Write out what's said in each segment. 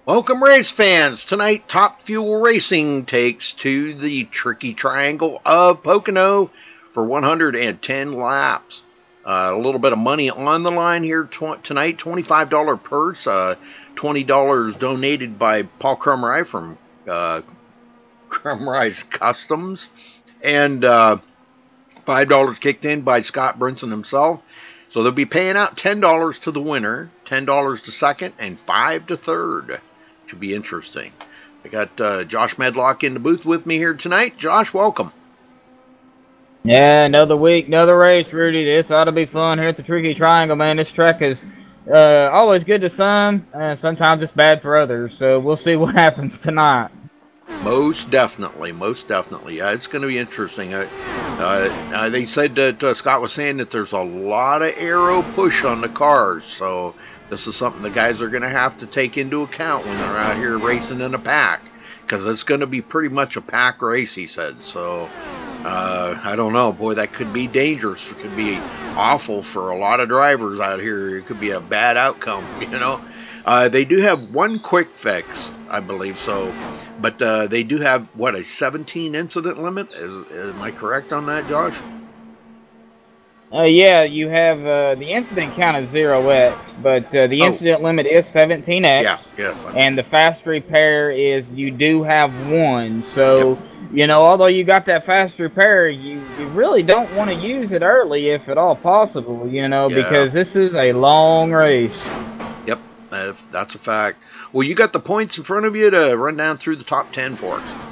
Welcome, race fans. Tonight, Top Fuel Racing takes to the tricky triangle of Pocono for 110 laps. A little bit of money on the line here tonight. $25 purse, $20 donated by Paul Crumry from Crumry's Customs, and $5 kicked in by Scott Brinson himself. So they'll be paying out $10 to the winner, $10 to second, and $5 to third. Should be interesting. I got Josh Medlock in the booth with me here tonight. Josh, welcome. Yeah, another week, another race, Rudy. This ought to be fun here at the Tricky Triangle, man. This track is always good to some, and sometimes it's bad for others. So we'll see what happens tonight. Most definitely, most definitely. Yeah, it's going to be interesting. They said that Scott was saying that there's a lot of aero push on the cars, so this is something the guys are going to have to take into account when they're out here racing in a pack, because it's going to be pretty much a pack race, he said. So I don't know, boy, that could be dangerous. It could be awful for a lot of drivers out here. It could be a bad outcome, you know. They do have one quick fix, I believe so, but they do have, what, a 17 incident limit? Am I correct on that, Josh? Yeah, you have the incident count is 0x, but the incident limit is 17x. Yeah, yes. And the fast repair is you do have one. So, you know, although you got that fast repair, you really don't want to use it early if at all possible, you know, because this is a long race. Yep, that's a fact. Well, you got the points in front of you to run down through the top 10 for us.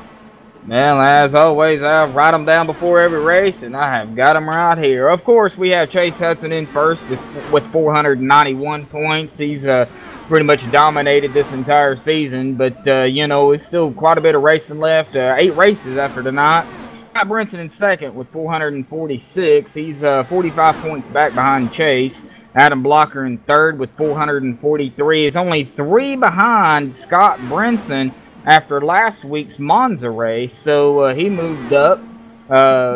Well, as always, I write them down before every race, and I have got them right here. Of course, we have Chase Hudson in first with 491 points. He's pretty much dominated this entire season, but, you know, it's still quite a bit of racing left. 8 races after tonight. Scott Brinson in second with 446. He's 45 points back behind Chase. Adam Blocker in third with 443. He's only 3 behind Scott Brinson after last week's Monza race, so he moved up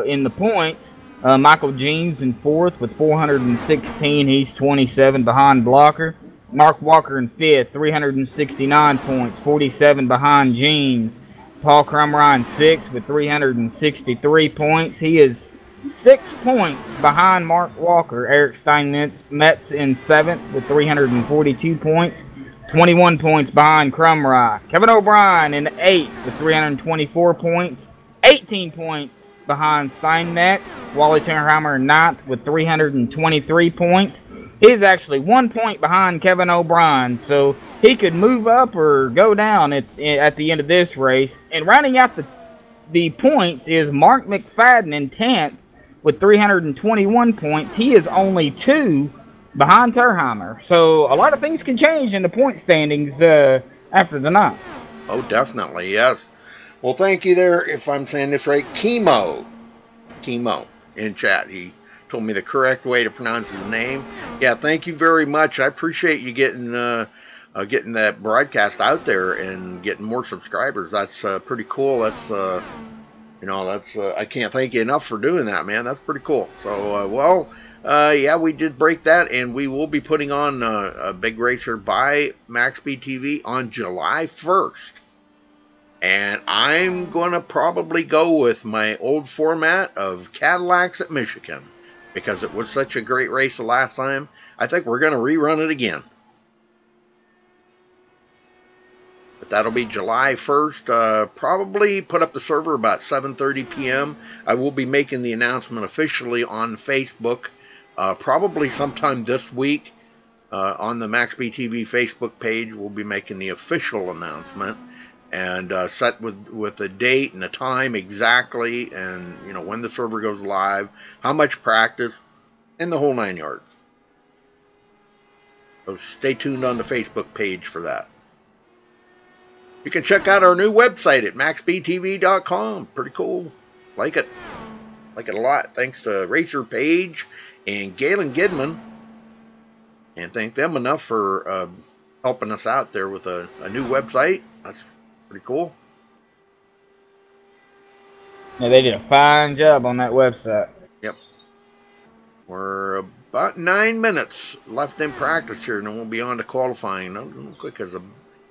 in the points. Michael Jeans in fourth with 416. He's 27 behind Blocker. Mark Walker in fifth, 369 points, 47 behind Jeans. Paul Crumry in sixth with 363 points. He is 6 points behind Mark Walker. Eric Steinmetz in seventh with 342 points. 21 points behind Crumry. Kevin O'Brien in 8th with 324 points. 18 points behind Steinmetz. Wally Turnerheimer in 9th with 323 points. He's actually 1 point behind Kevin O'Brien, so he could move up or go down at the end of this race. And rounding out the points is Mark McFadden in 10th with 321 points. He is only 2 behind Turheimer. So a lot of things can change in the point standings after tonight. Oh, definitely, yes. Well, thank you there, if I'm saying this right, Chemo in chat. He told me the correct way to pronounce his name. Yeah, thank you very much. I appreciate you getting that broadcast out there and getting more subscribers. That's pretty cool. That's you know, that's I can't thank you enough for doing that, man. That's pretty cool. So yeah, we did break that, and we will be putting on a big racer by MaxSpeedTV on July 1st. And I'm going to probably go with my old format of Cadillacs at Michigan, because it was such a great race the last time. I think we're going to rerun it again. But that'll be July 1st. Probably put up the server about 7:30 p.m. I will be making the announcement officially on Facebook. Probably sometime this week on the MaxSpeedTV Facebook page, we'll be making the official announcement and set with the date and the time exactly, and you know when the server goes live, how much practice, and the whole 9 yards. So stay tuned on the Facebook page for that. You can check out our new website at MaxSpeedTV.com. Pretty cool. Like it a lot. Thanks to Racer Page and Galen Gidman, and thank them enough for helping us out there with a new website. That's pretty cool. Yeah, they did a fine job on that website. Yep. We're about 9 minutes left in practice here, and then we'll be on to qualifying. No quick as a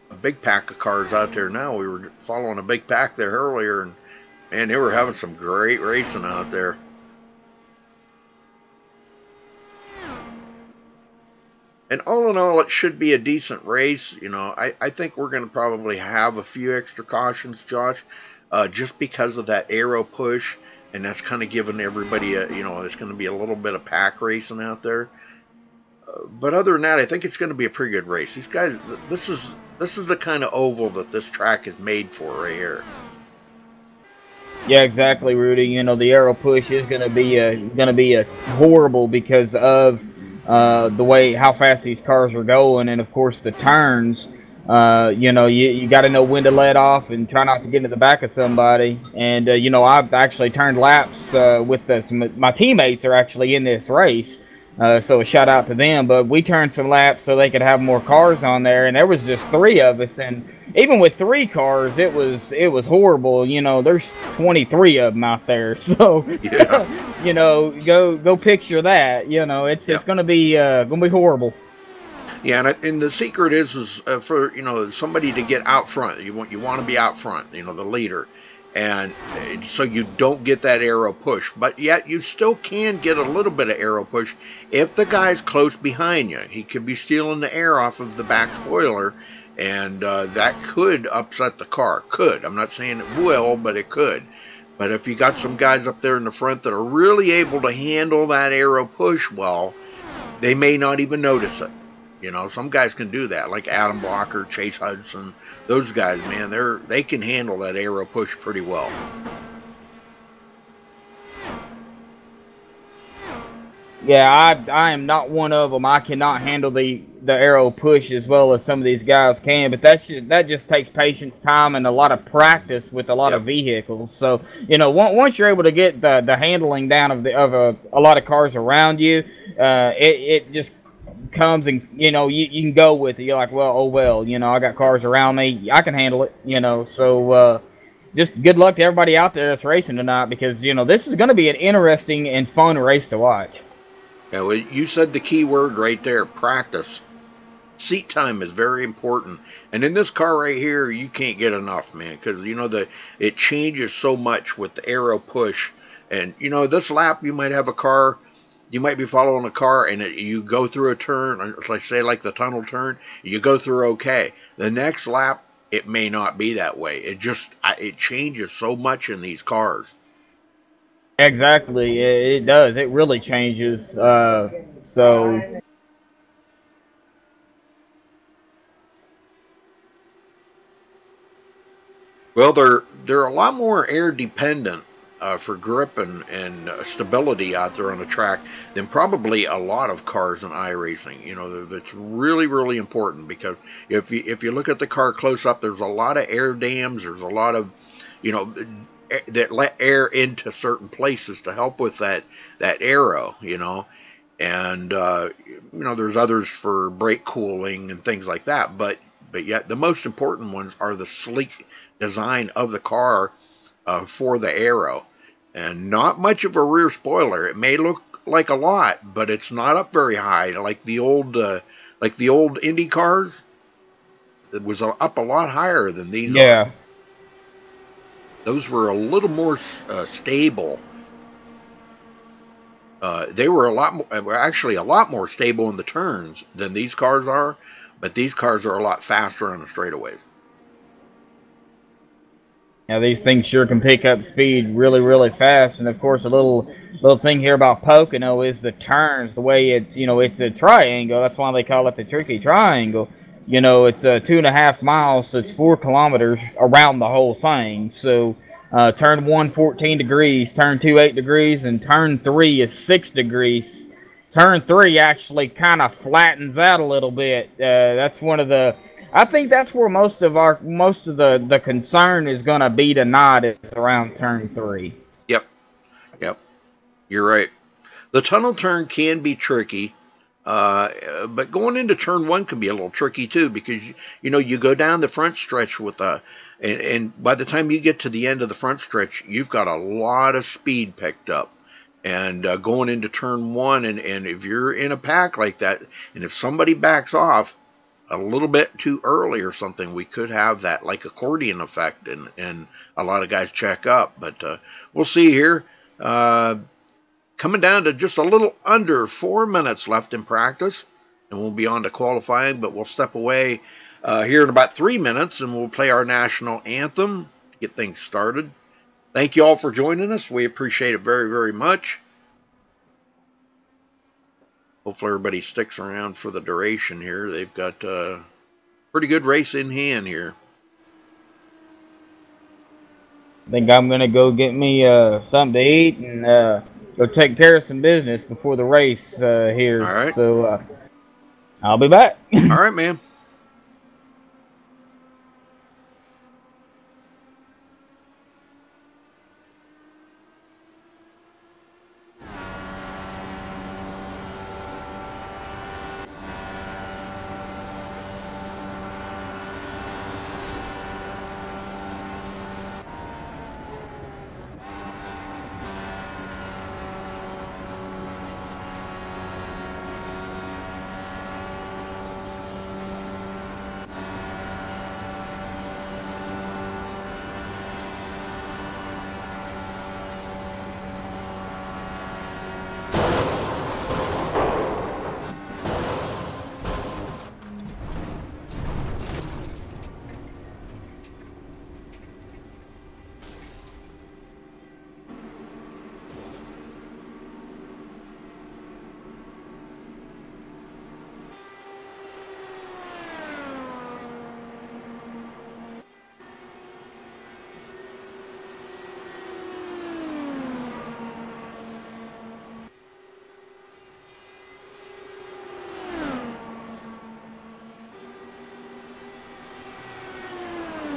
a big pack of cars out there now. We were following a big pack there earlier, and man, they were having some great racing out there. And all in all, it should be a decent race. You know, I think we're going to probably have a few extra cautions, Josh, just because of that aero push, and that's kind of giving everybody a, you know, it's going to be a little bit of pack racing out there. But other than that, I think it's going to be a pretty good race. These guys, this is the kind of oval that this track is made for right here. Yeah, exactly, Rudy. You know, the aero push is going to be a horrible because of the way how fast these cars are going, and of course the turns. You know, you got to know when to let off and try not to get into the back of somebody. And you know, I've actually turned laps with my teammates are actually in this race. So a shout out to them, but we turned some laps so they could have more cars on there, and there was just 3 of us, and even with 3 cars, it was horrible. You know, there's 23 of them out there, so yeah. you know, go picture that. You know, it's gonna be horrible. Yeah, and the secret is for, you know, somebody to get out front. You want to be out front, you know, the leader. And so you don't get that aero push, but yet you still can get a little bit of aero push if the guy's close behind you. He could be stealing the air off of the back spoiler, and that could upset the car. Could. I'm not saying it will, but it could. But if you got some guys up there in the front that are really able to handle that aero push well, they may not even notice it. You know, some guys can do that, like Adam Blocker, Chase Hudson. Those guys, man, they can handle that aero push pretty well. Yeah, I am not one of them. I cannot handle the aero push as well as some of these guys can. But that just takes patience, time, and a lot of practice with a lot of vehicles. So you know, once you're able to get the handling down of a lot of cars around you, it just comes, and you know, you can go with it. You're like, well, oh well, you know, I got cars around me, I can handle it, you know. So just good luck to everybody out there that's racing tonight, because you know, this is going to be an interesting and fun race to watch. Yeah, well, you said the key word right there, practice. Seat time is very important, and in this car right here, you can't get enough, man, because you know, it changes so much with the aero push. And you know, this lap you might have a car, you might be following a car, and you go through a turn, let's say like the tunnel turn, you go through okay. The next lap, it may not be that way. It changes so much in these cars. Exactly, it does. It really changes. So Well, they're a lot more air dependent for grip and stability out there on the track than probably a lot of cars in iRacing. You know, that's really, really important, because if you look at the car close up, there's a lot of air dams. There's a lot of, you know, that let air into certain places to help with that aero, you know. And you know, there's others for brake cooling and things like that, but yet the most important ones are the sleek design of the car for the aero, and not much of a rear spoiler. It may look like a lot, but it's not up very high like the old Indy cars. It was up a lot higher than these are. Those were a little more stable. They were actually a lot more stable in the turns than these cars are, but these cars are a lot faster on the straightaways. Now these things sure can pick up speed really, really fast. And of course, a little thing here about Pocono is the turns. The way it's, you know, it's a triangle. That's why they call it the tricky triangle. You know, it's 2.5 miles, so it's 4 kilometers around the whole thing. So turn 1, 14 degrees, turn 2, 8 degrees, and turn 3 is 6 degrees. Turn 3 actually kind of flattens out a little bit. That's one of the, I think that's where most of the concern is going to be tonight, is around turn 3. Yep. You're right. The tunnel turn can be tricky, but going into turn 1 can be a little tricky too, because you know, you go down the front stretch with and by the time you get to the end of the front stretch, you've got a lot of speed picked up. And going into turn 1, and if you're in a pack like that, and if somebody backs off, a little bit too early or something, we could have that like accordion effect, and a lot of guys check up. But we'll see here. Coming down to just a little under 4 minutes left in practice, and we'll be on to qualifying, but we'll step away here in about 3 minutes, and we'll play our national anthem to get things started. Thank you all for joining us. We appreciate it very, very much. Hopefully everybody sticks around for the duration here. They've got a pretty good race in hand here. I think I'm going to go get me something to eat and go take care of some business before the race here. All right. So I'll be back. All right, man.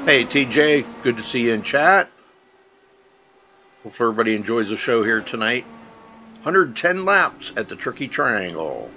Hey, TJ, good to see you in chat. Hopefully everybody enjoys the show here tonight. 110 laps at the Tricky Triangle.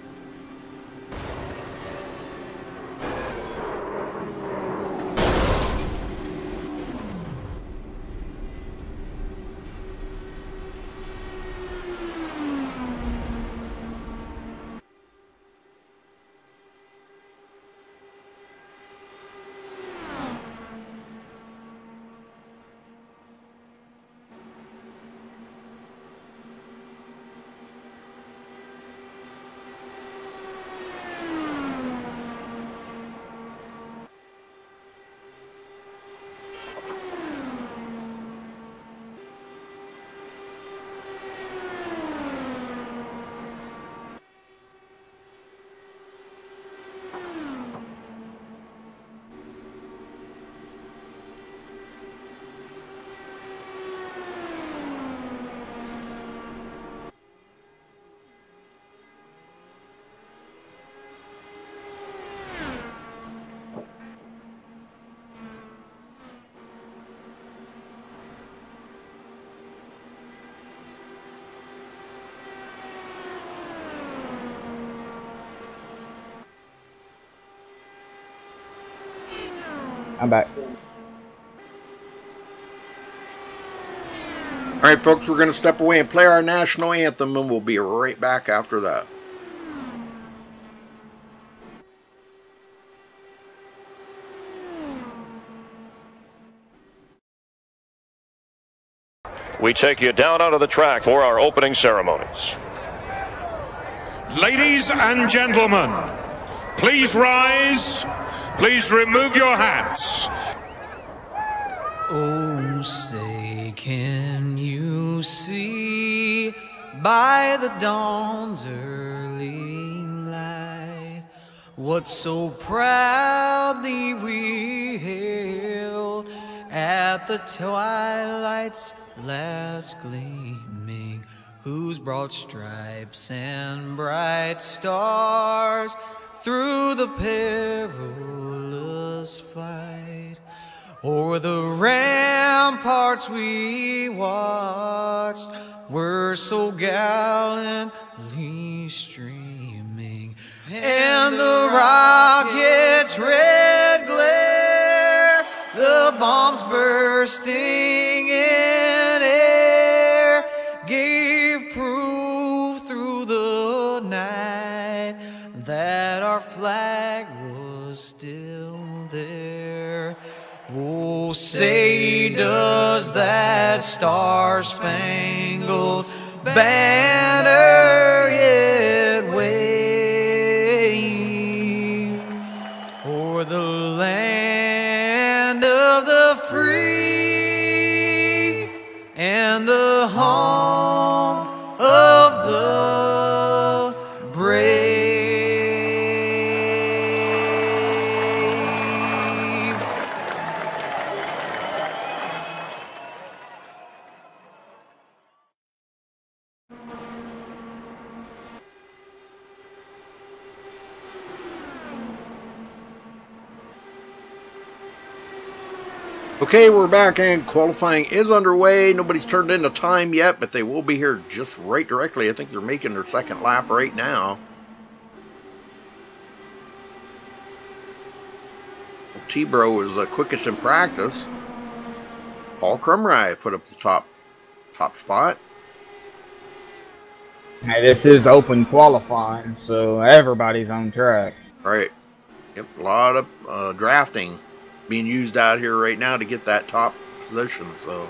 I'm back. All right, folks, we're going to step away and play our national anthem, and we'll be right back after that. We take you down onto the track for our opening ceremonies. Ladies and gentlemen, please rise. Please remove your hats. Oh, say, can you see by the dawn's early light what so proudly we hailed at the twilight's last gleaming, whose broad stripes and bright stars through the perilous fight o'er the ramparts we watched were so gallantly streaming, and the rocket's red glare, the bombs bursting in air, gave proof through the night that our flag was Oh, say does that star-spangled banner yet wave o'er the land of the free and the home of the brave. Okay, we're back and qualifying is underway. Nobody's turned in a time yet, but they will be here just right directly. I think they're making their second lap right now. T-Bro was the quickest in practice. Paul Crumry put up the top spot. Hey, this is open qualifying, so everybody's on track. Right. Yep, a lot of drafting being used out here right now to get that top position. So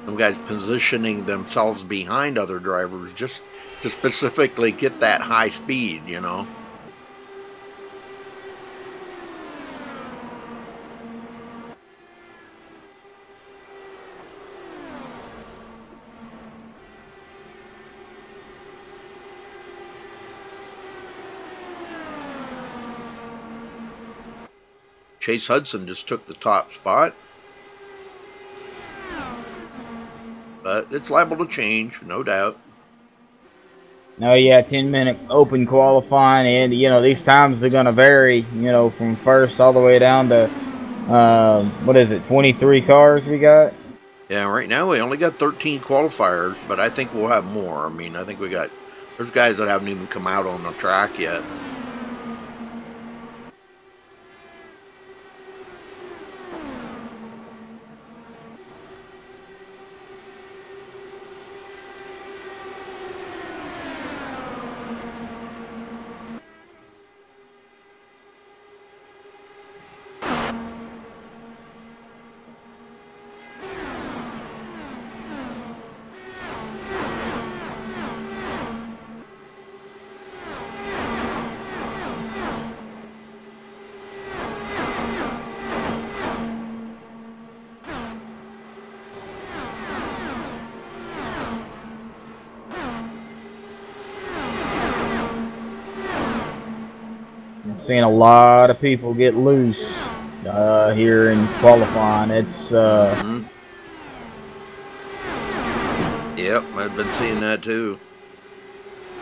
some guys positioning themselves behind other drivers just to specifically get that high speed, you know. Chase Hudson just took the top spot. But it's liable to change, no doubt. Oh yeah, 10-minute open qualifying, and you know these times are gonna vary. You know, from first all the way down to what is it, 23 cars we got? Yeah, right now we only got 13 qualifiers, but I think we'll have more. I mean, I think there's guys that haven't even come out on the track yet. Seeing a lot of people get loose here in qualifying. It's Yep, I've been seeing that too.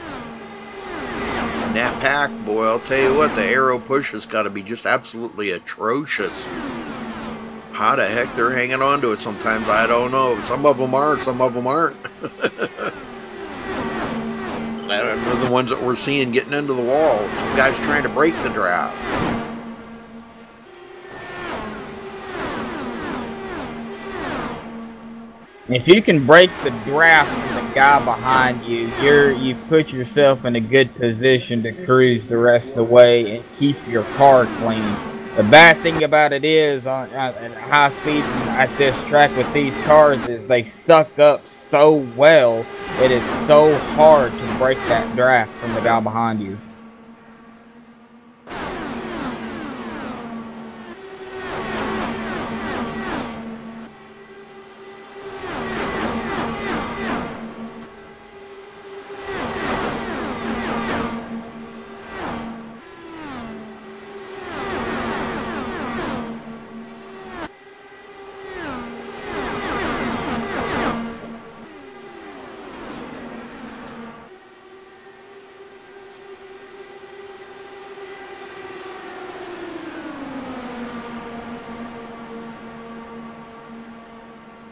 And that pack, boy, I'll tell you what, the aero push has got to be just absolutely atrocious. How the heck they're hanging on to it sometimes, I don't know. Some of them are, some of them aren't. They're the ones that we're seeing getting into the wall. Some guys trying to break the draft. if you can break the draft from the guy behind you, you put yourself in a good position to cruise the rest of the way and keep your car clean. The bad thing about it is, at high speeds at this track with these cars, is they suck up so well. It is so hard to break that draft from the guy behind you.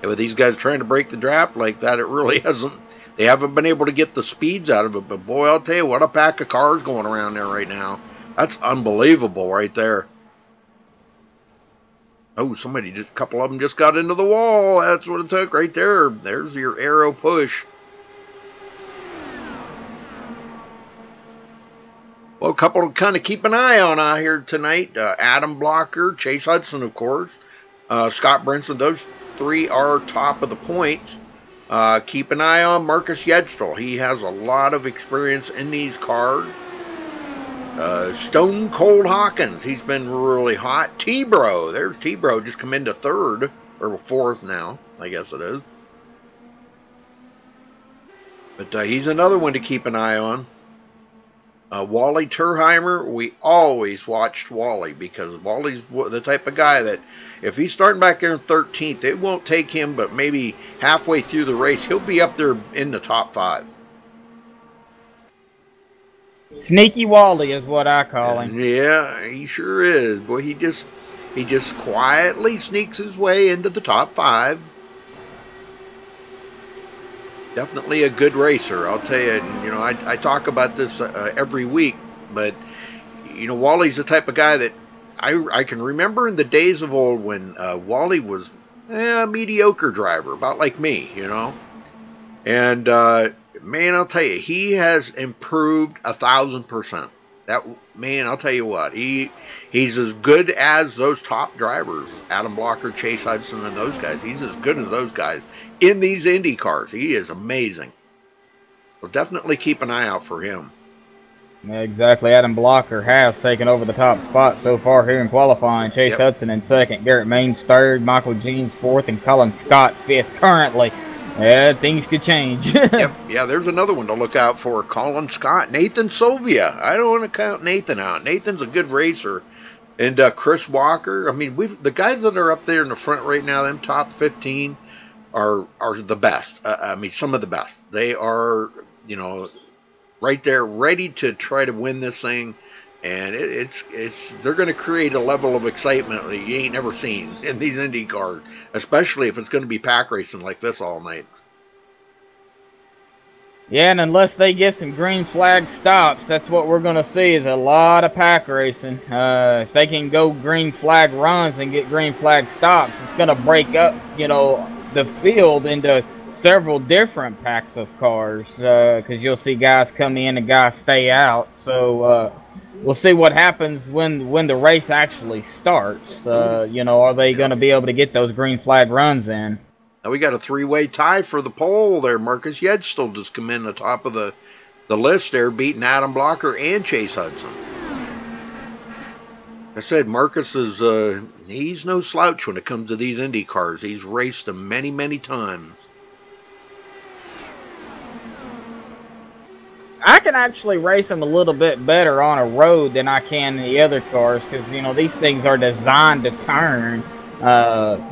With these guys trying to break the draft like that, it really hasn't. They haven't been able to get the speeds out of it. But boy, I'll tell you what, a pack of cars going around there right now. That's unbelievable right there. Oh, a couple of them just got into the wall. That's what it took right there. There's your aero push. Well, a couple to kind of keep an eye on out here tonight. Adam Blocker, Chase Hudson, of course. Scott Brinson. Those three are top of the points. Keep an eye on Marcus Yedstall. He has a lot of experience in these cars. Stone Cold Hawkins, he's been really hot. T-Bro, there's T-Bro, just come into third, or fourth now, I guess it is. But he's another one to keep an eye on. Wally Turheimer, we always watched Wally, because Wally's the type of guy that if he's starting back there in 13th, it won't take him but maybe halfway through the race, he'll be up there in the top 5. Sneaky Wally is what I call him. Yeah, he sure is. Boy, he just quietly sneaks his way into the top 5. Definitely a good racer, I'll tell you. You know, I talk about this every week, but you know, Wally's the type of guy that I can remember in the days of old when Wally was a mediocre driver, about like me, you know. And man, I'll tell you, he has improved 1,000%. That man, I'll tell you what, he's as good as those top drivers, Adam Blocker, Chase Hudson, and those guys. He's as good as those guys in these Indy cars. He is amazing. So definitely keep an eye out for him. Yeah, exactly. Adam Blocker has taken over the top spot so far here in qualifying. Chase Hudson in second, Garrett Maines third, Michael Jeans fourth, and Colin Scott fifth currently. Yeah, things could change. Yep. Yeah, there's another one to look out for. Colin Scott. Nathan Sylvia. I don't want to count Nathan out. Nathan's a good racer. And Chris Walker. I mean, the guys that are up there in the front right now, them top 15, are the best. I mean, some of the best. They are, you know, right there ready to try to win this thing. And they're going to create a level of excitement that you ain't never seen in these Indy cars, especially if it's going to be pack racing like this all night. Yeah, and unless they get some green flag stops, that's what we're going to see is a lot of pack racing. If they can go green flag runs and get green flag stops, it's going to break up, you know, the field into several different packs of cars, because you'll see guys come in and guys stay out. So we'll see what happens when the race actually starts. You know, are they going to be able to get those green flag runs in? Now we got a 3-way tie for the pole there. Marcus Yedstall just come in the top of the list there, beating Adam Blocker and Chase Hudson. I said Marcus is he's no slouch when it comes to these Indy cars. He's raced them many, many times. I can actually race them a little bit better on a road than I can in the other cars, because you know these things are designed to turn,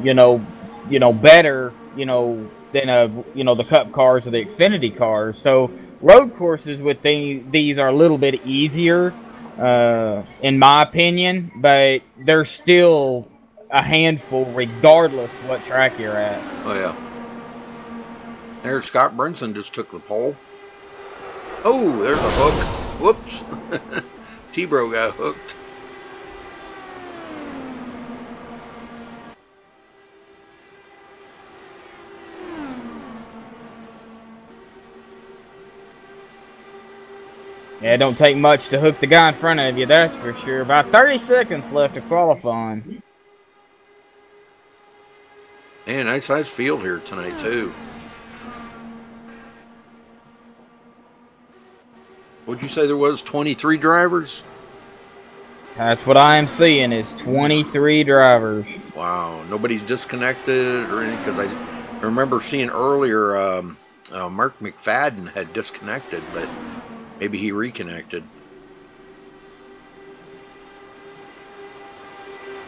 you know, better, you know, than the Cup cars or the Xfinity cars. So road courses with these are a little bit easier, in my opinion, but they're still a handful regardless what track you're at. Oh yeah. There, Scott Brinson just took the pole. Oh, there's a hook. Whoops. T-Bro got hooked. Yeah, it don't take much to hook the guy in front of you, that's for sure. About 30 seconds left of qualifying. Man, nice size field here tonight, too. What'd you say there was? 23 drivers? That's what I am seeing is 23 drivers. Wow. Nobody's disconnected or anything? Because I remember seeing earlier Mark McFadden had disconnected, but maybe he reconnected.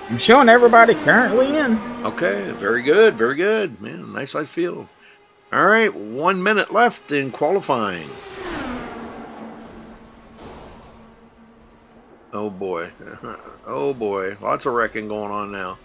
I'm showing everybody currently in. Okay, very good, very good. Man, nice size field. All right, 1 minute left in qualifying. Oh boy. Oh boy. Lots of wrecking going on now.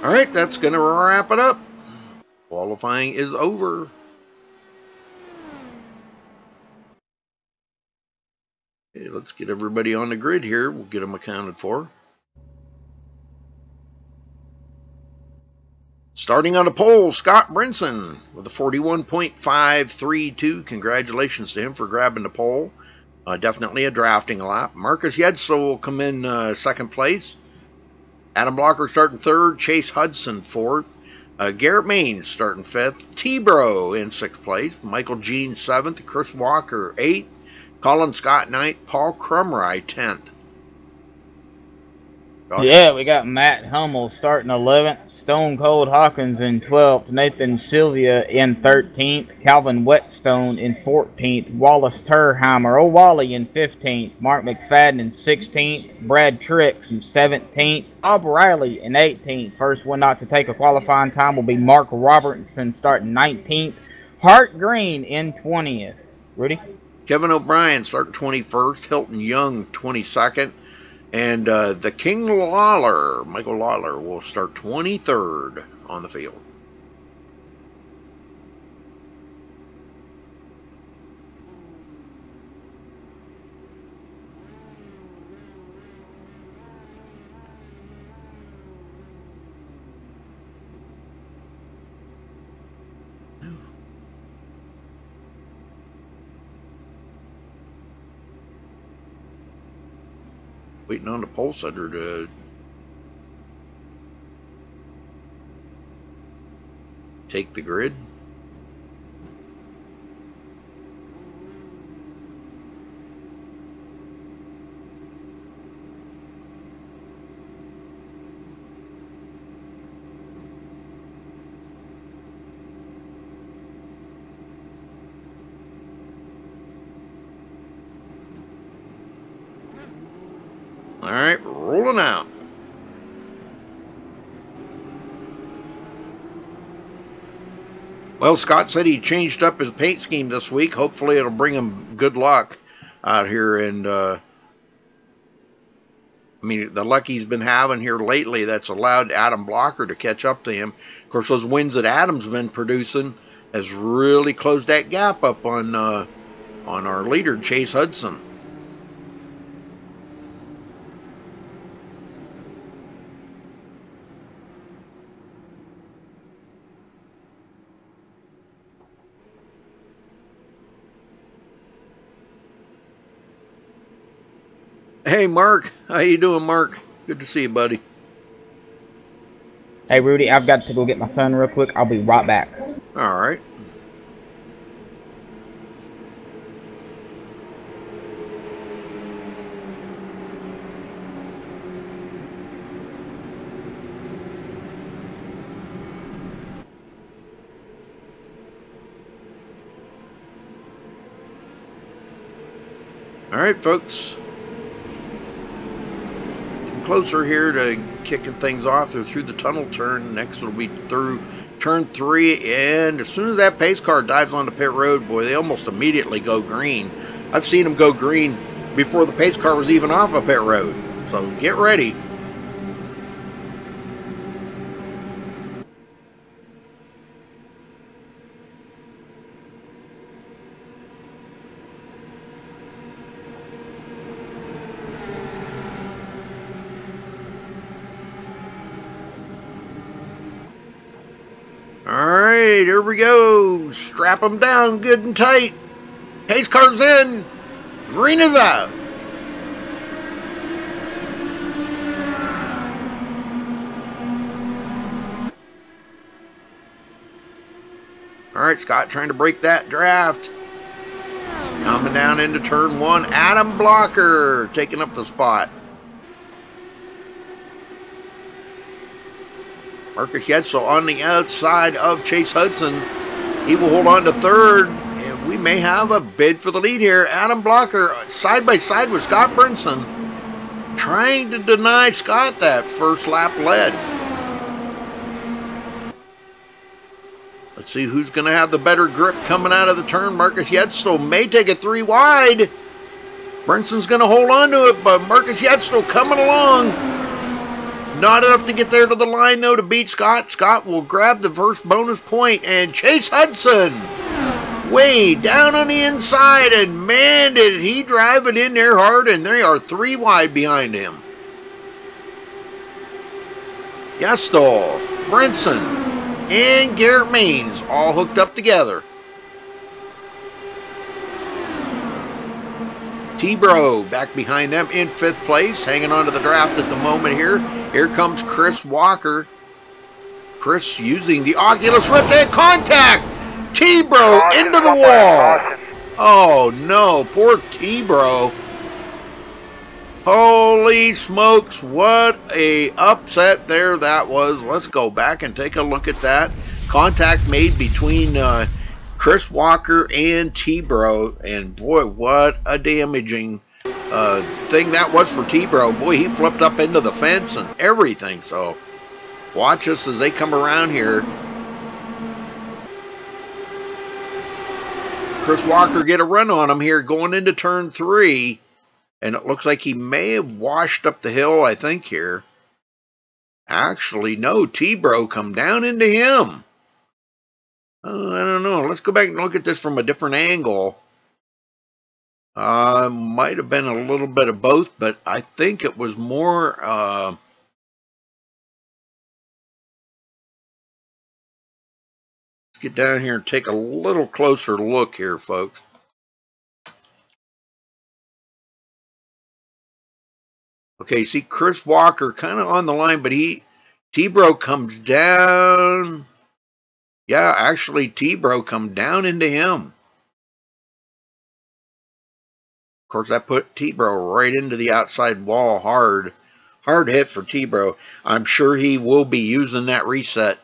All right, that's going to wrap it up. Qualifying is over. Okay, let's get everybody on the grid here. We'll get them accounted for. Starting on the pole, Scott Brinson with a 41.532. Congratulations to him for grabbing the pole. Definitely a drafting lap. Marcus Yetzel will come in second place. Adam Blocker starting third. Chase Hudson fourth. Garrett Maines starting fifth. T-Bro in sixth place. Michael Jean seventh. Chris Walker eighth. Colin Scott ninth. Paul Crumry 10th. Yeah, we got Matt Hummel starting 11th, Stone Cold Hawkins in 12th, Nathan Sylvia in 13th, Calvin Whetstone in 14th, Wallace Turheimer O'Wally in 15th, Mark McFadden in 16th, Brad Trix in 17th, Bob Riley in 18th. First one not to take a qualifying time will be Mark Robertson starting 19th, Hart Green in 20th. Rudy? Kevin O'Brien starting 21st, Hilton Young 22nd. And the King Lawler, Michael Lawler, will start 23rd on the field. Waiting on the pole setter to take the grid. All right, rolling out. Well, Scott said he changed up his paint scheme this week. Hopefully it'll bring him good luck out here. And, I mean, the luck he's been having here lately, that's allowed Adam Blocker to catch up to him. Of course, those wins that Adam's been producing has really closed that gap up on our leader, Chase Hudson. Hey, Mark. How you doing, Mark? Good to see you, buddy. Hey, Rudy, I've got to go get my son real quick. I'll be right back. All right. All right, folks. Closer here to kicking things off. They're through the tunnel turn. Next will be through turn 3, and as soon as that pace car dives onto pit road, boy, they almost immediately go green. I've seen them go green before the pace car was even off of pit road. So get ready. Alright, here we go. Strap them down good and tight. Pace car's in. Green is out. Alright, Scott trying to break that draft. Coming down into turn 1. Adam Blocker taking up the spot. Marcus Yetzel on the outside of Chase Hudson. He will hold on to third, and we may have a bid for the lead here. Adam Blocker side by side with Scott Brinson, trying to deny Scott that first lap lead. Let's see who's going to have the better grip coming out of the turn. Marcus Yetzel may take it 3 wide. Brinson's going to hold on to it, but Marcus Yetzel coming along. Not enough to get there to the line, though, to beat Scott. Scott will grab the first bonus point, and Chase Hudson way down on the inside, and man, did he drive it in there hard, and they are 3 wide behind him. Yestol, Brinson, and Garrett Maines all hooked up together. T-Bro back behind them in 5th place, hanging on to the draft at the moment here. Here comes Chris Walker. Chris using the Oculus Rift and contact. T-Bro into the wall. Oh no, poor T-Bro. Holy smokes, what a upset there that was. Let's go back and take a look at that. Contact made between Chris Walker and T-Bro, and boy, what a damaging thing that was for T-Bro. Boy, he flipped up into the fence and everything, so watch us as they come around here. Chris Walker get a run on him here going into turn 3, and it looks like he may have washed up the hill, I think, here. Actually, no, T-Bro come down into him. I don't know. Let's go back and look at this from a different angle. Might have been a little bit of both, but I think it was more... let's get down here and take a little closer look here, folks. Okay, see Chris Walker kind of on the line, but T-Bro comes down... Yeah, actually, T-Bro come down into him. Of course, that put T-Bro right into the outside wall hard. Hard hit for T-Bro. I'm sure he will be using that reset.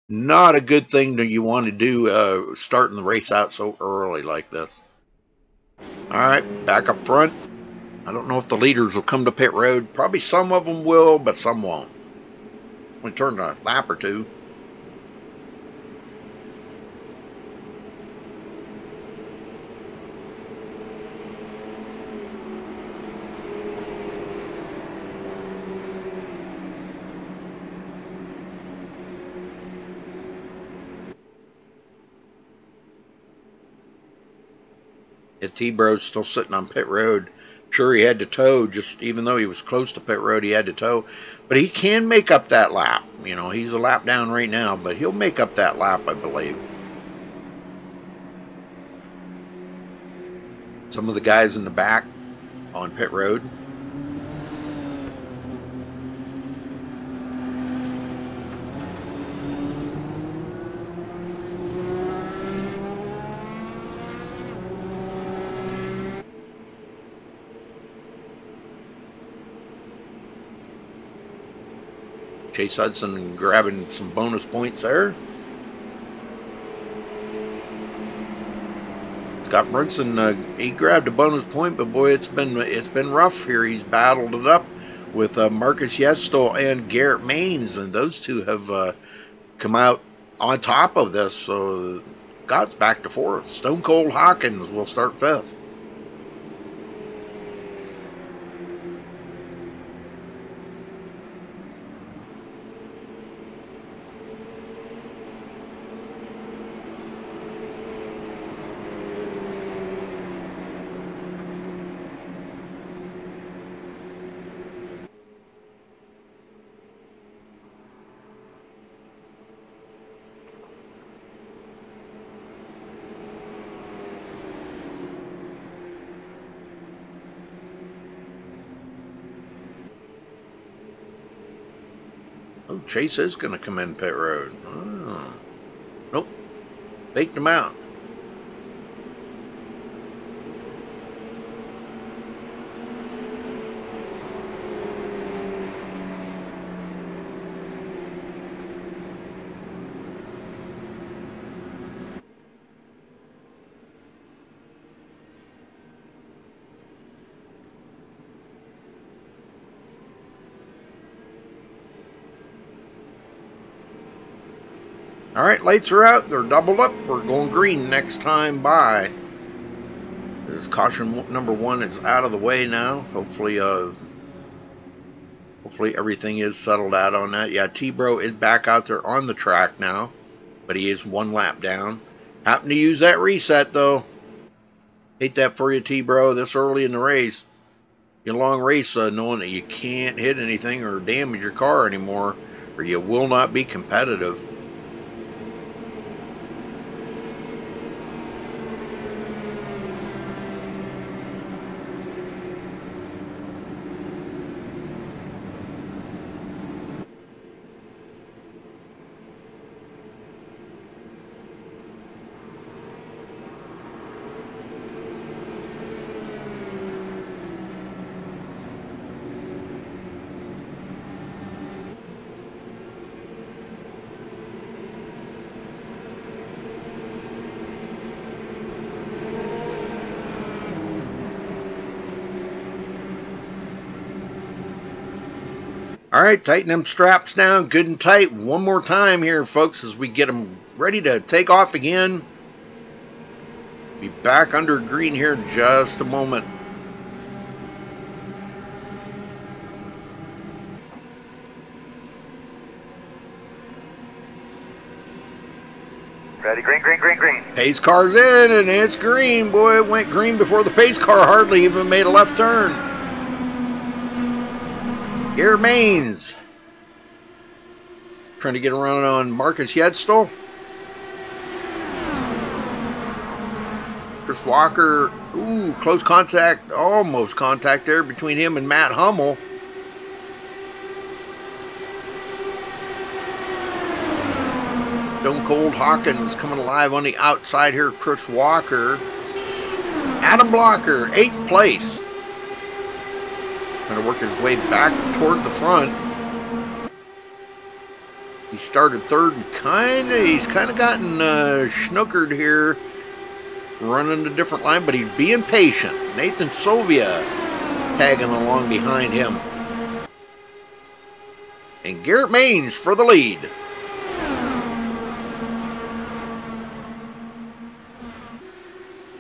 Not a good thing that you want to do starting the race out so early like this. All right, back up front. I don't know if the leaders will come to pit road. Probably some of them will, but some won't. We turned a lap or two. T-Bro's still sitting on pit road. Sure, he had to tow, just even though he was close to pit road, he had to tow. But he can make up that lap. You know, he's a lap down right now, but he'll make up that lap, I believe. Some of the guys in the back on pit road. Chase Hudson grabbing some bonus points there. Scott Brinson, he grabbed a bonus point, but boy, it's been rough here. He's battled it up with Marcus Yestol and Garrett Maines, and those two have come out on top of this. So Scott's back to 4th. Stone Cold Hawkins will start 5th. Oh, Chase is going to come in pit road. Oh. Nope. Faked him out. All right, lights are out. They're doubled up. We're going green next time by. There's caution number 1 is out of the way now. Hopefully, Hopefully everything is settled out on that. Yeah, T-Bro is back out there on the track now, but he is 1 lap down. Happened to use that reset, though. Hate that for you, T-Bro, this early in the race. Get a long race knowing that you can't hit anything or damage your car anymore, or you will not be competitive. All right, tighten them straps down good and tight one more time here, folks, as we get them ready to take off again. Be back under green here in just a moment. Ready, green, green, green, green. Pace car's in, and it's green. Boy, it went green before the pace car hardly even made a left turn. Here Maines trying to get around on Marcus Yedstall. Chris Walker, ooh, close contact, almost contact there between him and Matt Hummel. Stone Cold Hawkins coming alive on the outside here. Chris Walker. Adam Blocker, 8th place. Trying to work his way back toward the front. He started 3rd and he's kind of gotten snookered here, running a different line, but he's being patient. Nathan Sovia tagging along behind him. And Garrett Maines for the lead.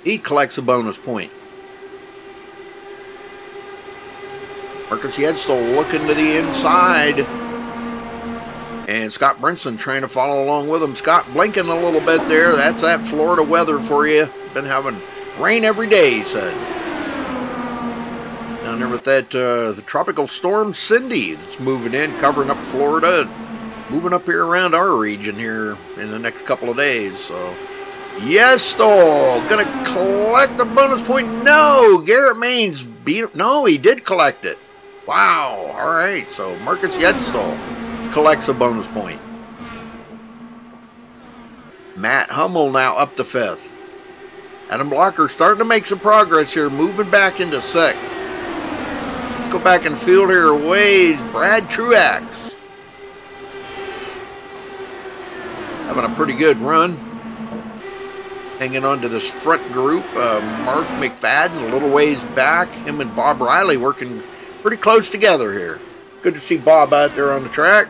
He collects a bonus point. Marcus Yedstall looking to the inside. And Scott Brinson trying to follow along with him. Scott blinking a little bit there. That's that Florida weather for you. Been having rain every day, he said. Down there with that the tropical storm Cindy that's moving in, covering up Florida, and moving up here around our region here in the next couple of days. So, Yedstall gonna collect the bonus point. No, Garrett Maines beat him. No, he did collect it. Wow. All right. So Marcus Yedstall collects a bonus point. Matt Hummel now up to 5th. Adam Blocker starting to make some progress here, moving back into 6th. Let's go back in field here a ways. Brad Truax having a pretty good run. Hanging on to this front group. Mark McFadden a little ways back. Him and Bob Riley working pretty close together here. Good to see Bob out there on the track.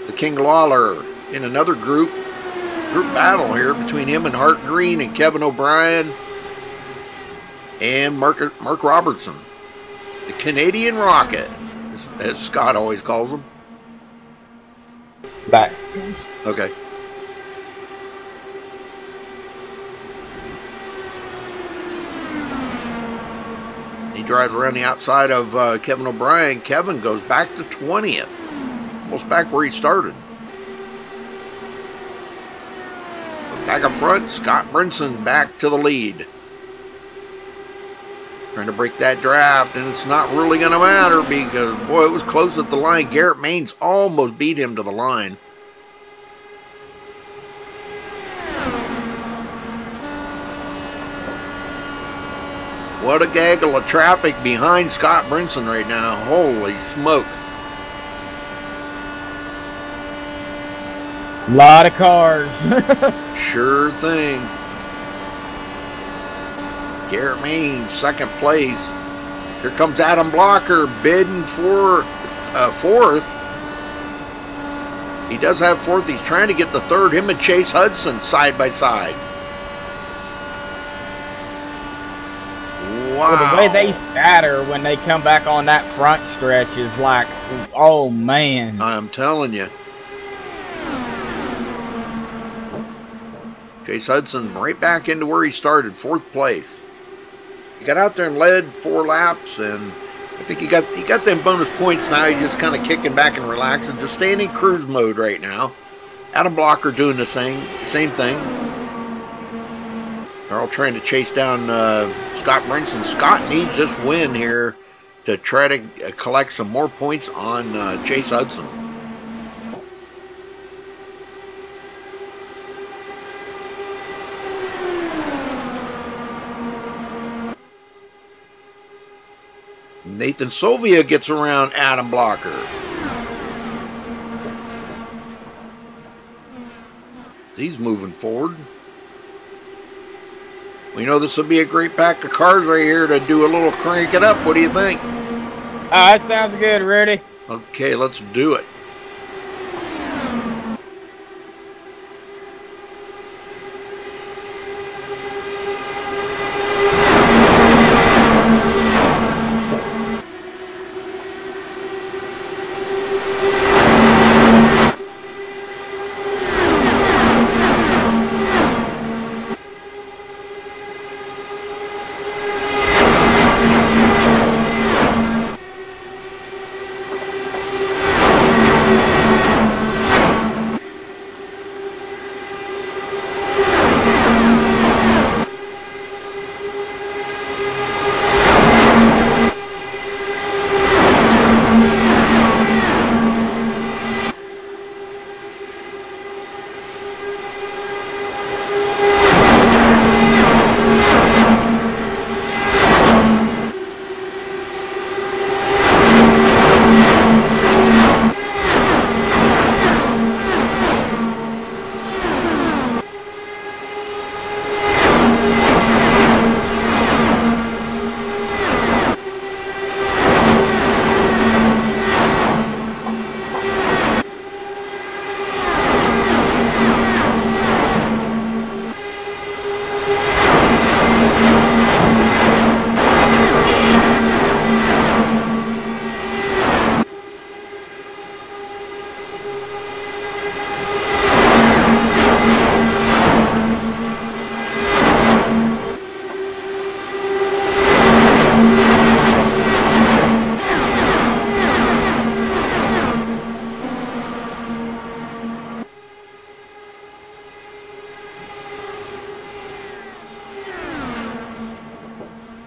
The King Lawler in another group battle here between him and Hart Green and Kevin O'Brien and Mark Robertson. The Canadian Rocket, as Scott always calls him. Back. Okay. He drives around the outside of Kevin O'Brien. Kevin goes back to 20th. Almost back where he started. Back up front, Scott Brinson back to the lead. Trying to break that draft, and it's not really going to matter because, boy, it was close at the line. Garrett Maines almost beat him to the line. What a gaggle of traffic behind Scott Brinson right now. Holy smokes. A lot of cars. Sure thing. Garrett Maines, 2nd place. Here comes Adam Blocker bidding for 4th. He does have 4th. He's trying to get the 3rd. Him and Chase Hudson side by side. Wow. Well, the way they scatter when they come back on that front stretch is like, oh man. I'm telling you. Chase Hudson right back into where he started, 4th place. He got out there and led 4 laps, and I think he got them bonus points now. He's just kind of kicking back and relaxing, just staying in cruise mode right now. Adam Blocker doing the same thing. They're all trying to chase down Scott Brinson. Scott needs this win here to try to collect some more points on Chase Hudson. Nathan Sylvia gets around Adam Blocker. He's moving forward. We know this will be a great pack of cars right here to do a little crank it up. What do you think? That sounds good, Rudy. Okay, let's do it.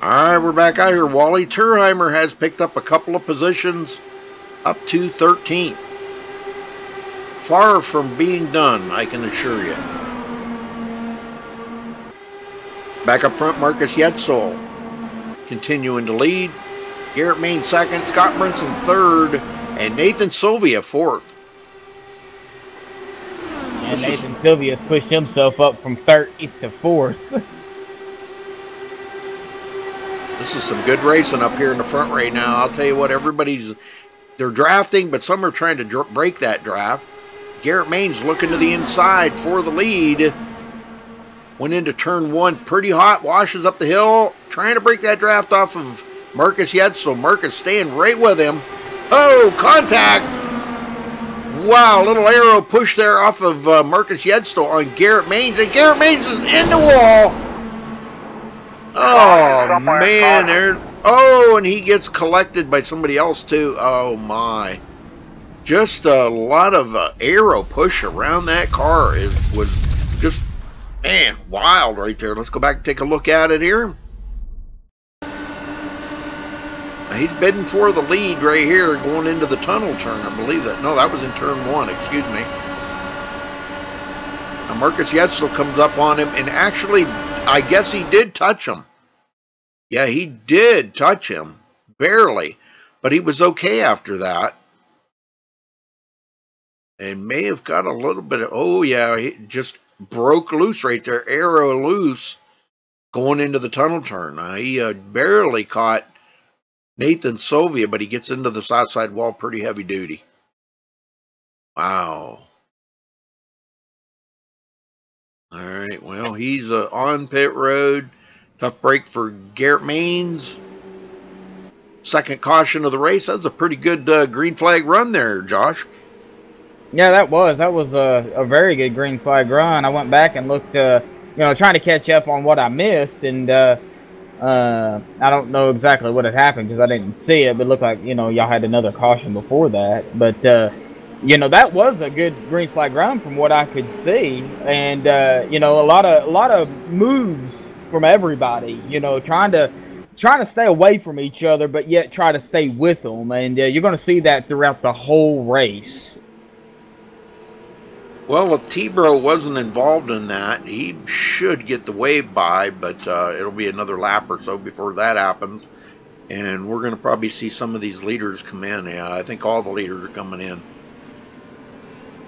Alright, we're back out here. Wally Turheimer has picked up a couple of positions up to 13th. Far from being done, I can assure you. Back up front, Marcus Yetzel continuing to lead. Garrett Main 2nd, Scott Brinson 3rd, and Nathan Sylvia 4th. And Nathan Sylvia pushed himself up from 30th to 4th. This is some good racing up here in the front right now. I'll tell you what, they're drafting, but some are trying to break that draft. Garrett Main's looking to the inside for the lead. Went into turn 1 pretty hot, washes up the hill, trying to break that draft off of Marcus Yetzel. Marcus staying right with him. Oh, contact! Wow, little arrow push there off of Marcus Yetzel on Garrett Mains, and Garrett Mains is in the wall. Oh, man. And he gets collected by somebody else, too. Oh, my. Just a lot of arrow push around that car. It was just, man, wild right there. Let's go back and take a look at it here. He's bidding for the lead right here going into the tunnel turn, I believe that. No, that was in turn 1, excuse me. Now Marcus Yetzel comes up on him, and actually, I guess he did touch him. Yeah, he did touch him. Barely. But he was okay after that. And may have got a little bit of, oh yeah, he just broke loose right there. Arrow loose going into the tunnel turn. He barely caught Nathan Sylvia, but he gets into the south side wall pretty heavy duty. Wow. All right, well, he's on pit road. Tough break for Garrett Maines. Second caution of the race. That was a pretty good green flag run there, Josh. Yeah, that was a very good green flag run. I went back and looked, you know, trying to catch up on what I missed, and I don't know exactly what had happened because I didn't see it, but it looked like, you know, y'all had another caution before that. But you know, that was a good green flag run from what I could see, and you know, a lot of moves from everybody. You know, trying to stay away from each other, but yet try to stay with them, and you're going to see that throughout the whole race. Well, if T-Bro wasn't involved in that, he should get the wave by, but it'll be another lap or so before that happens. And we're going to probably see some of these leaders come in. Yeah, I think all the leaders are coming in.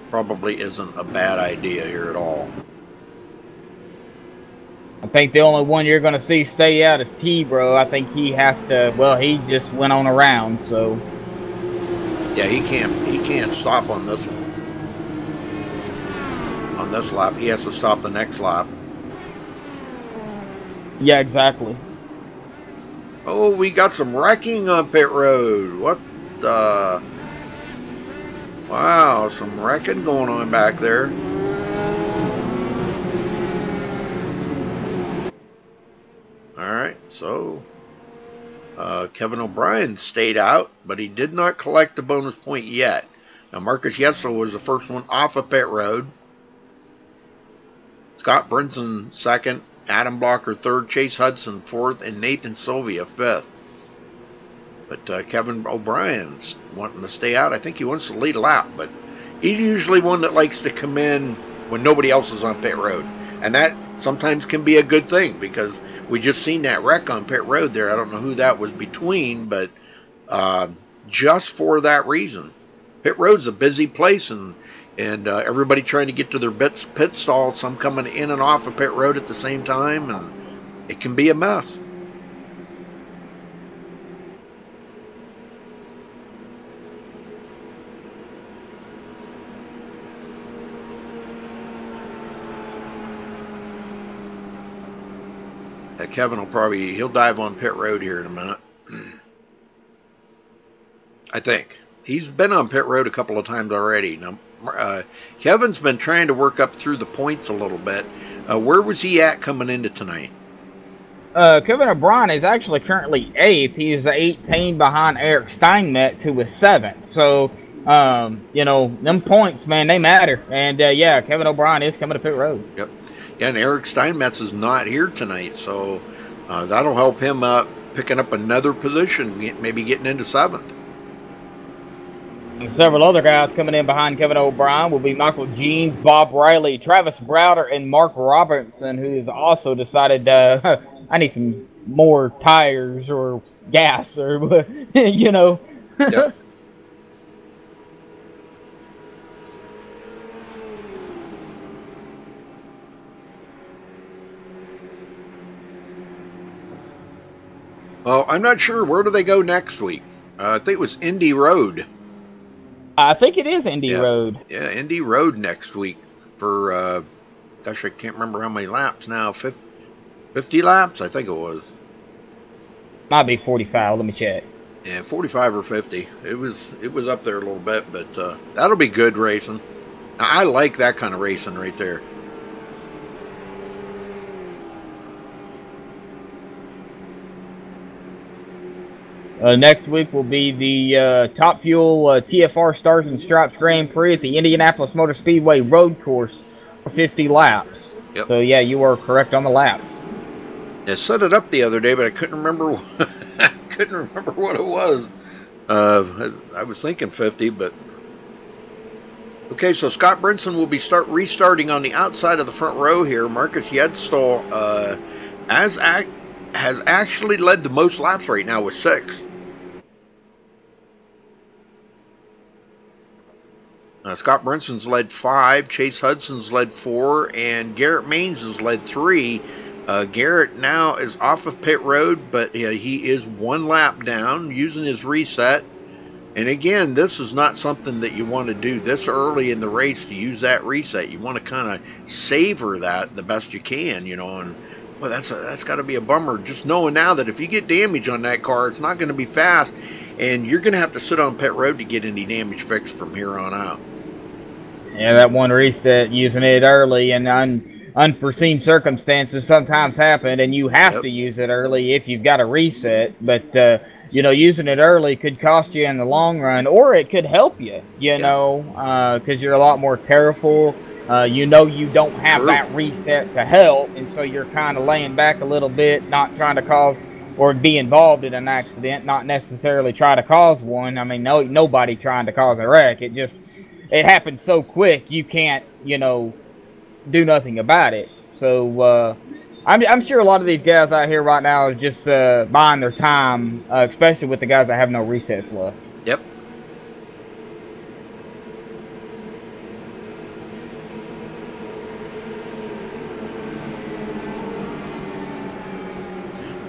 Probably isn't a bad idea here at all. I think the only one you're going to see stay out is T-Bro. I think he has to, well, he just went on around, so. Yeah, he can't stop on this one. On this lap, he has to stop the next lap. Yeah, exactly. Oh, we got some wrecking on pit road. What the? Wow, some wrecking going on back there. Alright, so Kevin O'Brien stayed out, but he did not collect the bonus point yet. Now, Marcus Yetzel was the first one off of pit road. Scott Brinson second, Adam Blocker third, Chase Hudson fourth, and Nathan Sylvia fifth. But Kevin O'Brien's wanting to stay out. I think he wants to lead a lap, but he's usually one that likes to come in when nobody else is on pit road. And that sometimes can be a good thing, because we just seen that wreck on pit road there. I don't know who that was between, but just for that reason. Pit road's a busy place, and everybody trying to get to their pit stall, some coming in and off of pit road at the same time, and it can be a mess. Kevin will he'll dive on pit road here in a minute. I think. He's been on pit road a couple of times already. Now, Kevin's been trying to work up through the points a little bit. Where was he at coming into tonight? Kevin O'Brien is actually currently 8th. He is 18 behind Eric Steinmetz, who was 7th. So, you know, them points, man, they matter. And, yeah, Kevin O'Brien is coming to pit road. Yep. Yeah, and Eric Steinmetz is not here tonight, so that'll help him picking up another position, maybe getting into 7th. And several other guys coming in behind Kevin O'Brien will be Michael Jean, Bob Riley, Travis Browder, and Mark Robertson, who's also decided, I need some more tires or gas, or, you know. Yep. Well, I'm not sure. Where do they go next week? I think it was Indy Road. I think it is Indy Road. Yeah, Indy Road next week for, gosh, I can't remember how many laps now. 50 laps, I think it was. Might be 45. Let me check. Yeah, 45 or 50. It was up there a little bit, but that'll be good racing. Now, I like that kind of racing right there. Next week will be the Top Fuel TFR Stars and Stripes Grand Prix at the Indianapolis Motor Speedway road course for 50 laps. Yep. So, yeah, you are correct on the laps. I set it up the other day, but I couldn't remember. I couldn't remember what it was. I was thinking 50, but okay. So Scott Brinson will be restarting on the outside of the front row here. Marcus Yedstall has actually led the most laps right now with 6. Scott Brinson's led 5, Chase Hudson's led 4, and Garrett Maines has led 3. Garrett now is off of pit road, but he is 1 lap down using his reset. And again, this is not something that you want to do this early in the race, to use that reset. You want to kind of savor that the best you can, you know, and Well, that's got to be a bummer. Just knowing now that if you get damage on that car, it's not going to be fast, and you're going to have to sit on pit road to get any damage fixed from here on out. Yeah, that one reset, using it early, and unforeseen circumstances sometimes happen, and you have to use it early if you've got a reset. But you know, using it early could cost you in the long run, or it could help you. You know, because you're a lot more careful. You know, you don't have that reset to help, and so you're kind of laying back a little bit, not trying to cause or be involved in an accident, not necessarily try to cause one. I mean, nobody trying to cause a wreck. It happens so quick, you can't, you know, do nothing about it. So I'm sure a lot of these guys out here right now are just buying their time, especially with the guys that have no resets left. Yep.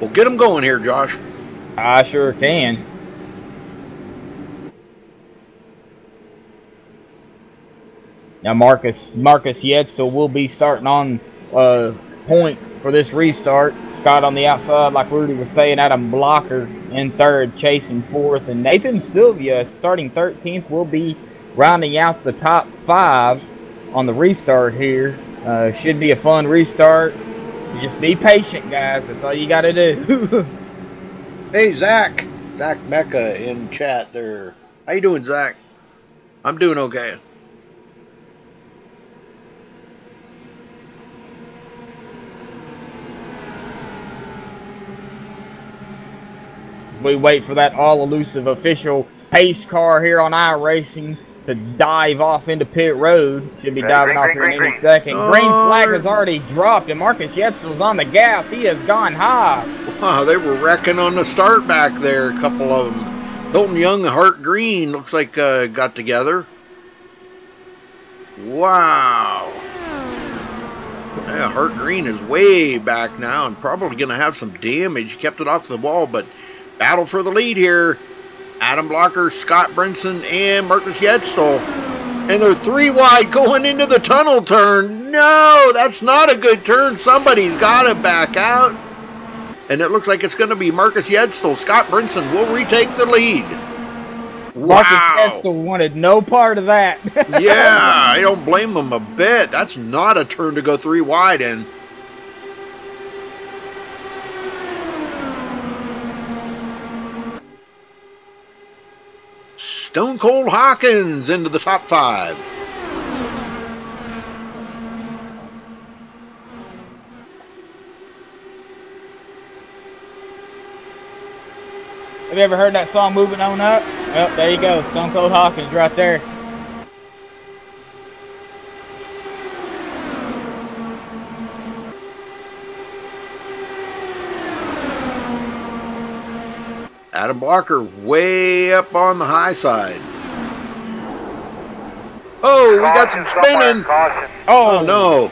Well, get them going here, Josh. I sure can. Now Marcus Yetzel will be starting on point for this restart. Scott on the outside, like Rudy was saying. Adam Blocker in third, chasing fourth. And Nathan Sylvia, starting 13th, will be rounding out the top 5 on the restart here. Should be a fun restart. Just be patient, guys. That's all you got to do. Hey, Zach Mecca in chat there. How you doing, Zach? I'm doing okay. We wait for that all-elusive official pace car here on iRacing to dive off into pit road. Should be diving off here in any second. Green flag has already dropped, and Marcus Yetzel's on the gas. He has gone high. Wow, they were wrecking on the start back there, a couple of them. Hilton Young and Hart Green looks like got together. Wow. Yeah, Hart Green is way back now and probably going to have some damage. Kept it off the wall, but battle for the lead here. Adam Blocker, Scott Brinson, and Marcus Yetzel. And they're 3 wide going into the tunnel turn. No, that's not a good turn. Somebody's got to back out. And it looks like it's going to be Marcus Yetzel. Scott Brinson will retake the lead. Wow. Marcus Yetzel wanted no part of that. Yeah, I don't blame him a bit. That's not a turn to go 3 wide in. Stone Cold Hawkins into the top 5. Have you ever heard that song, Moving On Up? Well, there you go. Stone Cold Hawkins right there. Adam Blocker way up on the high side. Oh, we got some spinning. Oh, no.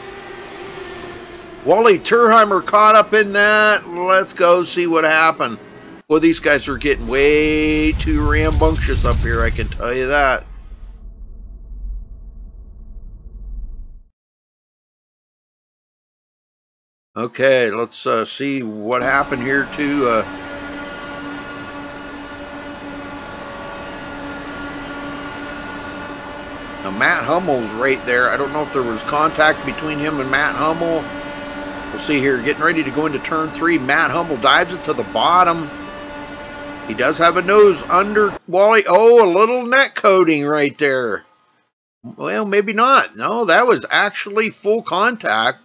Wally Turheimer caught up in that. Let's go see what happened. Well, these guys are getting way too rambunctious up here, I can tell you that. Okay, let's see what happened here to... Now, Matt Hummel's right there. I don't know if there was contact between him and Matt Hummel. We'll see here. Getting ready to go into turn 3. Matt Hummel dives it to the bottom. He does have a nose under Wally. Oh, a little net coating right there. Well, maybe not. No, that was actually full contact.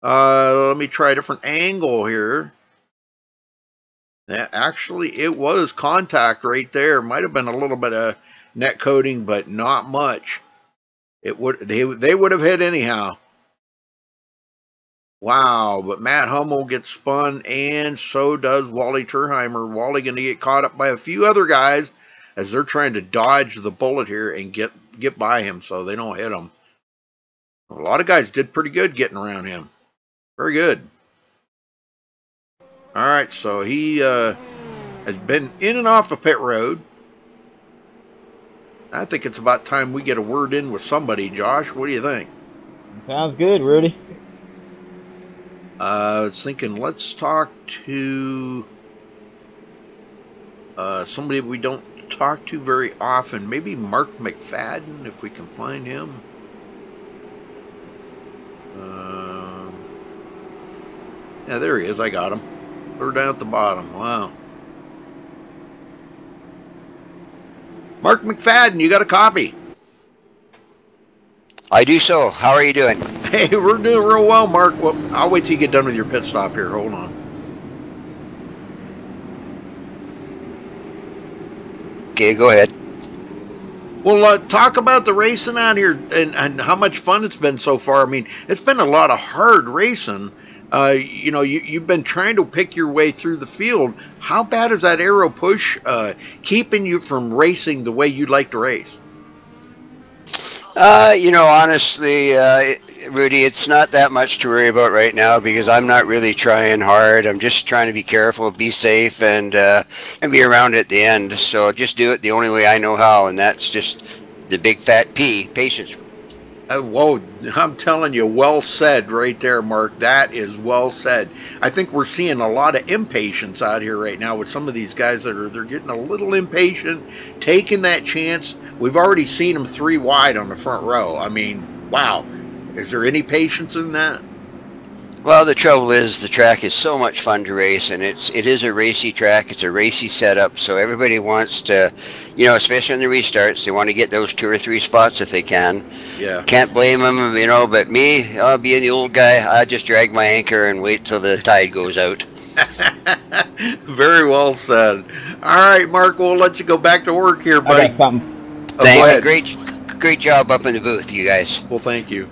Let me try a different angle here. Yeah, actually, it was contact right there. Might have been a little bit of net coating, but not much. It would they would have hit anyhow. Wow, but Matt Hummel gets spun, and so does Wally Turheimer. Wally going to get caught up by a few other guys as they're trying to dodge the bullet here and get by him so they don't hit him. A lot of guys did pretty good getting around him. Very good. All right, so he has been in and off of pit road. I think it's about time we get a word in with somebody, Josh. What do you think? Sounds good, Rudy. I was thinking, let's talk to somebody we don't talk to very often. Maybe Mark McFadden, if we can find him. Yeah, there he is. I got him. They're down at the bottom. Wow. Mark McFadden, you got a copy? I do so. How are you doing? Hey, we're doing real well, Mark. Well, I'll wait till you get done with your pit stop here. Hold on. Okay, go ahead. Well, talk about the racing out here and how much fun it's been so far. I mean, it's been a lot of hard racing. You know, you've been trying to pick your way through the field. How bad is that aero push keeping you from racing the way you'd like to race? You know, honestly, Rudy, it's not that much to worry about right now because I'm not really trying hard. I'm just trying to be careful, be safe, and be around at the end. So just do it the only way I know how, and that's just the big fat P, patience. Whoa, I'm telling you, well said right there, Mark. That is well said. I think we're seeing a lot of impatience out here right now with some of these guys they're getting a little impatient, taking that chance. We've already seen them 3 wide on the front row. I mean, wow. Is there any patience in that? Well, the trouble is the track is so much fun to race, and it is a racy track. It's a racy setup, so everybody wants to, you know, especially on the restarts, they want to get those 2 or 3 spots if they can. Yeah. Can't blame them, you know, but me, being the old guy, I just drag my anchor and wait till the tide goes out. Very well said. All right, Mark, we'll let you go back to work here, buddy. I got something. Thanks. Great job up in the booth, you guys. Well, thank you.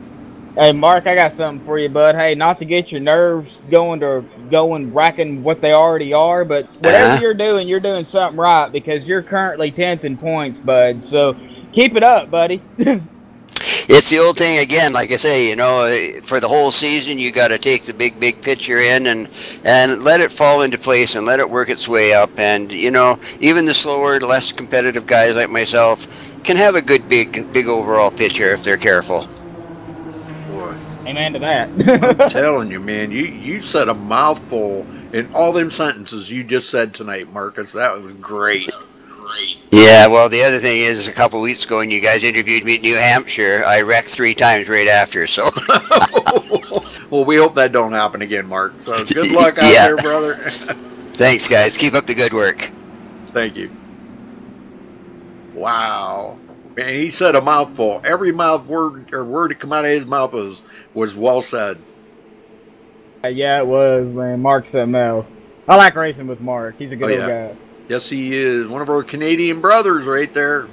Hey, Mark, I got something for you, bud. Hey, not to get your nerves going racking what they already are, but whatever you're doing something right because you're currently 10th in points, bud. So keep it up, buddy. It's the old thing again, like I say, you know, for the whole season, you got to take the big picture in and let it fall into place and let it work its way up. And, you know, even the slower, less competitive guys like myself can have a good, big overall picture if they're careful. Amen to that. I'm telling you, man, you said a mouthful in all them sentences you just said tonight, Marcus. That was great. Yeah, well, the other thing is, a couple weeks ago when you guys interviewed me in New Hampshire, I wrecked 3 times right after, so. Well, we hope that don't happen again, Mark. So good luck out there, brother. Thanks, guys. Keep up the good work. Thank you. Wow. Man, he said a mouthful. Every word that come out of his mouth was well said. Yeah, it was, man. Mark's something else. I like racing with Mark. He's a good old guy. Yes, he is. One of our Canadian brothers right there.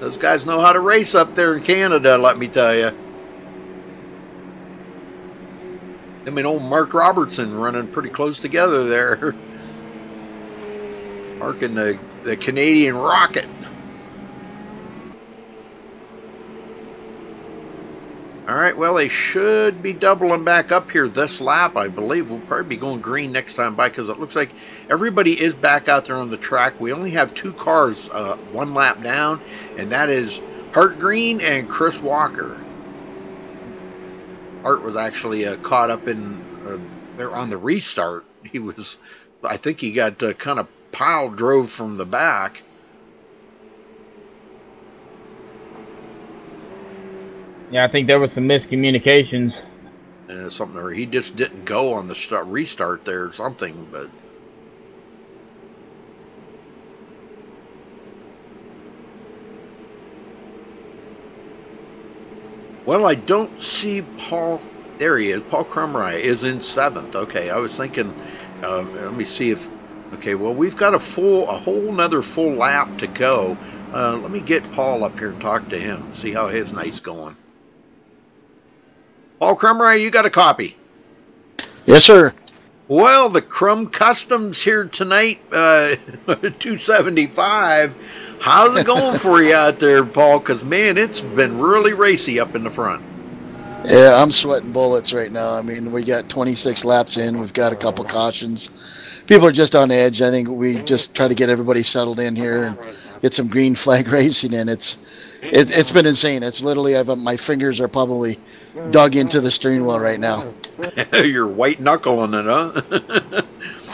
Those guys know how to race up there in Canada, let me tell you. I mean, old Mark Robertson running pretty close together there. Mark and the Canadian Rocket. All right, well, they should be doubling back up here this lap, I believe. We'll probably be going green next time by because it looks like everybody is back out there on the track. We only have 2 cars 1 lap down, and that is Hart Green and Chris Walker. Hart was actually caught up in there on the restart. He was, I think he got kind of pile drove from the back. Yeah, I think there was some miscommunications. Something, or he just didn't go on the restart there or something, but. Well, I don't see Paul. There he is. Paul Crumry is in 7th. Okay, I was thinking, let me see if. Okay, well, we've got a whole nother full lap to go. Let me get Paul up here and talk to him, see how his night's going. Paul Crumry, you got a copy? Yes, sir. Well, the Crum Customs here tonight, 275. How's it going for you out there, Paul? Because, man, it's been really racy up in the front. Yeah, I'm sweating bullets right now. I mean, we got 26 laps in. We've got a couple cautions. People are just on edge. I think we just try to get everybody settled in here and get some green flag racing in. It's been insane. It's literally my fingers are probably dug into the steering wheel right now. You're white knuckling it, huh?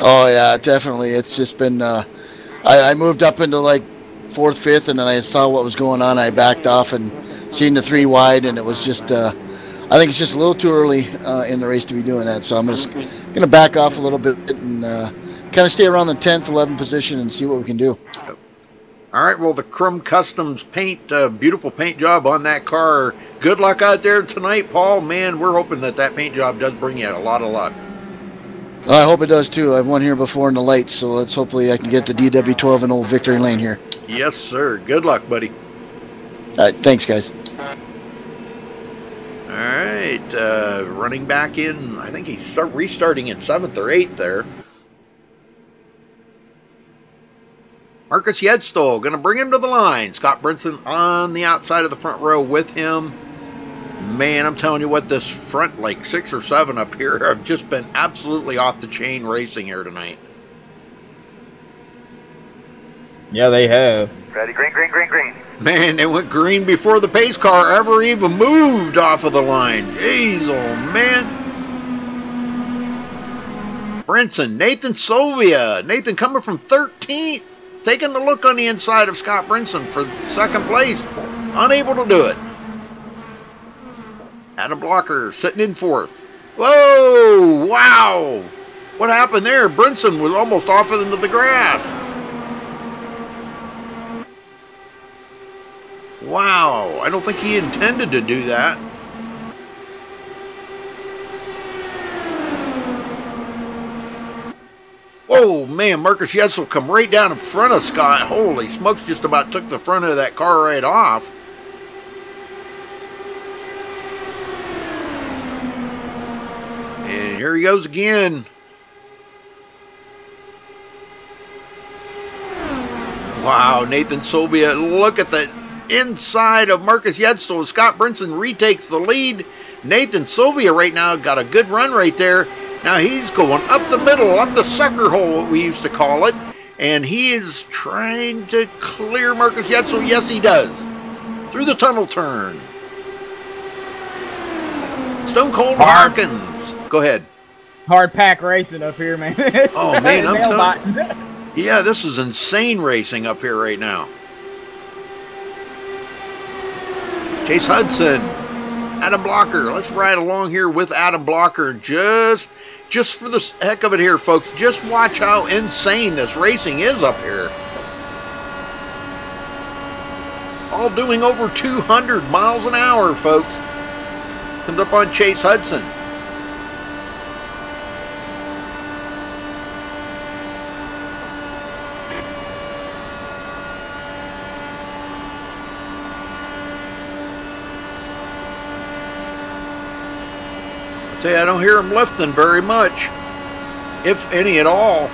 Oh yeah, definitely. It's just been. I moved up into like 4th, 5th, and then I saw what was going on. I backed off and seen the 3 wide, and it was just. I think it's just a little too early in the race to be doing that. So I'm just gonna back off a little bit and kind of stay around the 10th, 11th position and see what we can do. All right, well, the Crum Customs paint, beautiful paint job on that car. Good luck out there tonight, Paul. Man, we're hoping that paint job does bring you a lot of luck. I hope it does too. I've won here before in the lights, so let's hopefully I can get the DW12 in old Victory Lane here. Yes, sir. Good luck, buddy. All right, thanks, guys. All right, running back in. I think he's restarting in 7th or 8th there. Marcus Yedstall going to bring him to the line. Scott Brinson on the outside of the front row with him. Man, I'm telling you what, this front, like 6 or 7 up here, have just been absolutely off the chain racing here tonight. Yeah, they have. Ready, green, green, green, green. Man, they went green before the pace car ever even moved off of the line. Jeez, oh man. Brinson, Nathan Sylvia. Nathan coming from 13th. Taking a look on the inside of Scott Brinson for 2nd place. Unable to do it. Adam Blocker sitting in 4th. Whoa! Wow! What happened there? Brinson was almost off into the grass. Wow! I don't think he intended to do that. Whoa, man, Marcus Yetzel come right down in front of Scott. Holy smokes, just about took the front of that car right off. And here he goes again. Wow, Nathan Sobia, look at the inside of Marcus Yedstall. Scott Brinson retakes the lead. Nathan Sobia right now got a good run right there. Now he's going up the middle, up the sucker hole, what we used to call it. And he is trying to clear Marcus Yetzel. Yes, he does. Through the tunnel turn. Stone Cold Harkins. Go ahead. Hard pack racing up here, man. Oh, man, I'm telling you. Yeah, this is insane racing up here right now. Chase Hudson. Adam Blocker. Let's ride along here with Adam Blocker just for the heck of it here, folks. Just watch how insane this racing is up here. All doing over 200 miles an hour, folks. Comes up on Chase Hudson. Say, I don't hear him lifting very much, if any at all.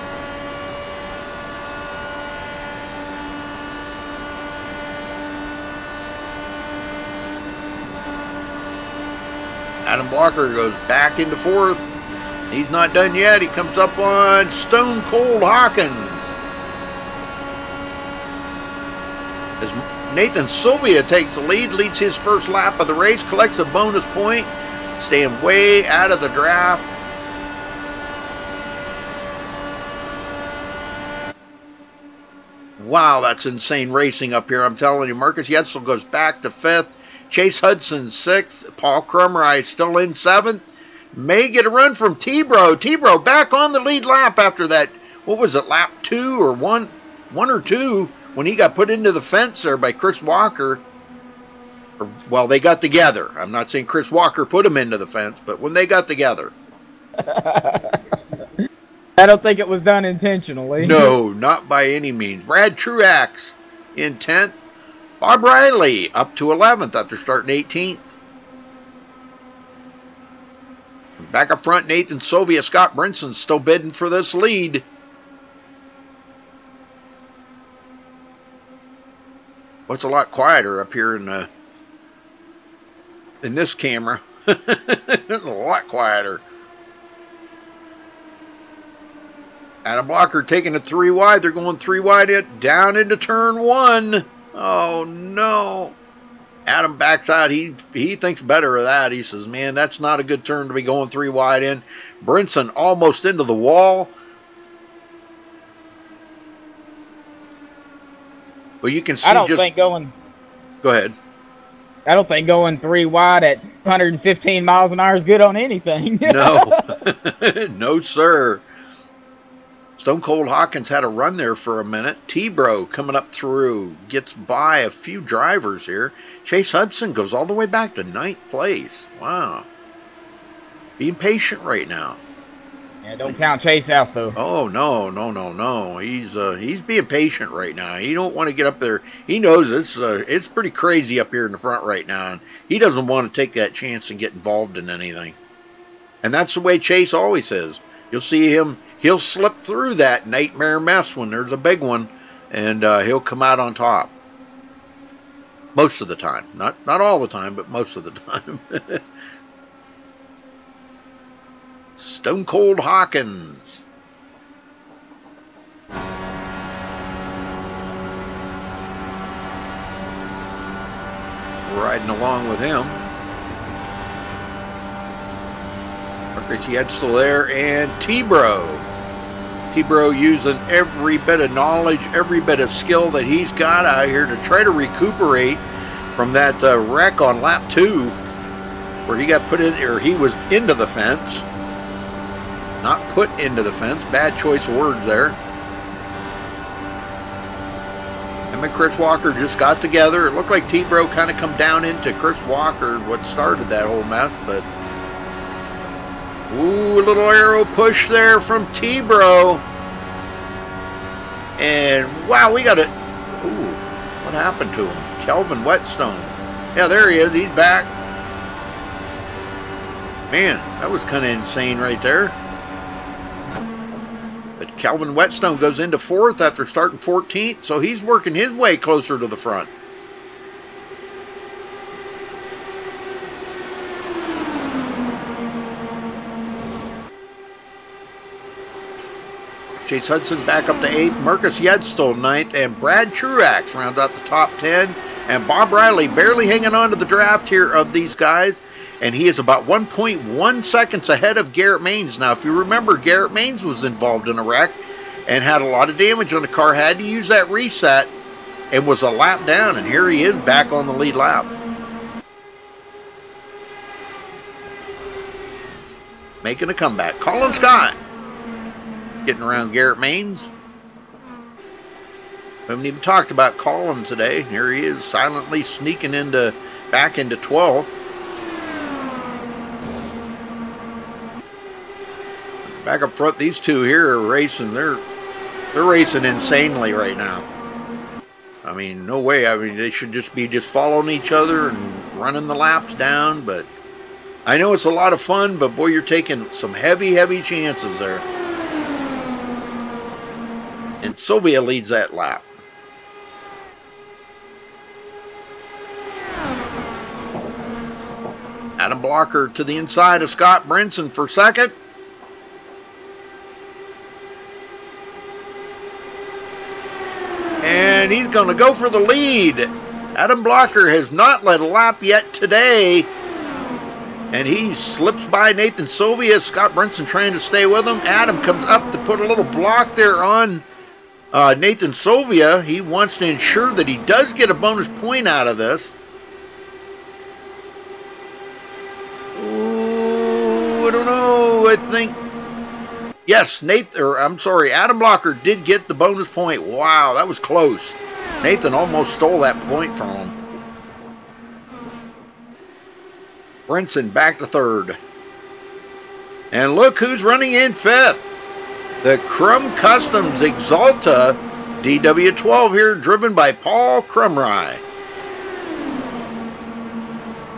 Adam Blocker goes back into 4th. He's not done yet. He comes up on Stone Cold Hawkins. As Nathan Sylvia takes the lead, leads his first lap of the race, collects a bonus point. Staying way out of the draft. Wow, that's insane racing up here. I'm telling you, Marcus Yetzel goes back to 5th. Chase Hudson 6th. Paul Crumry still in 7th. May get a run from T-Bro. T-Bro back on the lead lap after that. What was it, lap 2 or 1 or 2 when he got put into the fence there by Chris Walker. Well, they got together. I'm not saying Chris Walker put him into the fence, but when they got together. I don't think it was done intentionally. No, not by any means. Brad Truax in 10th. Bob Riley up to 11th after starting 18th. Back up front, Nathan Sylvia. Scott Brinson still bidding for this lead. Well, it's a lot quieter up here in this camera. A lot quieter. Adam Blocker taking it 3 wide. They're going 3 wide down into turn 1. Oh, no. Adam backs out. He thinks better of that. He says, man, that's not a good turn to be going 3 wide in. Brinson almost into the wall. Well, you can see I don't think going... Go ahead. I don't think going 3 wide at 115 miles an hour is good on anything. No. No, sir. Stone Cold Hawkins had a run there for a minute. T-Bro coming up through. Gets by a few drivers here. Chase Hudson goes all the way back to 9th place. Wow. Being patient right now. Yeah, don't count Chase out, though. Oh, no. He's being patient right now. He don't want to get up there. He knows it's pretty crazy up here in the front right now. And he doesn't want to take that chance and get involved in anything. And that's the way Chase always is. You'll see him. He'll slip through that nightmare mess when there's a big one, and he'll come out on top. Most of the time. Not all the time, but most of the time. Stone Cold Hawkins. Riding along with him. Marcus Yetzel there, and T-Bro. T-Bro using every bit of knowledge, every bit of skill that he's got out here to try to recuperate from that wreck on lap 2, where he got put in, or he was into the fence. Not put into the fence. Bad choice of words there. Him and Chris Walker just got together. It looked like T-Bro kind of come down into Chris Walker, what started that whole mess, but ooh, a little arrow push there from T-Bro. And wow, we got it. Ooh, what happened to him? Kelvin Whetstone. Yeah, there he is. He's back. Man, that was kind of insane right there. But Kelvin Whetstone goes into 4th after starting 14th, so he's working his way closer to the front. Chase Hudson back up to 8th. Marcus Yetzel 9th. And Brad Truax rounds out the top 10. And Bob Riley barely hanging on to the draft here of these guys. And he is about 1.1 seconds ahead of Garrett Maines. Now, if you remember, Garrett Maines was involved in a wreck and had a lot of damage on the car. Had to use that reset and was a lap down. And here he is back on the lead lap. Making a comeback. Colin Scott getting around Garrett Maines. We haven't even talked about Colin today. Here he is silently sneaking back into 12th. Back up front, these two here are racing. They're racing insanely right now. I mean, no way. I mean, they should just be following each other and running the laps down. But I know it's a lot of fun, but boy, you're taking some heavy chances there. And Sylvia leads that lap. Adam Blocker to the inside of Scott Brinson for 2nd. And he's going to go for the lead. Adam Blocker has not led a lap yet today. And he slips by Nathan Sylvia. Scott Brinson trying to stay with him. Adam comes up to put a little block there on Nathan Sylvia. He wants to ensure that he does get a bonus point out of this. Ooh, I don't know. I think, yes, Adam Blocker did get the bonus point. Wow, that was close. Nathan almost stole that point from him. Brinson back to 3rd. And look who's running in 5th. The Crum Customs Exalta DW12 here, driven by Paul Crumry.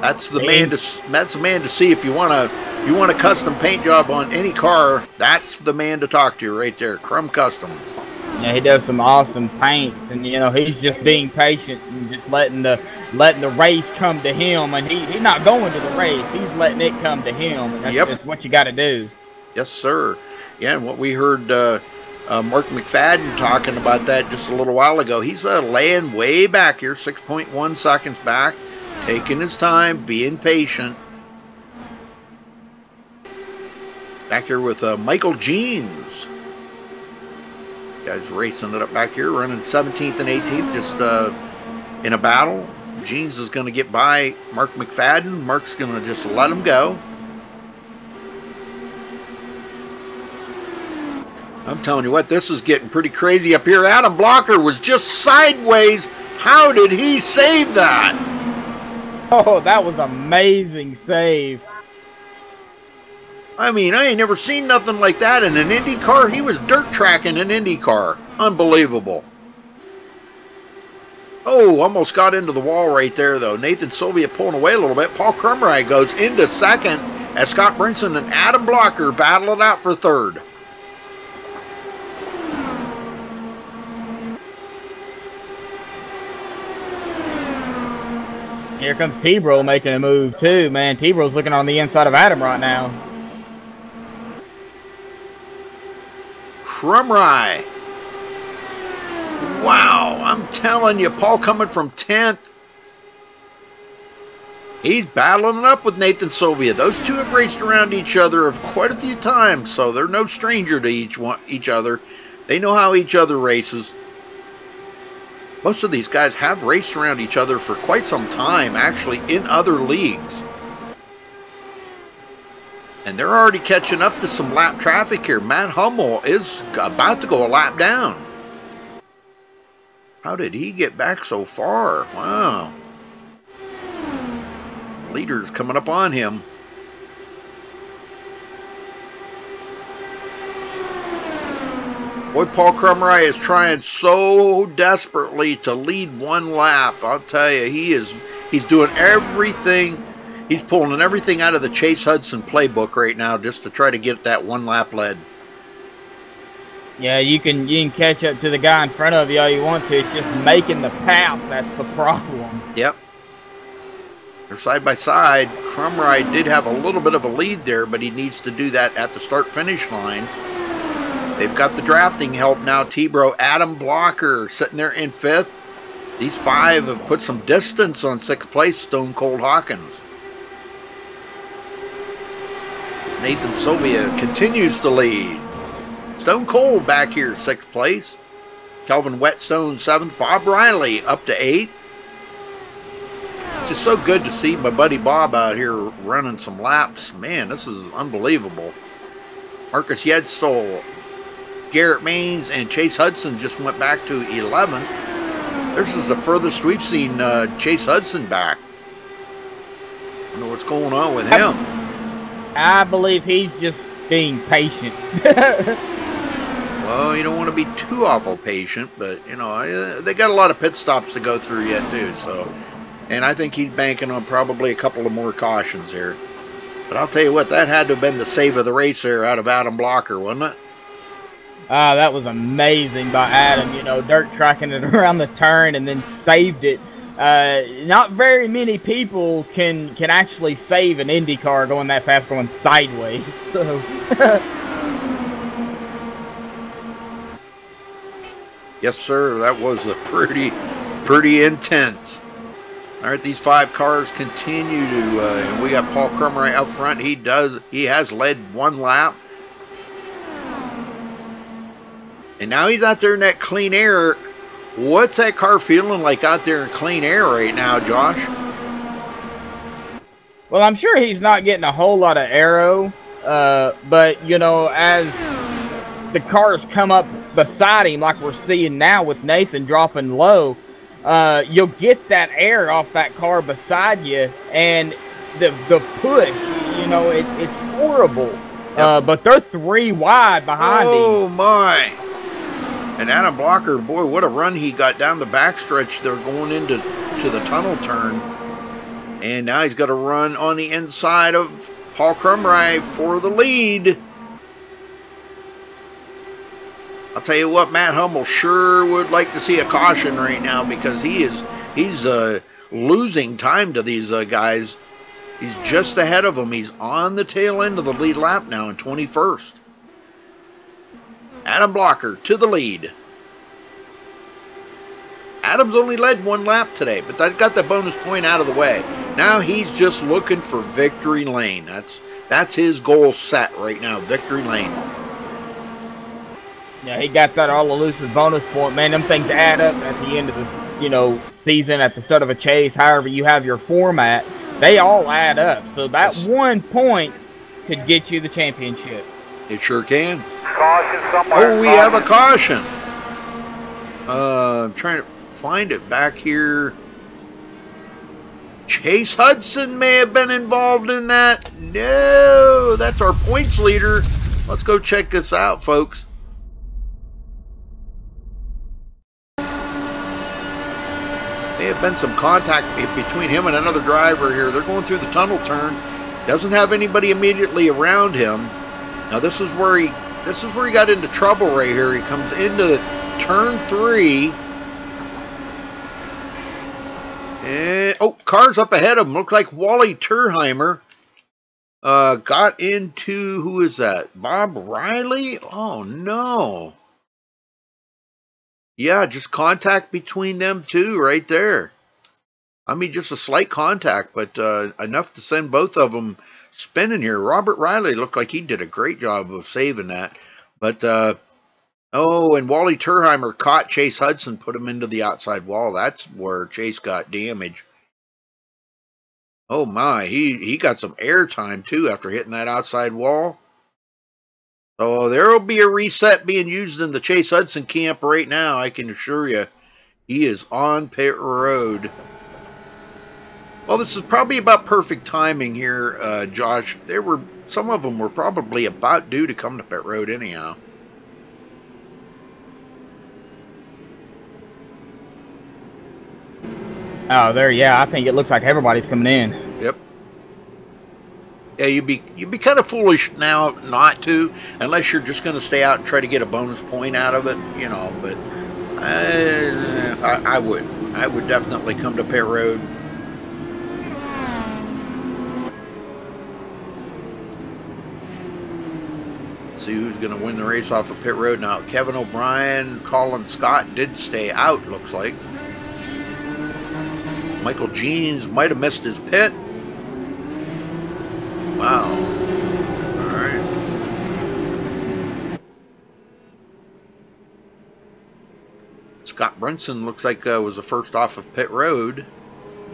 That's the man to see if you want a custom paint job on any car. That's the man to talk to right there, Crum Customs. Yeah, he does some awesome paints, and you know he's just being patient and just letting the race come to him. And he's not going to the race; he's letting it come to him. And that's just what you got to do. Yes, sir. Yeah, and what we heard Mark McFadden talking about that just a little while ago. He's laying way back here, 6.1 seconds back, taking his time, being patient. Back here with Michael Jeans. Guys racing it up back here, running 17th and 18th, just in a battle. Jeans is going to get by Mark McFadden. Mark's going to just let him go. I'm telling you what, this is getting pretty crazy up here. Adam Blocker was just sideways. How did he save that? Oh, that was amazing save. I mean, I ain't never seen nothing like that in an Indy car. He was dirt tracking an Indy car. Unbelievable. Oh, almost got into the wall right there, though. Nathan Sylvia pulling away a little bit. Paul Crumray goes into second as Scott Brinson and Adam Blocker battle it out for third. Here comes T-Bro making a move, too, man. T-Bro's looking on the inside of Adam right now. Crumray. Wow, I'm telling you, Paul coming from 10th. He's battling it up with Nathan Sylvia. Those two have raced around each other quite a few times, so they're no stranger to each other. They know how each other races. Most of these guys have raced around each other for quite some time, actually, in other leagues. And they're already catching up to some lap traffic here. Matt Hummel is about to go a lap down. How did he get back so far? Wow. Leader's coming up on him. Boy, Paul Crumray is trying so desperately to lead one lap. I'll tell you, he's doing everything. He's pulling everything out of the Chase Hudson playbook right now just to try to get that one lap lead. Yeah, you can catch up to the guy in front of you all you want to. It's just making the pass that's the problem. Yep. They're side by side. Crumray did have a little bit of a lead there, but he needs to do that at the start-finish line. They've got the drafting help now. T-Bro, Adam Blocker sitting there in 5th. These 5 have put some distance on 6th place, Stone Cold Hawkins. Nathan Sylvia continues to lead. Stone Cold back here, 6th place. Kelvin Whetstone, 7th. Bob Riley up to 8th. It's just so good to see my buddy Bob out here running some laps. Man, this is unbelievable. Marcus Yedstall, Garrett Maines, and Chase Hudson just went back to 11th. This is the furthest we've seen Chase Hudson back. I don't know what's going on with him. I believe he's just being patient. Well, you don't want to be too awful patient, but, you know, they got a lot of pit stops to go through yet, too. So, and I think he's banking on probably a couple of more cautions here. But I'll tell you what, that had to have been the save of the race there out of Adam Blocker, wasn't it? That was amazing by Adam, you know, dirt tracking it around the turn and then saved it. Not very many people can actually save an Indy car going that fast, going sideways. So, yes, sir, that was a pretty intense. All right, these 5 cars continue to, and we got Paul Crumray up front. He has led one lap. And now he's out there in that clean air. What's that car feeling like out there in clean air right now, Josh? well, I'm sure he's not getting a whole lot of aero, but, you know, as the cars come up beside him, like we're seeing now with Nathan dropping low, you'll get that air off that car beside you, and the push, you know, it's horrible. Yep. But they're 3 wide behind him. Oh, my. And Adam Blocker, boy, what a run he got down the backstretch there going into the tunnel turn. And now he's got to run on the inside of Paul Crumray for the lead. I'll tell you what, Matt Hummel sure would like to see a caution right now because he's losing time to these guys. He's just ahead of them. He's on the tail end of the lead lap now in 21st. Adam Blocker to the lead. Adam's only led 1 lap today, but that got the bonus point out of the way. Now he's just looking for victory lane. That's his goal set right now, victory lane. Yeah, he got that all elusive bonus point, man. Them things add up at the end of the, season, at the start of a chase, however you have your format. They all add up. So that 1 point could get you the championship. It sure can. Caution somewhere. Oh, we have a caution. I'm trying to find it back here. Chase Hudson may have been involved in that. No, that's our points leader. Let's go check this out, folks. May have been some contact between him and another driver here. They're going through the tunnel turn. Doesn't have anybody immediately around him. Now this is where he got into trouble right here. He comes into turn 3. And, oh, cars up ahead of him. Looks like Wally Turheimer got into, who is that? Bob Riley? Oh, no. Yeah, just contact between them two right there. I mean, just a slight contact, but enough to send both of them spinning here. Robert Riley looked like he did a great job of saving that. But, oh, and Wally Turheimer caught Chase Hudson, put him into the outside wall. That's where Chase got damage. Oh, my. He got some air time, too, after hitting that outside wall. So there will be a reset being used in the Chase Hudson camp right now, I can assure you. He is on pit road. Well, this is probably about perfect timing here, Josh. Some of them were probably about due to come to pit road anyhow. Oh, yeah, I think it looks like everybody's coming in. Yep. Yeah, you'd be kind of foolish now not to, unless you're just going to stay out and try to get a bonus point out of it, but I would definitely come to pit road. Let's see who's going to win the race off of pit road now. Kevin O'Brien, Colin Scott did stay out, looks like. Michael Jeans might have missed his pit. Wow. All right. Scott Brunson looks like was the first off of pit road.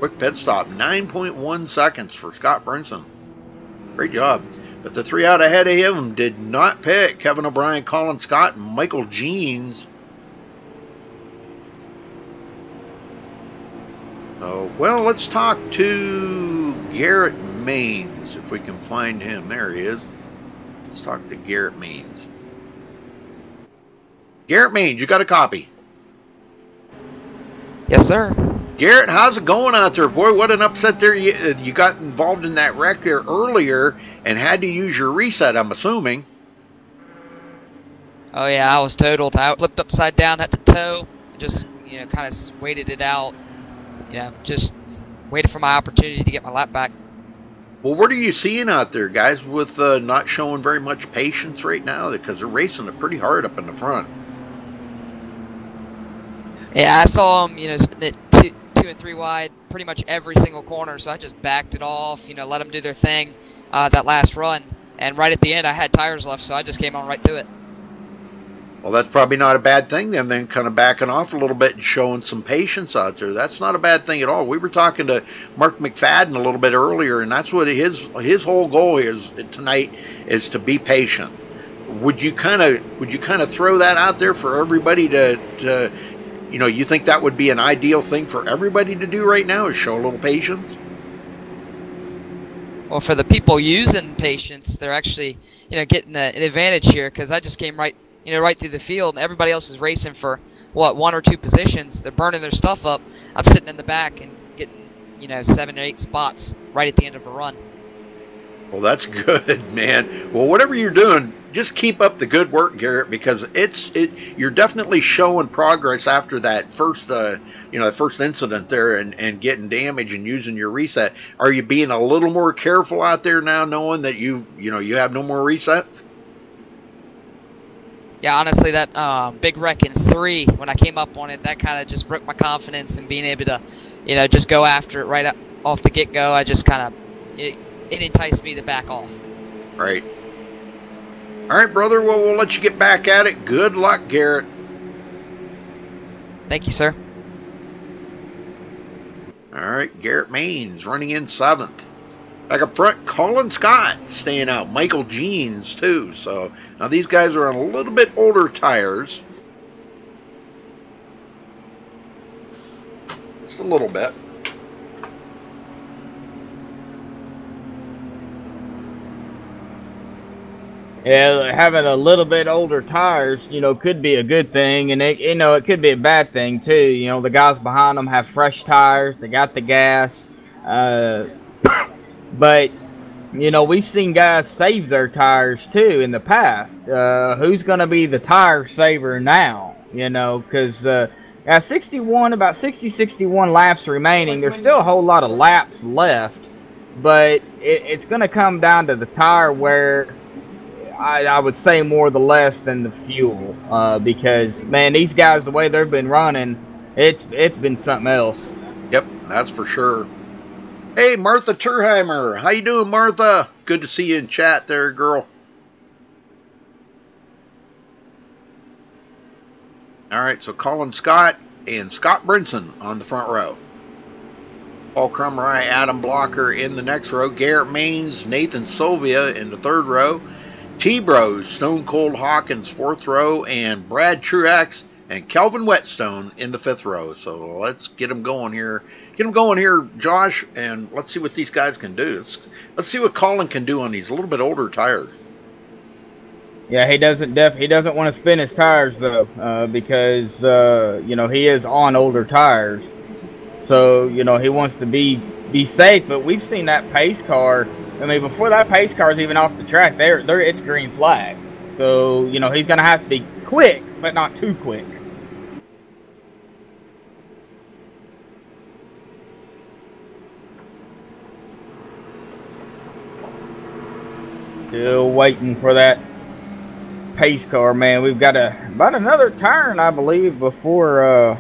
Quick pit stop. 9.1 seconds for Scott Brunson. Great job. But the 3 out ahead of him did not pit. Kevin O'Brien, Colin Scott, and Michael Jeans. Well, let's talk to Garrett Maines, if we can find him. There he is. Let's talk to Garrett Maines. Garrett Maines, you got a copy? Yes, sir. Garrett, how's it going out there? Boy, what an upset there. You got involved in that wreck there earlier and had to use your reset, I'm assuming. Oh, yeah, I was totaled. I flipped upside down at the toe. Just, kind of waited it out. Just waited for my opportunity to get my lap back. Well, what are you seeing out there, guys, with not showing very much patience right now? Because they're racing it pretty hard up in the front. Yeah, I saw them, spinning it 2 and 3 wide pretty much every single corner, so I just backed it off, let them do their thing that last run. And right at the end, I had tires left, so I just came on right through it. Well, that's probably not a bad thing then kind of backing off a little bit and showing some patience out there. That's not a bad thing at all. We were talking to Mark McFadden a little bit earlier, and that's what his whole goal is tonight is to be patient. Would you kind of throw that out there for everybody to you think that would be an ideal thing for everybody to do right now, is show a little patience? Well, for the people using patience, they're actually getting an advantage here, because I just came right through the field, and everybody else is racing for, 1 or 2 positions. They're burning their stuff up. I'm sitting in the back and getting, 7 or 8 spots right at the end of a run. Well, that's good, man. Well, whatever you're doing, just keep up the good work, Garrett, because you're definitely showing progress after that first, that first incident there and getting damage and using your reset. Are you being a little more careful out there now, knowing that you have no more resets? Yeah, honestly, that big wreck in 3, when I came up on it, that kind of just broke my confidence in being able to, you know, just go after it right off the get-go. I just kind of, it enticed me to back off. Right. All right, brother. Well, we'll let you get back at it. Good luck, Garrett. Thank you, sir. All right, Garrett Maines running in 7th. Back up front, Colin Scott staying out. Michael Jeans, too. So now these guys are on a little bit older tires. Just a little bit. Yeah, having a little bit older tires, you know, could be a good thing, and it could be a bad thing too. You know, the guys behind them have fresh tires, they got the gas, but you know, we've seen guys save their tires too in the past. Who's going to be the tire saver now? You know, because at 61, about 61 laps remaining, there's still a whole lot of laps left, but it's going to come down to the tire where. I would say more the less than the fuel, because man, these guys, the way they've been running, it's been something else. Yep, that's for sure. Hey, Martha Turheimer, how you doing, Martha? Good to see you in chat there, girl. All right, so Colin Scott and Scott Brinson on the front row. Paul Crumry, Adam Blocker in the next row. Garrett Maines, Nathan Sylvia in the 3rd row. T-Bros, Stone Cold Hawkins, 4th row, and Brad Truax and Kelvin Whetstone in the 5th row. So let's get them going here. Get them going here, Josh, and let's see what these guys can do. Let's see what Colin can do on these a little bit older tires. Yeah, he doesn't want to spin his tires though, because you know, he is on older tires. So you know, he wants to be safe. But we've seen that pace car. I mean, before that pace car is even off the track, it's green flag. So, you know, he's going to have to be quick, but not too quick. Still waiting for that pace car, man. We've got about another turn, I believe, before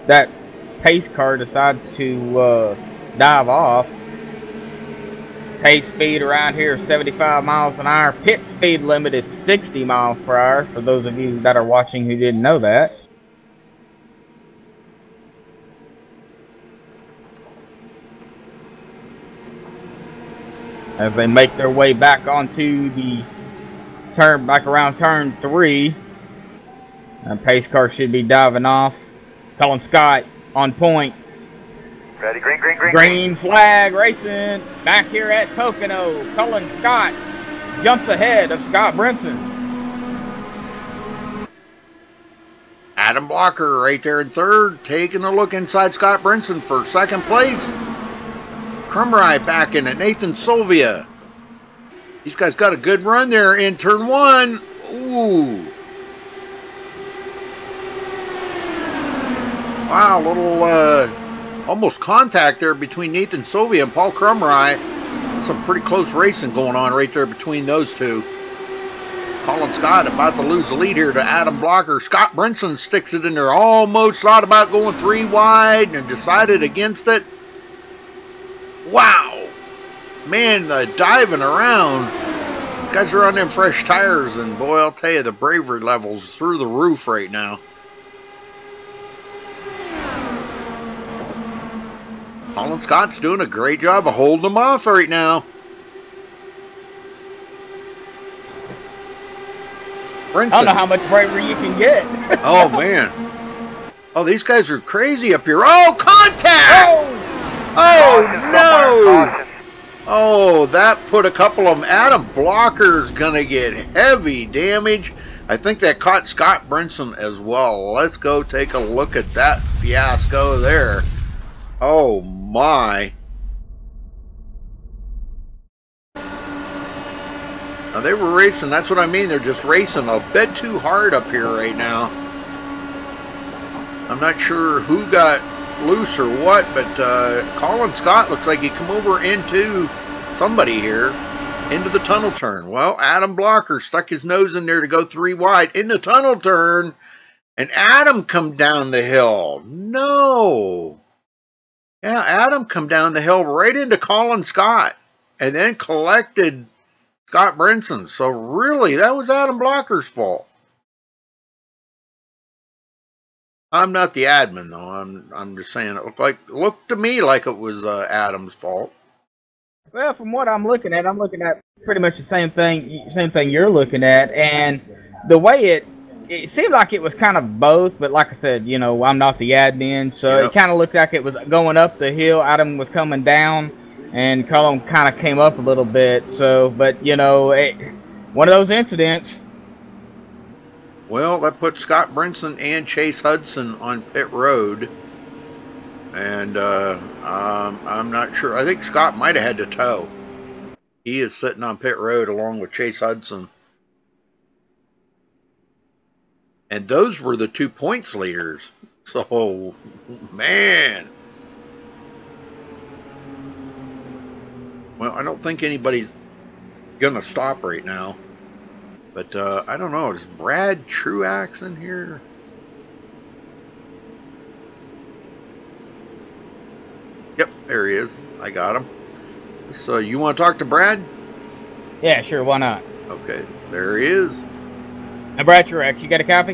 that pace car decides to dive off. Pace speed around here is 75 miles an hour. Pit speed limit is 60 miles per hour, for those of you that are watching who didn't know that. As they make their way back onto the turn, back around turn 3. Pace car should be diving off. Colin Scott on point. Ready, green. Green flag racing back here at Pocono. Colin Scott jumps ahead of Scott Brinson. Adam Blocker right there in 3rd, taking a look inside Scott Brinson for 2nd place. Crumry back in at Nathan Sylvia. These guys got a good run there in turn 1. Ooh. Wow, little almost contact there between Nathan Sylvia and Paul Crumry. Some pretty close racing going on right there between those two. Colin Scott about to lose the lead here to Adam Blocker. Scott Brinson sticks it in there. Almost thought about going 3 wide and decided against it. Wow. Man, the diving around. Guys are on them fresh tires, and boy, I'll tell you, the bravery level's through the roof right now. Colin Scott's doing a great job of holding them off right now. Brinson. I don't know how much bravery you can get. Oh, man. Oh, these guys are crazy up here. Oh, contact! Oh, no! Oh, that put a couple of them. Adam Blocker's going to get heavy damage. I think that caught Scott Brinson as well. Let's go take a look at that fiasco there. Oh, my. Now, they were racing. That's what I mean. They're just racing a bit too hard up here right now. I'm not sure who got loose or what, but Colin Scott looks like he come over into somebody here. into the tunnel turn. Well, Adam Blocker stuck his nose in there to go 3 wide in the tunnel turn, and Adam come down the hill. No. Yeah, Adam come down the hill right into Colin Scott and then collected Scott Brinson. So really, that was Adam Blocker's fault. I'm not the admin though. I'm just saying it looked to me like it was Adam's fault. Well, from what I'm looking at pretty much the same thing you're looking at, and the way it seemed like it was kind of both, but like I said, you know, I'm not the admin, so It kind of looked like it was going up the hill. Adam was coming down, and Cullen kind of came up a little bit. So, but you know, one of those incidents. Well, that put Scott Brinson and Chase Hudson on pit road, and I'm not sure. I think Scott might have had to tow. He is sitting on pit road along with Chase Hudson. And those were the 2 points leaders. So, man. Well, I don't think anybody's going to stop right now. But, I don't know. Is Brad Truax in here? Yep, there he is. I got him. So, you want to talk to Brad? Yeah, sure. Why not? Okay, there he is. Now, Brad Truax, you got a copy?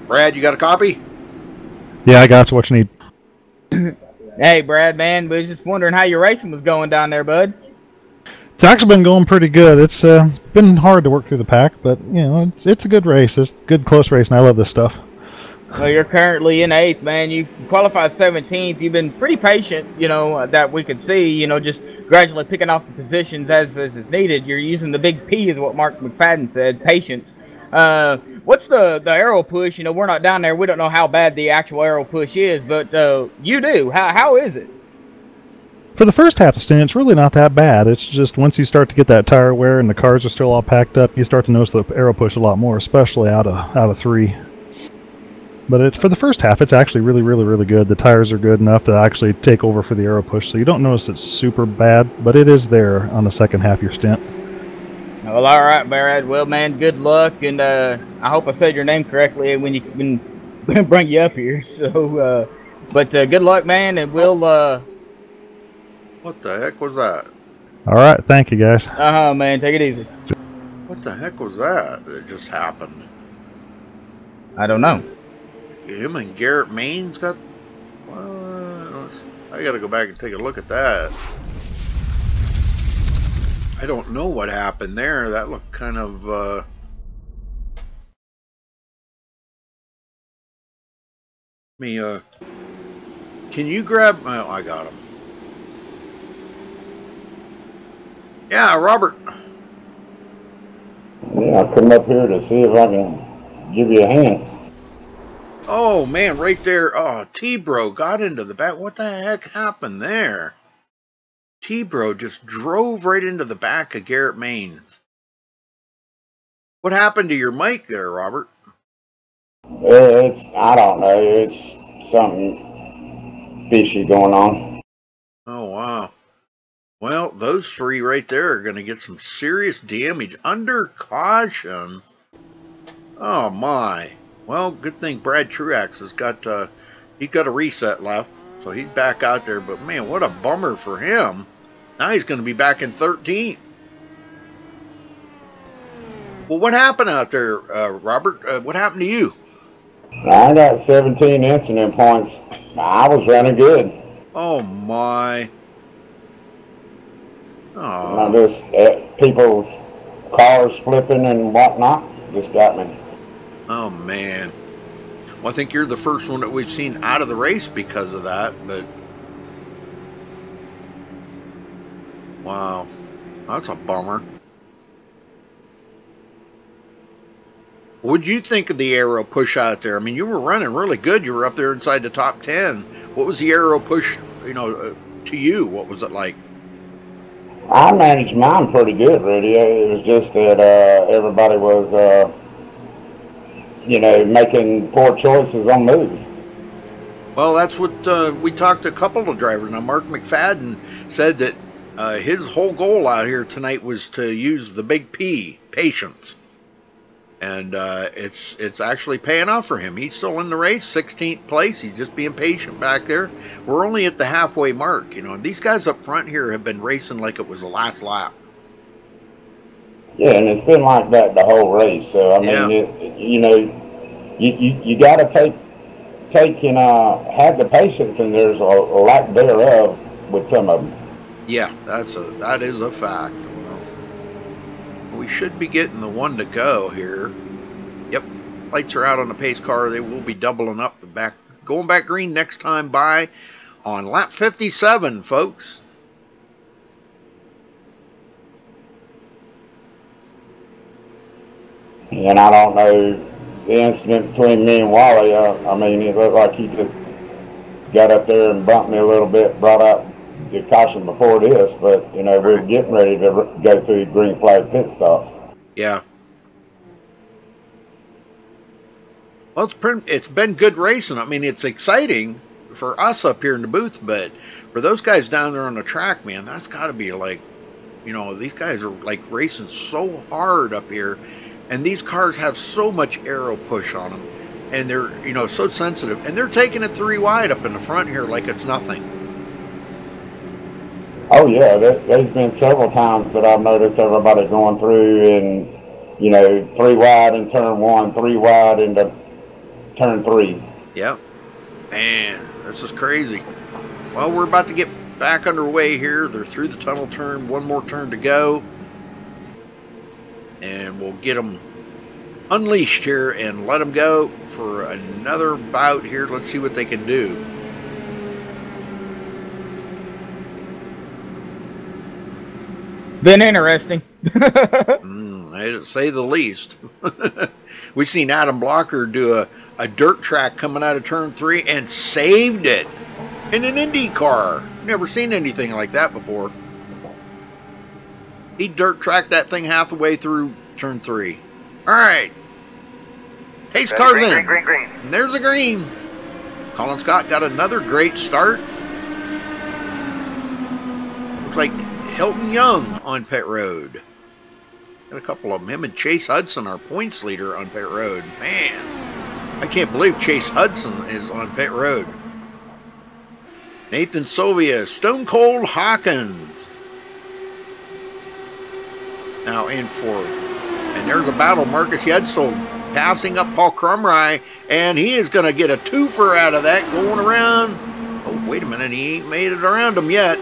Brad, you got a copy? Yeah, I got you. What you need? Hey, Brad, man, we was just wondering how your racing was going down there, bud. It's actually been going pretty good. It's been hard to work through the pack, but you know, it's a good race. It's a good close race, and I love this stuff. Well, you're currently in 8th, man. You qualified 17th. You've been pretty patient, you know, that we could see, you know, just gradually picking off the positions as is needed. You're using the big P is what Mark McFadden said, patience. What's the arrow push? You know, we're not down there. We don't know how bad the actual arrow push is, but you do. How is it? For the first half of the stint, it's really not that bad. It's just once you start to get that tire wear and the cars are still all packed up, you start to notice the arrow push a lot more, especially out of 3. But for the first half, it's actually really good. The tires are good enough to actually take over for the arrow push, so you don't notice it's super bad, but it is there on the second half of your stint. Well, all right, Brad. Well, man, good luck, and I hope I said your name correctly when you bring you up here. So, but good luck, man, and we'll. What the heck was that? All right, thank you, guys. Man, take it easy. What the heck was that? It just happened. I don't know. Him and Garrett Main's got. I got to go back and take a look at that. I don't know what happened there. That looked kind of. Can you grab? Oh, I got him. Yeah, Robert. Yeah, I come up here to see if I can give you a hand. Oh, man, right there. Oh, T-Bro got into the back. What the heck happened there? T-Bro just drove right into the back of Garrett Main's. What happened to your mic there, Robert? I don't know. It's something fishy going on. Oh, wow. Well, those 3 right there are going to get some serious damage under caution. Oh, my. Well, good thing Brad Truax has got, he's got a reset left, so he's back out there. But, man, what a bummer for him. Now he's going to be back in 13th. Well, what happened out there, Robert? What happened to you? I got 17 incident points. I was running good. Oh, my. Oh. Just people's cars flipping and whatnot just got me. Oh, man. Well, I think you're the first one that we've seen out of the race because of that, but... Wow. That's a bummer. What'd you think of the arrow push out there? I mean, you were running really good. You were up there inside the top 10. What was the arrow push, you know, to you? What was it like? I managed mine pretty good, Rudy. It was just that everybody was, you know, making poor choices on moves. Well, that's what we talked to a couple of drivers. Now, Mark McFadden said that his whole goal out here tonight was to use the big P, patience. And it's actually paying off for him. He's still in the race, 16th place. He's just being patient back there. We're only at the halfway mark. You know, these guys up front here have been racing like it was the last lap. Yeah, and it's been like that the whole race. So I mean, you know, you got to take and have the patience, and there's a lack thereof with some of them. Yeah, that is a fact. Well, we should be getting the one to go here. Yep, lights are out on the pace car. They will be doubling up going back green next time by on lap 57, folks. And I don't know the incident between me and Wally. I mean, it looked like he just got up there and bumped me a little bit, brought out the caution before this, but, you know, we're getting ready to go through green flag pit stops. Yeah. Well, it's been good racing. I mean, it's exciting for us up here in the booth, but for those guys down there on the track, man, that's got to be like, you know, these guys are like racing so hard up here, and these cars have so much aero push on them, and they're, you know, so sensitive, and they're taking it 3 wide up in the front here like it's nothing. Oh yeah, there's been several times that I've noticed everybody going through and, you know, 3 wide in turn 1, 3 wide into turn 3. Yep. Man, this is crazy. Well, we're about to get back underway here. They're through the tunnel turn, one more turn to go. And we'll get them unleashed here and let them go for another bout here. Let's see what they can do. Been interesting. To say the least. We've seen Adam Blocker do a dirt track coming out of turn 3 and saved it in an Indy car. Never seen anything like that before. He dirt tracked that thing half the way through turn 3. All right. Pace cars in. Green. And there's a green. Colin Scott got another great start. Looks like Hilton Young on pit road. Got a couple of them. Him and Chase Hudson, our points leader on pit road. Man, I can't believe Chase Hudson is on pit road. Nathan Sylvia, Stone Cold Hawkins. Now in 4th. And there's a battle. Marcus Yedsel passing up Paul Crumry, and he is going to get a twofer out of that going around. Oh, wait a minute. He ain't made it around him yet.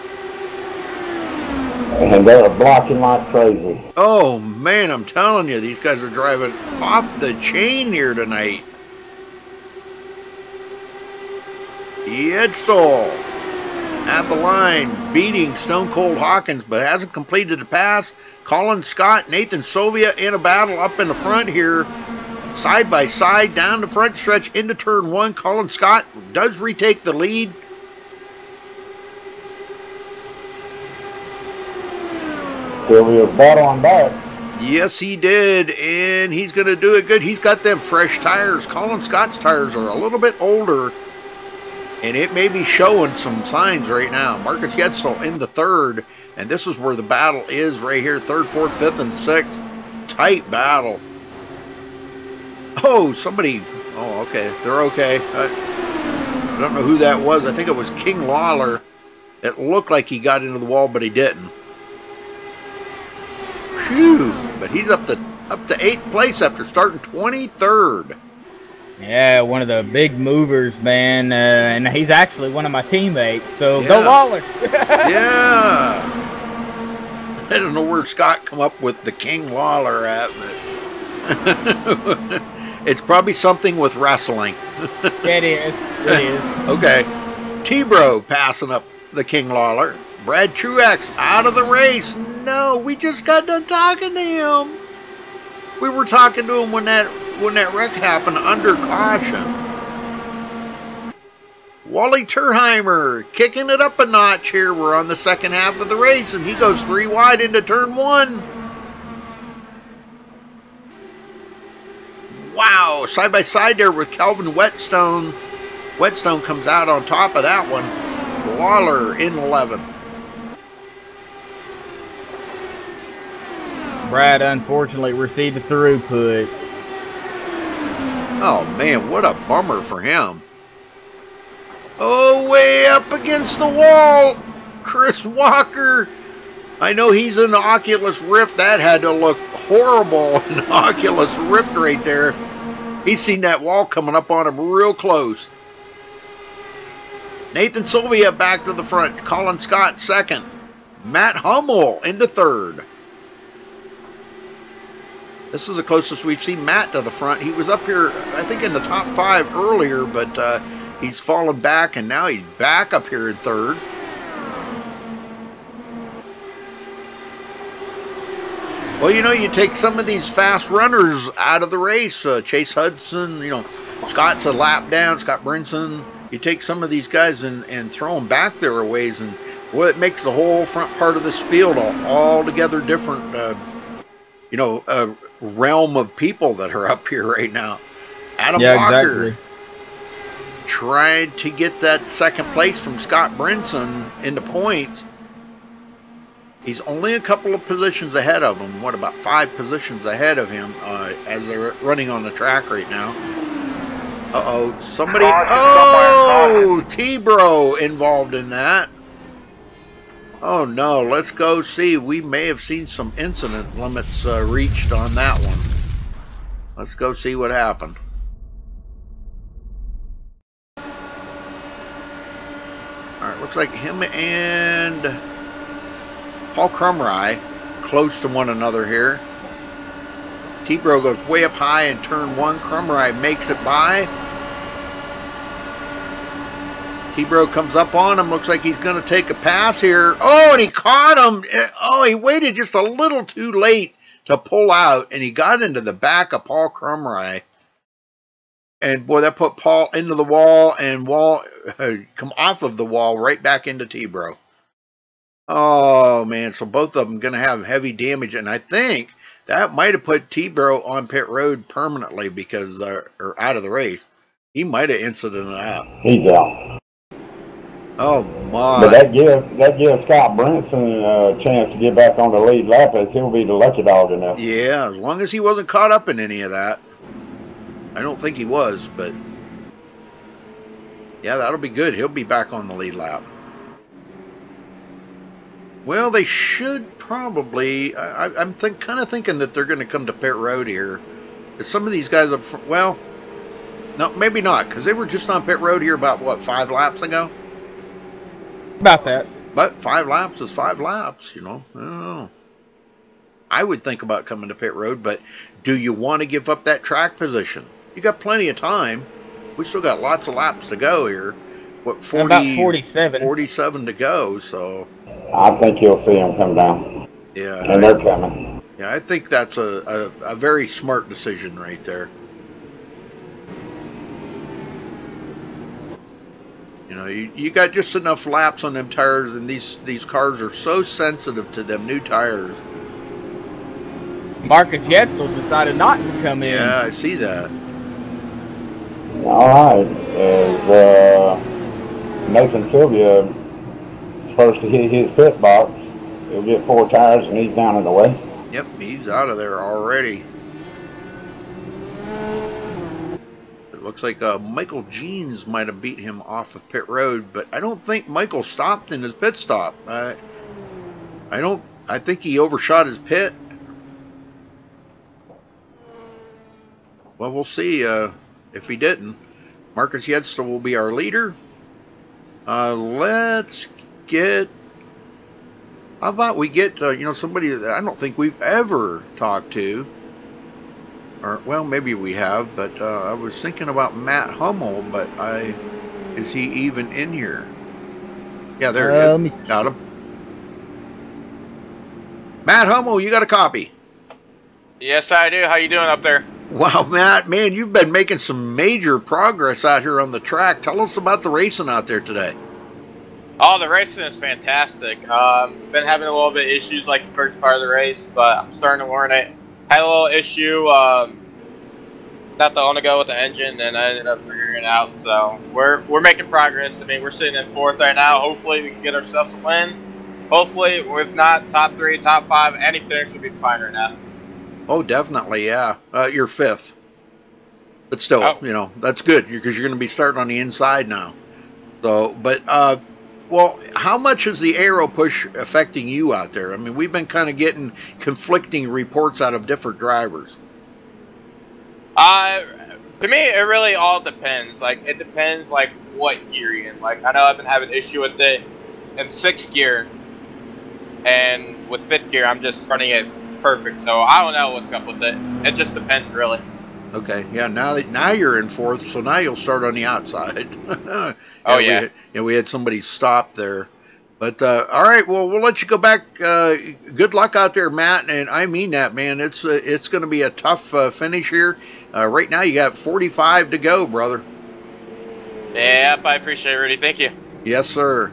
And they're blocking like crazy. Oh, man, I'm telling you, these guys are driving off the chain here tonight. Yedsel at the line, beating Stone Cold Hawkins, but hasn't completed the pass. Colin Scott, Nathan Sylvia in a battle up in the front here, side by side, down the front stretch into turn 1. Colin Scott does retake the lead. Sylvia's battling back. Yes, he did, and he's going to do it good. He's got them fresh tires. Colin Scott's tires are a little bit older, and it may be showing some signs right now. Marcus Yedsel in the 3rd, and this is where the battle is right here. 3rd, 4th, 5th, and 6th. Tight battle. Oh, somebody. Oh, okay. They're okay. I don't know who that was. I think it was King Lawler. It looked like he got into the wall, but he didn't. Phew. But he's up to 8th place after starting 23rd. Yeah, one of the big movers, man, and he's actually one of my teammates, so Yeah. go Lawler. Yeah. I don't know where Scott come up with the King Lawler at, but it's probably something with wrestling. It is. It is. Okay. T-Bro passing up the King Lawler. Brad Truex out of the race. No, we just got done talking to him. We were talking to him when that wreck happened under caution. Wally Terheimer kicking it up a notch here. We're on the second half of the race, and he goes 3 wide into turn 1. Wow, side by side there with Calvin Whetstone Whetstone comes out on top of that one. Waller in 11th. Brad unfortunately received a throughput. Oh man, what a bummer for him. Oh, way up against the wall. Chris Walker. I know he's in the Oculus Rift. That had to look horrible in the Oculus Rift right there. He's seen that wall coming up on him real close. Nathan Sylvia back to the front. Colin Scott second. Matt Hummel into third. This is the closest we've seen Matt to the front. He was up here, I think, in the top 5 earlier, but he's fallen back, and now he's back up here in third. Well, you know, you take some of these fast runners out of the race. Chase Hudson, you know, Scott's a lap down, Scott Brinson. You take some of these guys and throw them back there a ways, and well, it makes the whole front part of this field altogether different, you know, realm of people that are up here right now. Adam Walker exactly. Tried to get that second place from Scott Brinson into points. He's only a couple of positions ahead of him. What, about 5 positions ahead of him as they're running on the track right now. Uh-oh, somebody... Oh, T-Bro involved in that. Oh, no, let's go see. We may have seen some incident limits reached on that one. Let's go see what happened. All right, looks like him and Paul Crumry close to one another here. T-Bro goes way up high in turn 1. Crumry makes it by. T-Bro comes up on him. Looks like he's going to take a pass here. Oh, and he caught him. Oh, he waited just a little too late to pull out, and he got into the back of Paul Crumry. And, boy, that put Paul into the wall, and come off of the wall right back into T-Bro. Oh, man, so both of them going to have heavy damage, and I think that might have put T-Bro on pit road permanently because, or out of the race. He might have incidented out. He's out. Oh, my. But that gives Scott Brinson a chance to get back on the lead lap, as he'll be the lucky dog in this. Yeah, as long as he wasn't caught up in any of that. I don't think he was, but yeah, that'll be good. He'll be back on the lead lap. Well, they should probably. I'm kind of thinking that they're going to come to pit road here. Some of these guys up front, well, no, maybe not, because they were just on pit road here about, what, 5 laps ago? About that. But 5 laps is 5 laps, you know. I don't know. I would think about coming to pit road, but do you want to give up that track position? You got plenty of time. We still got lots of laps to go here. What, 40, about 47. 47 to go, so. I think you'll see them come down. Yeah. And they're coming. Yeah, I think that's a very smart decision right there. You know, you got just enough laps on them tires, and these cars are so sensitive to them new tires. Marcus Yetzel decided not to come in. Yeah, I see that. All right, as Nathan Sylvia is first to hit his pit box, he'll get 4 tires, and he's down in the way. Yep, he's out of there already. It looks like Michael Jeans might have beat him off of pit road, but I don't think Michael stopped in his pit stop. I think he overshot his pit. Well, we'll see if he didn't. Marcus Yetzel will be our leader. Let's get... How about we get, you know, somebody that I don't think we've ever talked to. Or, well, maybe we have, but I was thinking about Matt Hummel, but is he even in here? Yeah, there he is. Got him. Matt Hummel, you got a copy? Yes, I do. How you doing up there? Wow, Matt, man, you've been making some major progress out here on the track. Tell us about the racing out there today. Oh, the racing is fantastic. Been having a little bit of issues like the first part of the race, but I'm starting to learn it. Had a little issue not to want to go with the engine, and I ended up figuring it out. So we're making progress. I mean, we're sitting in 4th right now. Hopefully, we can get ourselves a win. Hopefully, if not top 3, top 5, any finish would be fine right now. Oh, definitely, yeah. You're 5th. But still, you know, that's good because you're going to be starting on the inside now. So, but, well, how much is the aero push affecting you out there? I mean, we've been kind of getting conflicting reports out of different drivers. To me, it really all depends. Like, it depends, like, what gear you're in. Like, I know I've been having issue with it in 6th gear, and with 5th gear, I'm just running it perfect. So I don't know what's up with it. It just depends, really. Okay, yeah. Now you're in 4th, so now you'll start on the outside. Oh yeah. We had somebody stop there, but all right. Well, we'll let you go back. Good luck out there, Matt, and I mean that, man. It's going to be a tough finish here. Right now, you got 45 to go, brother. Yep, I appreciate it, Rudy. Thank you. Yes, sir.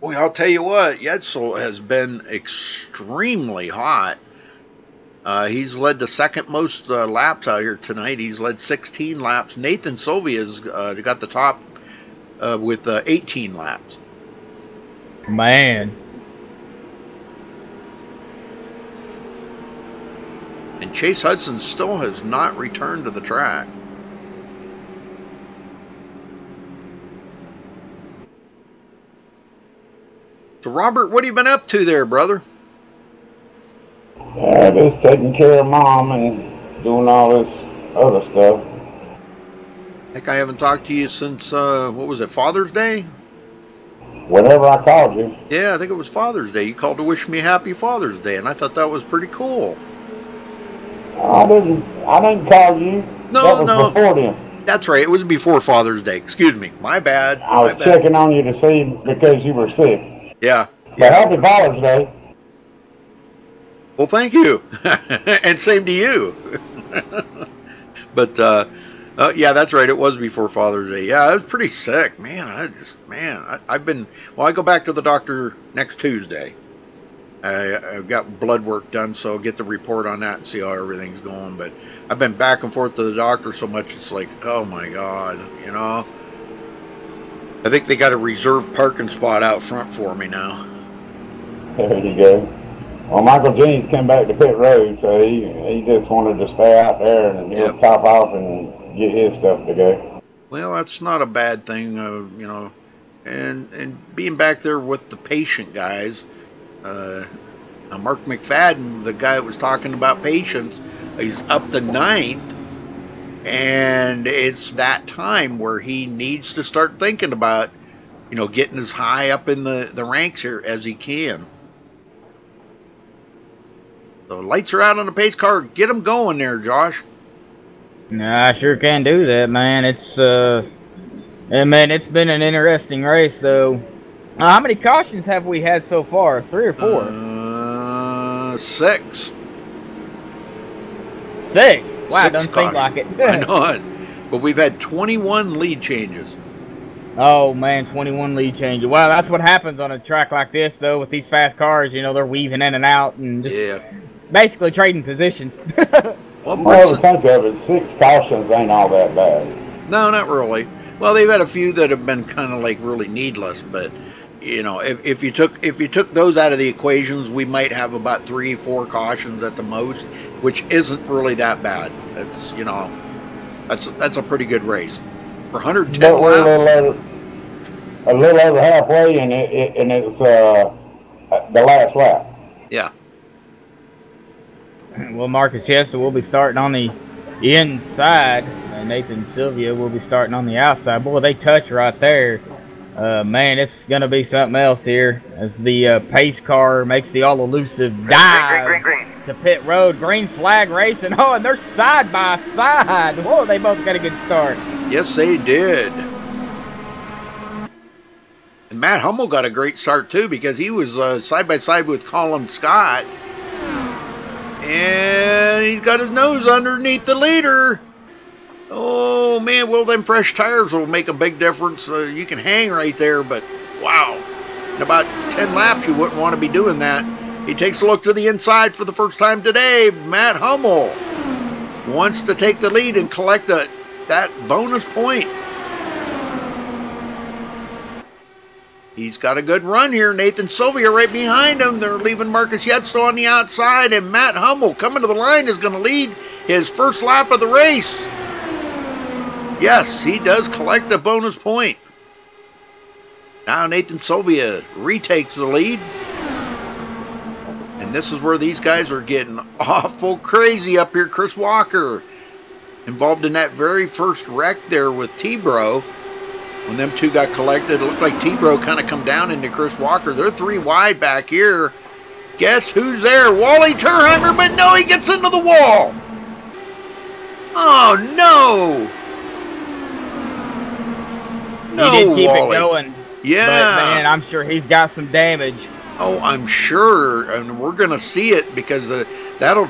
Boy, I'll tell you what, Yetzel has been extremely hot. He's led the 2nd most laps out here tonight. He's led 16 laps. Nathan Sylvia's got the top with 18 laps. Man. And Chase Hudson still has not returned to the track. So, Robert, what have you been up to there, brother? Just taking care of Mom and doing all this other stuff. I think I haven't talked to you since, what was it, Father's Day? Whenever I called you. Yeah, I think it was Father's Day. You called to wish me happy Father's Day, and I thought that was pretty cool. I didn't call you. No, that was before then. That's right. It was before Father's Day. Excuse me. My bad. I was checking on you to see because you were sick. Yeah. But happy Father's Day. Well, thank you. And same to you. But, yeah, that's right. It was before Father's Day. Yeah, I was pretty sick. Man, I've been, well, I go back to the doctor next Tuesday. I've got blood work done, so I'll get the report on that and see how everything's going. But I've been back and forth to the doctor so much, it's like, oh my God, you know. I think they got a reserved parking spot out front for me now. There you go. Well, Michael Jeans came back to pit road, so he just wanted to stay out there and he'll top off and get his stuff to go. Well, that's not a bad thing, you know. And being back there with the patient guys, Mark McFadden, the guy that was talking about patience, he's up to 9th, and it's that time where he needs to start thinking about, you know, getting as high up in the ranks here as he can. So lights are out on the pace car. Get them going there, Josh. Nah, I sure can do that, man. It's it's been an interesting race, though. How many cautions have we had so far? 3 or 4? 6. 6? Wow, 6 doesn't seem like it. I know it. But we've had 21 lead changes. Oh, man, 21 lead changes. Well, that's what happens on a track like this, though, with these fast cars. You know, they're weaving in and out and just basically trading positions. Well, to think of it, 6 cautions ain't all that bad. No, not really. Well, they've had a few that have been kind of like really needless, but you know, if you took those out of the equations, we might have about 3 or 4 cautions at the most, which isn't really that bad. It's, you know, that's a pretty good race for 110 but we're laps. A little over halfway, and it's the last lap. Yeah. Well, Marcus Hester will be starting on the inside. Nathan Sylvia will be starting on the outside. Boy, they touch right there. Man, it's going to be something else here as the pace car makes the all-elusive dive to pit road. Green flag racing. Oh, and they're side by side. Whoa, they both got a good start. Yes, they did. And Matt Hummel got a great start, too, because he was side by side with Colin Scott. And he's got his nose underneath the leader. Oh, man, well, them fresh tires will make a big difference. You can hang right there, but wow. In about 10 laps, you wouldn't want to be doing that. He takes a look to the inside for the first time today. Matt Hummel wants to take the lead and collect that bonus point. He's got a good run here. Nathan Sylvia right behind him. They're leaving Marcus Yetsto on the outside, and Matt Hummel coming to the line is going to lead his first lap of the race. Yes, he does collect a bonus point. Now Nathan Sylvia retakes the lead. And this is where these guys are getting awful crazy up here. Chris Walker involved in that very first wreck there with T-Bro. When them two got collected, it looked like T-Bro kind of come down into Chris Walker. They're 3 wide back here. Guess who's there? Wally Turheimer, but no, he gets into the wall. Oh, no. No, he did keep Wally. it going. Yeah. But, man, I'm sure he's got some damage. Oh, I'm sure, and we're going to see it because that'll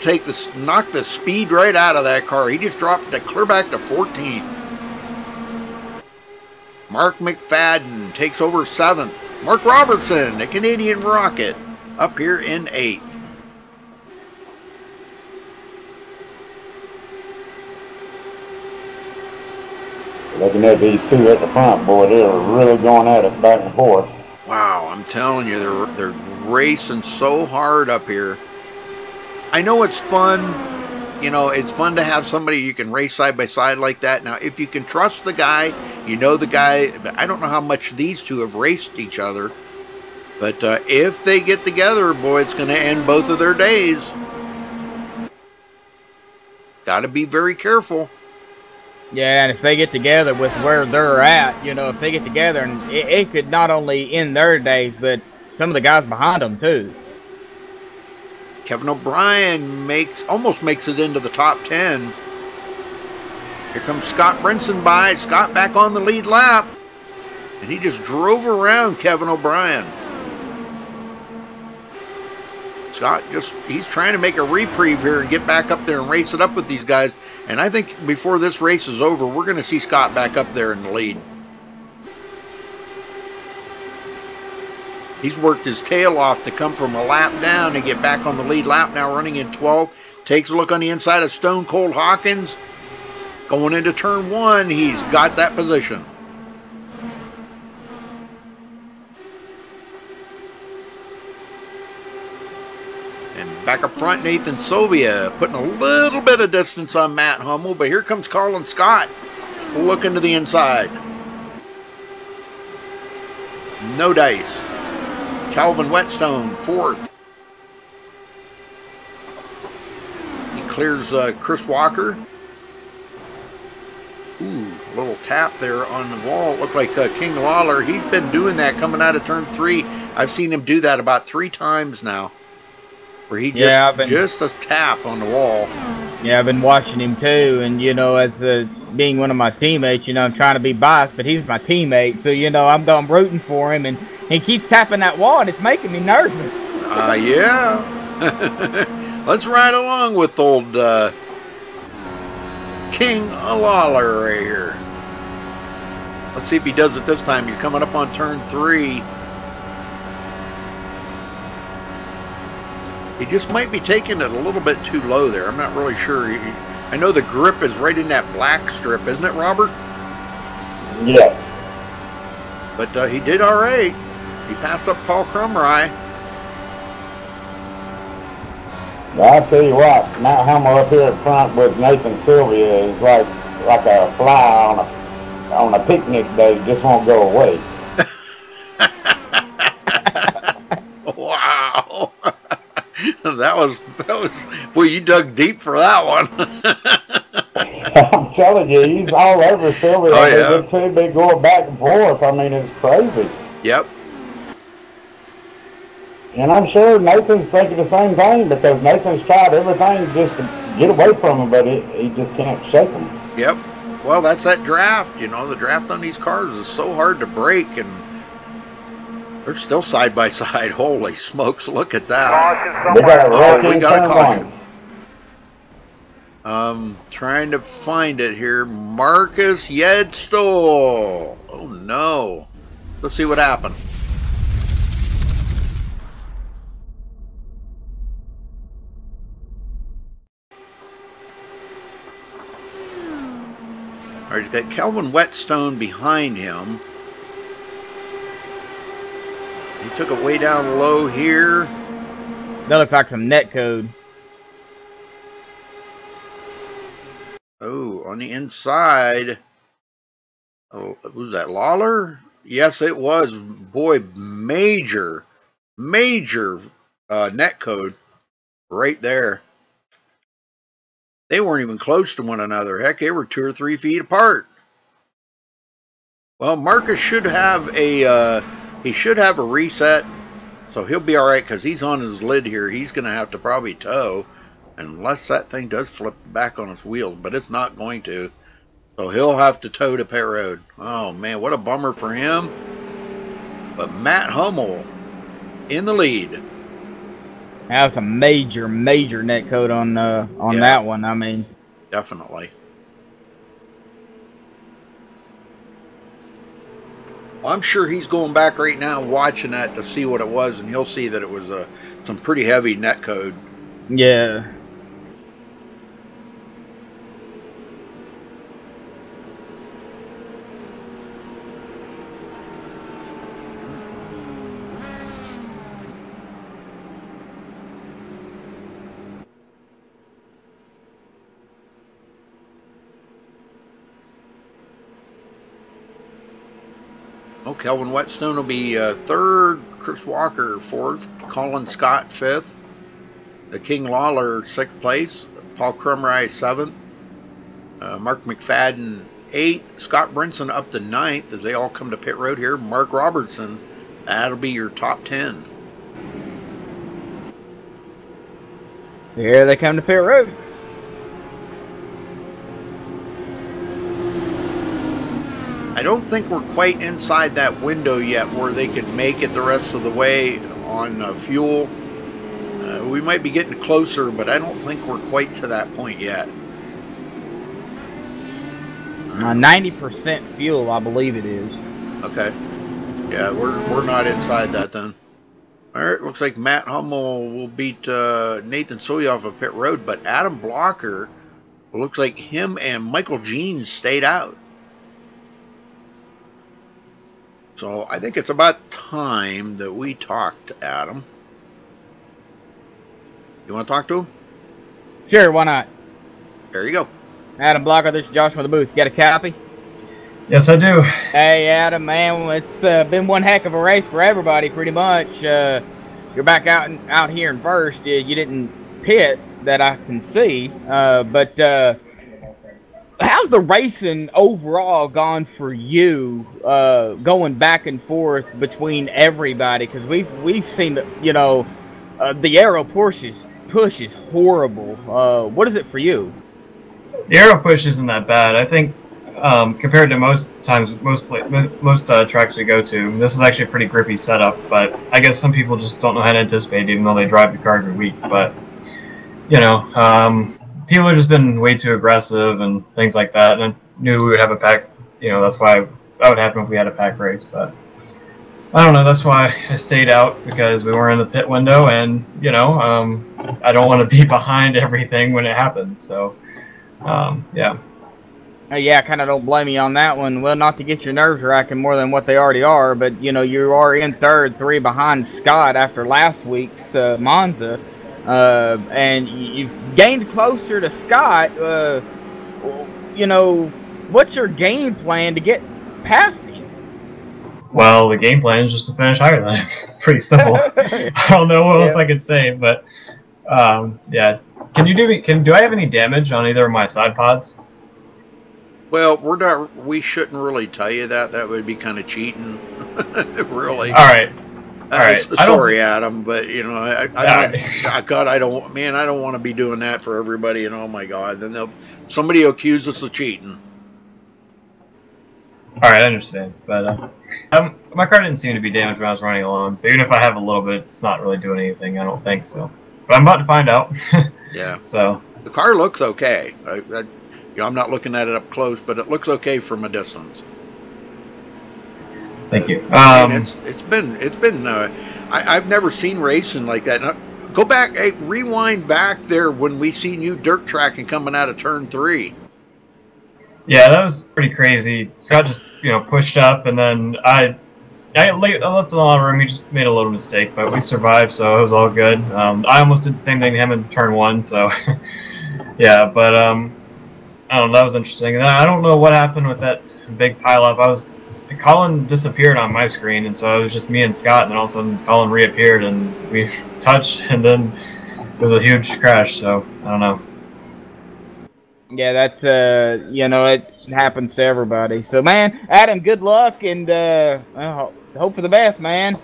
knock the speed right out of that car. He just dropped it clear back to 14th. Mark McFadden takes over 7th. Mark Robertson, the Canadian Rocket, up here in 8th. Looking at these two at the front, boy, they're really going at it back and forth. Wow, I'm telling you, they're racing so hard up here. I know it's fun. You know, it's fun to have somebody you can race side by side like that. Now, if you can trust the guy, you know the guy. But I don't know how much these two have raced each other. But if they get together, boy, it's going to end both of their days. Got to be very careful. Yeah, and if they get together with where they're at, you know, if they get together, and it could not only end their days, but some of the guys behind them, too. Kevin O'Brien almost makes it into the top 10. Here comes Scott Brinson by. Scott back on the lead lap. And he just drove around Kevin O'Brien. Scott he's trying to make a reprieve here and get back up there and race it up with these guys. And I think before this race is over, we're going to see Scott back up there in the lead. He's worked his tail off to come from a lap down and get back on the lead lap, now running in 12th. Takes a look on the inside of Stone Cold Hawkins. Going into turn 1, he's got that position. And back up front, Nathan Sylvia putting a little bit of distance on Matt Hummel, but here comes Colin Scott looking to the inside. No dice. Calvin Whetstone, 4th. He clears Chris Walker. Ooh, a little tap there on the wall. It looked like King Lawler. He's been doing that coming out of turn 3. I've seen him do that about 3 times now. Where he just a tap on the wall. Yeah, I've been watching him too, and you know, as being one of my teammates, you know, I'm trying to be biased, but he's my teammate, so you know, I'm rooting for him, and he keeps tapping that wall, and it's making me nervous. Yeah. Let's ride along with old King Lawler right here. Let's see if he does it this time. He's coming up on turn 3. He just might be taking it a little bit too low there. I'm not really sure. I know the grip is right in that black strip, isn't it, Robert? Yes. But he did all right. He passed up Paul Crumry. Well, I'll tell you what, Matt Hummel up here at front with Nathan Sylvia is like a fly on a picnic day, just won't go away. Wow. That was, boy, you dug deep for that one. I'm telling you, he's all over Sylvia. Oh, yeah. They're two big going back and forth. I mean, it's crazy. Yep. And I'm sure Nathan's thinking the same thing because Nathan's tried everything just to get away from him, but he just can't shake him. Yep. Well, that's that draft. You know, the draft on these cars is so hard to break, and they're still side by side. Holy smokes, look at that. We got a caution. Trying to find it here. Marcus Yedstol. Oh, no. Let's see what happened. All right, he's got Calvin Whetstone behind him. He took it way down low here. That looks like some net code. Oh, on the inside. Oh, was that Lawler? Yes, it was. Boy, major net code right there. They weren't even close to one another. Heck, they were 2 or 3 feet apart. Well, Marcus should have a reset, so he'll be all right because he's on his lid here. He's going to have to probably tow, unless that thing does flip back on its wheels, but it's not going to. So he'll have to tow to pit road. Oh man, what a bummer for him. But Matt Hummel in the lead. That's a major net code on that one. I mean, definitely. Well, I'm sure he's going back right now watching that to see what it was, and he'll see that it was some pretty heavy net code. Yeah. Oh, Kelvin Whetstone will be 3rd, Chris Walker 4th, Colin Scott 5th, the King Lawler 6th place, Paul Crumry 7th, Mark McFadden 8th, Scott Brinson up to 9th as they all come to pit road here. Mark Robertson, that'll be your top 10. Here they come to pit road. I don't think we're quite inside that window yet where they can make it the rest of the way on fuel. We might be getting closer, but I don't think we're quite to that point yet. 90% fuel, I believe it is. Okay. Yeah, we're not inside that then. All right, looks like Matt Hummel will beat Nathan Soyoff of pit road, but Adam Blocker, it looks like him and Michael Jeans stayed out. So I think it's about time that we talk to Adam. You want to talk to him? Sure, why not? There you go. Adam Blocker, this is Josh from the booth. You got a copy? Yes, I do. Hey, Adam, man, it's been one heck of a race for everybody, pretty much. You're back out here in first. You didn't pit that I can see, but how's the racing overall gone for you, going back and forth between everybody? Because we've seen, you know, the aero push is horrible. What is it for you? The aero push isn't that bad. I think compared to most tracks we go to, this is actually a pretty grippy setup. But I guess some people just don't know how to anticipate, even though they drive the car every week. But you know. People have just been way too aggressive and things like that, and I knew we would have a pack, you know, that's why that would happen if we had a pack race, but I don't know, that's why I stayed out, because we were in the pit window, and, you know, I don't want to be behind everything when it happens, so, yeah. Yeah, I kind of don't blame you on that one. Well, not to get your nerves racking more than what they already are, but, you know, you are in third, 3 behind Scott after last week's Monza. And you've gained closer to Scott. You know, what's your game plan to get past him? Well, the game plan is just to finish higher than him. It's pretty simple. I don't know what else I can say, but yeah. Can you do I have any damage on either of my side pods? Well, we shouldn't really tell you that. That would be kind of cheating. Really. All right. All right. Sorry, Adam, but you know, I don't want to be doing that for everybody. And oh my God, then somebody will accuse us of cheating. All right, I understand, but my car didn't seem to be damaged when I was running along. So even if I have a little bit, it's not really doing anything. I don't think so, but I'm about to find out. Yeah. So the car looks okay. You know, I'm not looking at it up close, but it looks okay from a distance. Thank you. It's been I've never seen racing like that. Now, go back, rewind back there when we seen you dirt tracking coming out of turn 3. Yeah, that was pretty crazy. Scott just, pushed up, and then I left a lot of room. He just made a little mistake, but we survived, so it was all good. I almost did the same thing to him in turn 1, so yeah. But I don't know. That was interesting. And I don't know what happened with that big pileup. Colin disappeared on my screen, and so it was just me and Scott. And then all of a sudden, Colin reappeared, and we touched, and then it was a huge crash. So I don't know. Yeah, that's it happens to everybody. So, man, Adam, good luck, and hope for the best, man.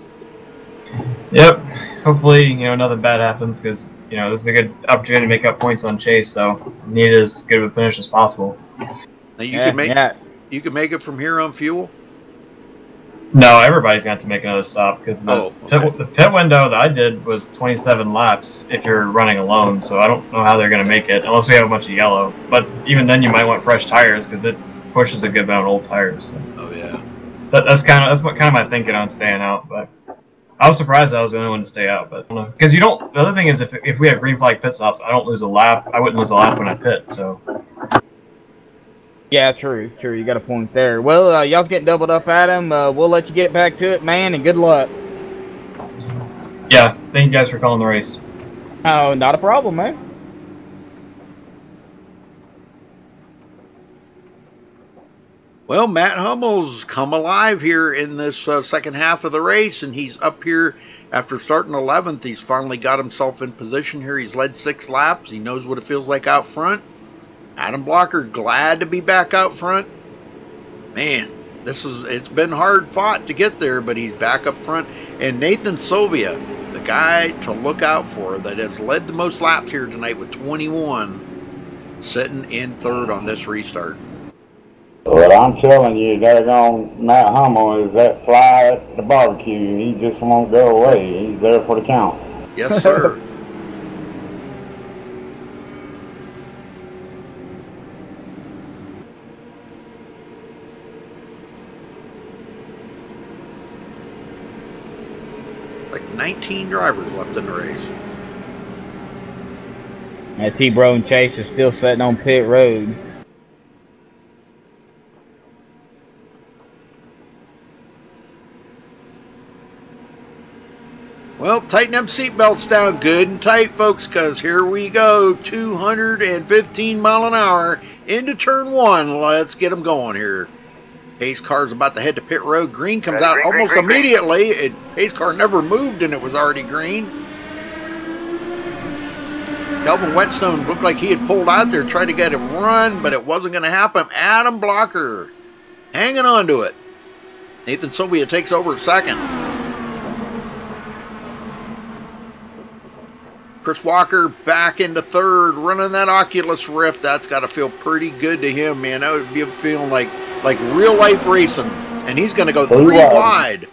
Yep. Hopefully, nothing bad happens, because this is a good opportunity to make up points on Chase. So, need as good of a finish as possible. Now you can make it from here on fuel. No, everybody's going to have to make another stop, because the pit window that I did was 27 laps if you're running alone, so I don't know how they're going to make it, unless we have a bunch of yellow. But even then, you might want fresh tires, because it pushes a good amount of old tires. So. Oh, yeah. That's kind of my thinking on staying out, but I was surprised I was the only one to stay out, but because the other thing is, if we have green flag pit stops, I don't lose a lap. I wouldn't lose a lap when I pit, so... Yeah, true. You got a point there. Well, y'all's getting doubled up, Adam. We'll let you get back to it, man, and good luck. Yeah, thank you guys for calling the race. Oh, not a problem, man. Well, Matt Hummel's come alive here in this second half of the race, and he's up here after starting 11th. He's finally got himself in position here. He's led 6 laps. He knows what it feels like out front. Adam Blocker glad to be back out front. Man, it's been hard fought to get there, but he's back up front. And Nathan Sylvia, the guy to look out for that has led the most laps here tonight with 21, sitting in 3rd on this restart. Well, I'm telling you, daggone Matt Hummel is that fly at the barbecue. He just won't go away. He's there for the count. Yes, sir. Like 19 drivers left in the race. T-Bro and Chase is still sitting on pit road. Well, tighten them seatbelts down good and tight, folks, because here we go. 215 mile an hour into turn 1. Let's get them going here. Pace car's about to head to pit road. Green comes out almost immediately. Pace car never moved and it was already green. Kelvin Whetstone looked like he had pulled out there, tried to get him run, but it wasn't going to happen. Adam Blocker hanging on to it. Nathan Sylvia takes over 2nd. Chris Walker back into 3rd, running that Oculus Rift. That's got to feel pretty good to him, man. That would be feeling like real life racing. And he's going to go 3 wide.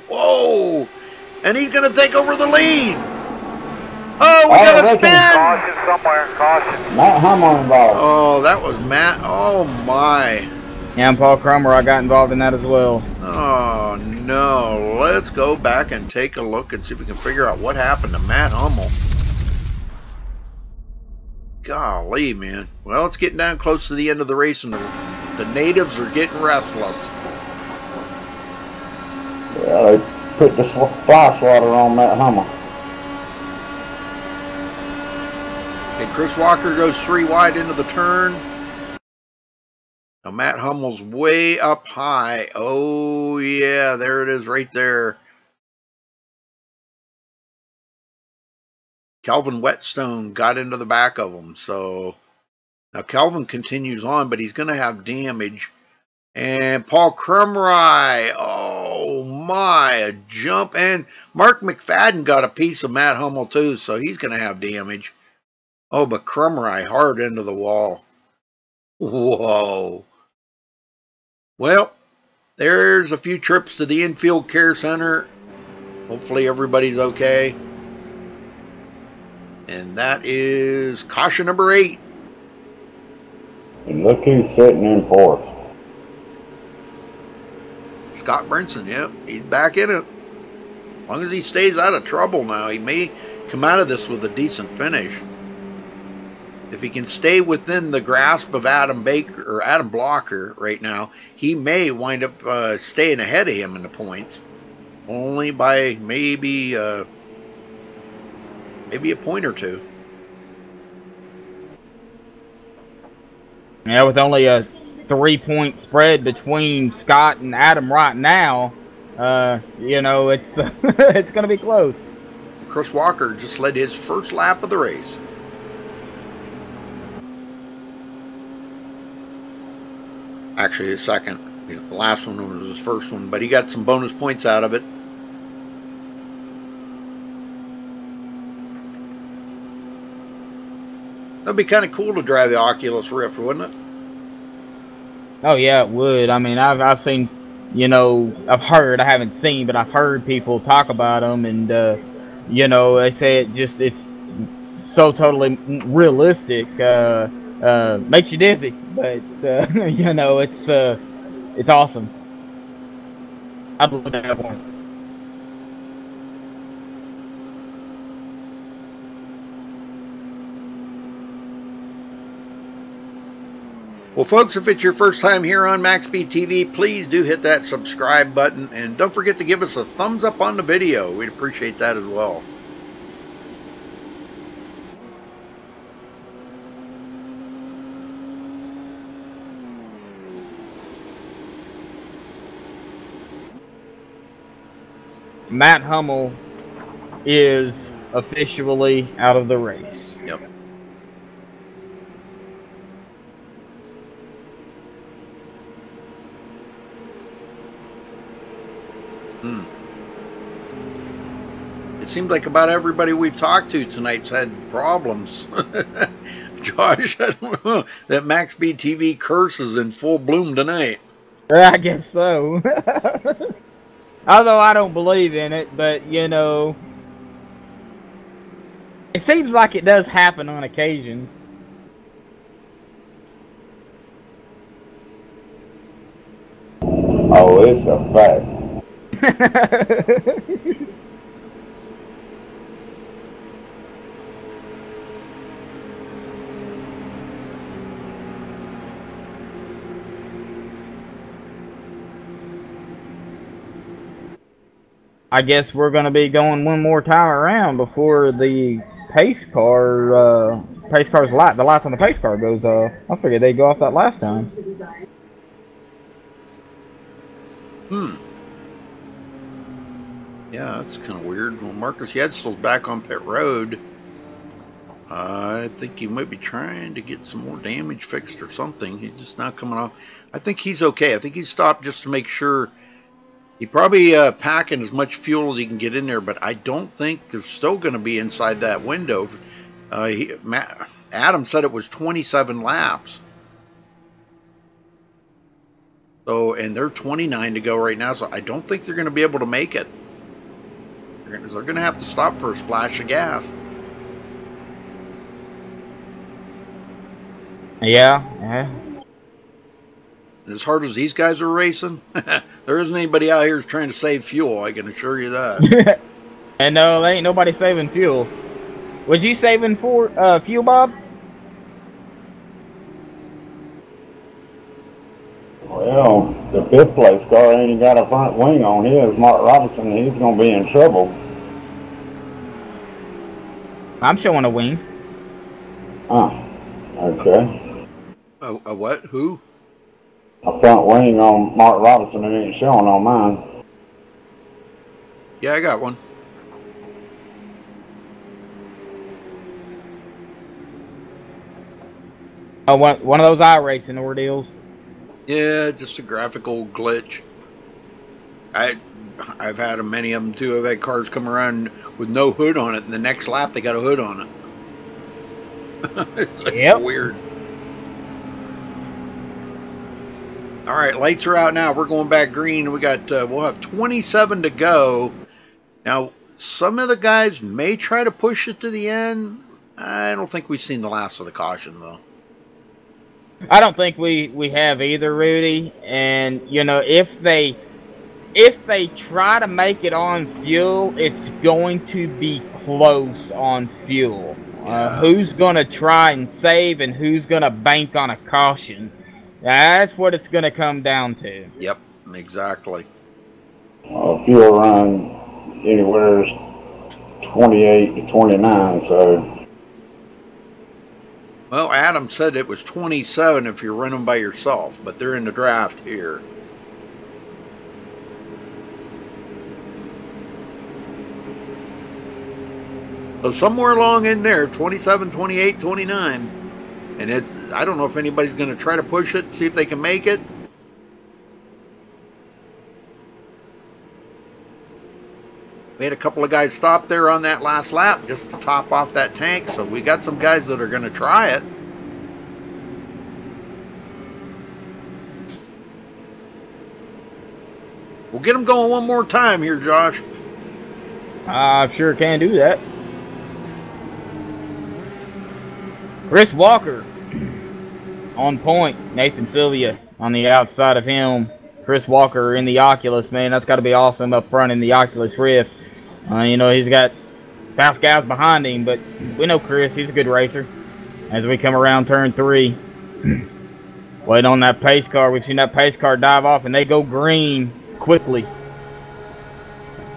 Whoa! And he's going to take over the lead. Oh, we got a spin! Caution somewhere, caution. Matt Hummel involved. Oh, that was Matt. Oh, my. Yeah, I'm Paul Crummer. I got involved in that as well. Oh, no. Let's go back and take a look and see if we can figure out what happened to Matt Hummel. Golly, man. Well, it's getting down close to the end of the race, and the natives are getting restless. Yeah, they put the splash water on Matt Hummel. Okay, Chris Walker goes 3 wide into the turn. Now Matt Hummel's way up high. Oh, yeah, there it is right there. Kelvin Whetstone got into the back of him. So now Kelvin continues on, but he's going to have damage. And Paul Crumry, oh my, a jump. And Mark McFadden got a piece of Matt Hummel too, so he's going to have damage. Oh, but Crumry hard into the wall. Whoa. Well, there's a few trips to the infield care center. Hopefully everybody's okay. And that is caution number 8. And look who's sitting in 4th. Scott Brinson, yep, he's back in it. As long as he stays out of trouble now, he may come out of this with a decent finish. if he can stay within the grasp of Adam Baker or Adam Blocker right now, he may wind up staying ahead of him in the points, only by maybe a point or two. Yeah, with only a 3-point spread between Scott and Adam right now, you know, it's it's going to be close. Chris Walker just led his first lap of the race. Actually, his second. You know, the last one was his first one, but he got some bonus points out of it. That'd be kind of cool to drive the Oculus Rift, wouldn't it? Oh yeah, it would. I mean, I've seen, you know, I've heard, I haven't seen, but I've heard people talk about them, and you know, they say it's so totally realistic, makes you dizzy, but you know, it's awesome. I'd love to have one. Well, folks, if it's your first time here on MaxSpeedTV, please do hit that subscribe button, and don't forget to give us a thumbs up on the video. We'd appreciate that as well. Matt Hummel is officially out of the race. Yep. It seems like about everybody we've talked to tonight's had problems. Josh, I don't know. That MaxSpeedTV curse is in full bloom tonight. I guess so. Although I don't believe in it, but, you know, it seems like it does happen on occasions. Oh, it's a fact. I guess we're going to be going one more time around before the pace car's light, the lights on the pace car goes off. I figured they'd go off that last time. Yeah, that's kind of weird. Well, Marcus Yedsel's back on pit road. I think he might be trying to get some more damage fixed or something. He's just not coming off. I think he's okay. I think he stopped just to make sure. He probably packing as much fuel as he can get in there, but I don't think they're still going to be inside that window. Adam said it was 27 laps. So, and they're 29 to go right now, so I don't think they're going to be able to make it. They're going to have to stop for a splash of gas. Yeah. As hard as these guys are racing, there isn't anybody out here trying to save fuel, I can assure you that. And no, there ain't nobody saving fuel. Was you saving for fuel, Bob? Well, the fifth place car ain't got a front wing on his. Mark Robinson, he's going to be in trouble. I'm showing a wing. Okay. A what? Who? A front wing on Mark Robinson, it ain't showing on mine. Yeah, I got one. Oh, one of those iRacing ordeals. Yeah, just a graphical glitch. I've had many of them too. I've had cars come around with no hood on it, and the next lap they got a hood on it. It's like weird. All right, lights are out now. We're going back green. We got we'll have 27 to go. Now, some of the guys may try to push it to the end. I don't think we've seen the last of the caution though. I don't think we have either, Rudy. And you know, if they try to make it on fuel, it's going to be close on fuel. Who's going to try and save and who's going to bank on a caution? That's what it's going to come down to. Yep, exactly. Fuel run anywhere 28 to 29, so. Well, Adam said it was 27 if you're running by yourself, but they're in the draft here. So somewhere along in there, 27, 28, 29. And it's, I don't know if anybody's going to try to push it, see if they can make it. We had a couple of guys stop there on that last lap just to top off that tank. So we got some guys that are going to try it. We'll get them going one more time here, Josh. I sure can do that. Chris Walker on point. Nathan Sylvia on the outside of him. Chris Walker in the Oculus, man. That's got to be awesome up front in the Oculus Rift. You know, he's got fast guys behind him, but we know Chris. He's a good racer. As we come around turn 3, wait on that pace car. We've seen that pace car dive off, and they go green quickly.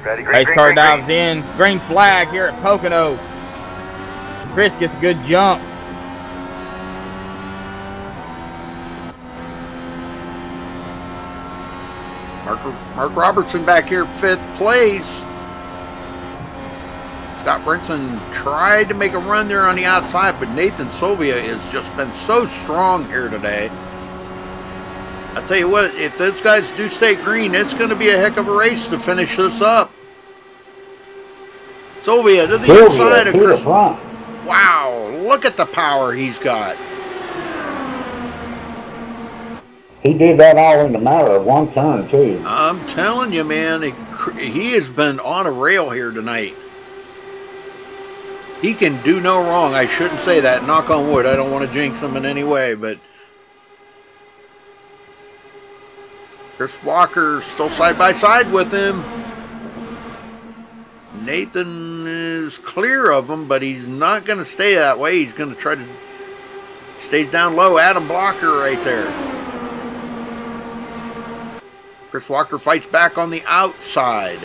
Ready, pace car dives in. Green flag here at Pocono. Chris gets a good jump. Mark Robertson back here, 5th place. Scott Brinson tried to make a run there on the outside, but Nathan Sylvia has just been so strong here today. I tell you what, if those guys do stay green, it's going to be a heck of a race to finish this up. Sylvia to the inside of Chris. Wow, look at the power he's got. He did that all in the matter of one turn, too. I'm telling you, man, he has been on a rail here tonight. He can do no wrong. I shouldn't say that. Knock on wood. I don't want to jinx him in any way, but Chris Walker still side by side with him. Nathan is clear of him, but he's not going to stay that way. He's going to try to stay down low. Adam Blocker right there. Chris Walker fights back on the outside.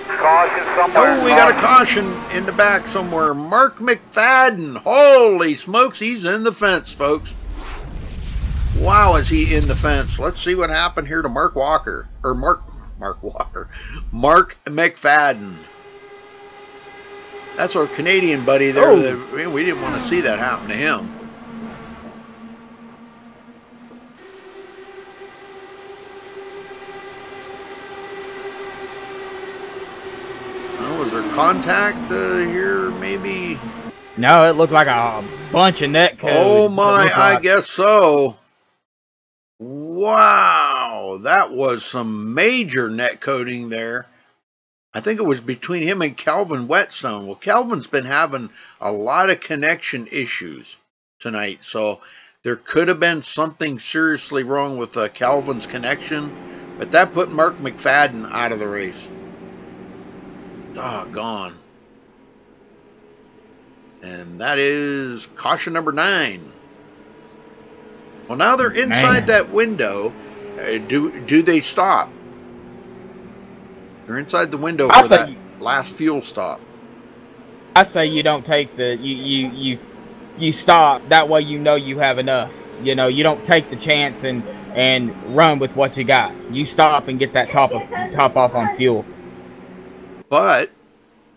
Caution somewhere. Oh, we got a caution in the back somewhere. Mark McFadden. Holy smokes, he's in the fence, folks. Wow, is he in the fence? Let's see what happened here to Mark Walker. Or Mark McFadden. That's our Canadian buddy there. Oh. We didn't want to see that happen to him. Was there contact here, maybe? No, it looked like a bunch of net code. Oh my, I guess so. Wow, that was some major net coding there. I think it was between him and Calvin Whetstone. Well, Calvin's been having a lot of connection issues tonight, so there could have been something seriously wrong with Calvin's connection, but that put Mark McFadden out of the race. Doggone. And that is caution number 9. Well, now they're inside that window. Do they stop? They're inside the window for that last fuel stop. I say you don't take the you stop. That way you know you have enough. You know, you don't take the chance and run with what you got. You stop and get that top off on fuel. But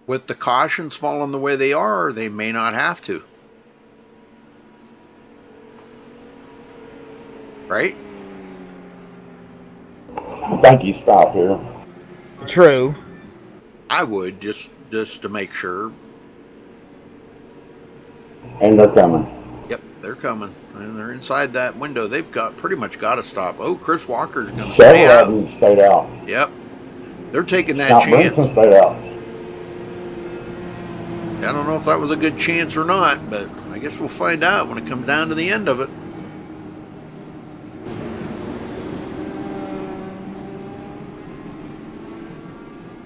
with the cautions falling the way they are, they may not have to. Right? I think you stop here. True. I would, just to make sure. And they're coming. Yep, they're coming. And they're inside that window. They've pretty much got to stop. Oh, Chris Walker's going to stay out. Stayed out. Yep. They're taking that chance. Brinson stayed out. I don't know if that was a good chance or not, but I guess we'll find out when it comes down to the end of it.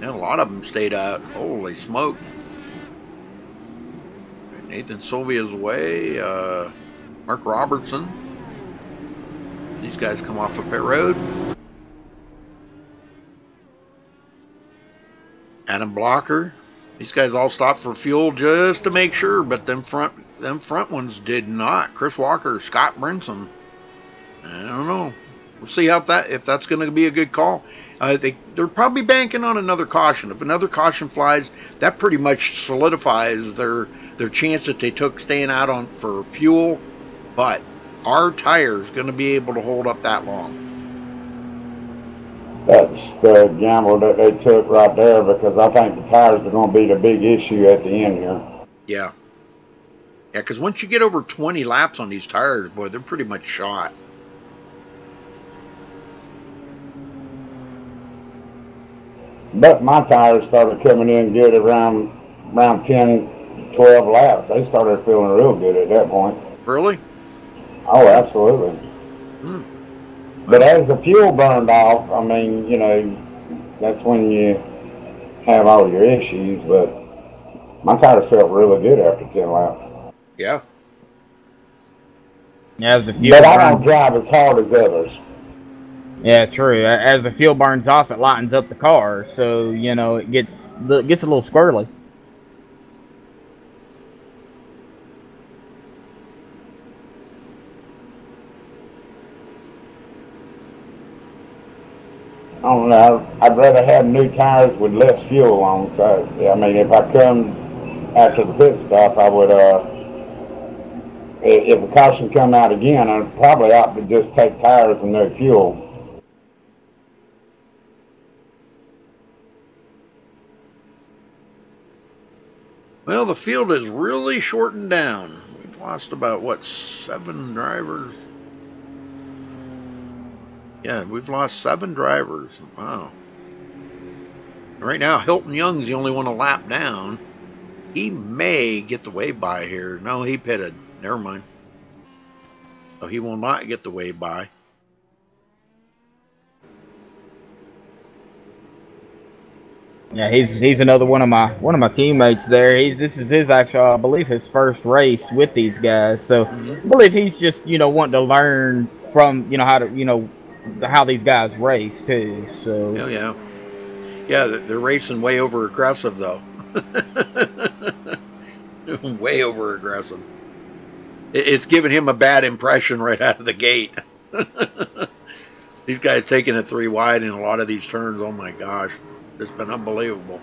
And a lot of them stayed out. Holy smoke. Nathan Sylvia's away. Mark Robertson. These guys come off of pit road. Adam Blocker. These guys all stopped for fuel just to make sure, but them front ones did not. Chris Walker, Scott Brinson. I don't know. We'll see how if that's going to be a good call. They're probably banking on another caution. If another caution flies, that pretty much solidifies their chance that they took staying out on for fuel. But our tires going to be able to hold up that long? That's the gamble that they took right there, because I think the tires are going to be the big issue at the end here. Yeah. Yeah, because once you get over 20 laps on these tires, boy, they're pretty much shot. But my tires started coming in good around 10, 12 laps. They started feeling real good at that point. Really? Oh, absolutely. Hmm. But as the fuel burned off, I mean, you know, that's when you have all your issues. But my tires felt really good after 10 laps. Yeah. Yeah, as the fuel but I burns, don't drive as hard as others. Yeah, true. As the fuel burns off, it lightens up the car, so you know it gets a little squirrely. I don't know. I'd rather have new tires with less fuel on. So yeah, I mean, if I come after the pit stop, I would. If the caution come out again, I'd probably opt to just take tires and no fuel. Well, the field is really shortened down. We've lost about, what, 7 drivers? Yeah, we've lost 7 drivers. Wow. Right now, Hilton Young's the only one a lap down. He may get the wave by here. No, he pitted. Never mind. So he will not get the wave by. Yeah, he's another one of my teammates there. This is his actual, I believe, his first race with these guys. So I believe he's just wanting to learn from how to how these guys race too. So yeah, they're racing way over aggressive though. Way over aggressive. It's giving him a bad impression right out of the gate. These guys taking it 3 wide in a lot of these turns. Oh my gosh. It's been unbelievable.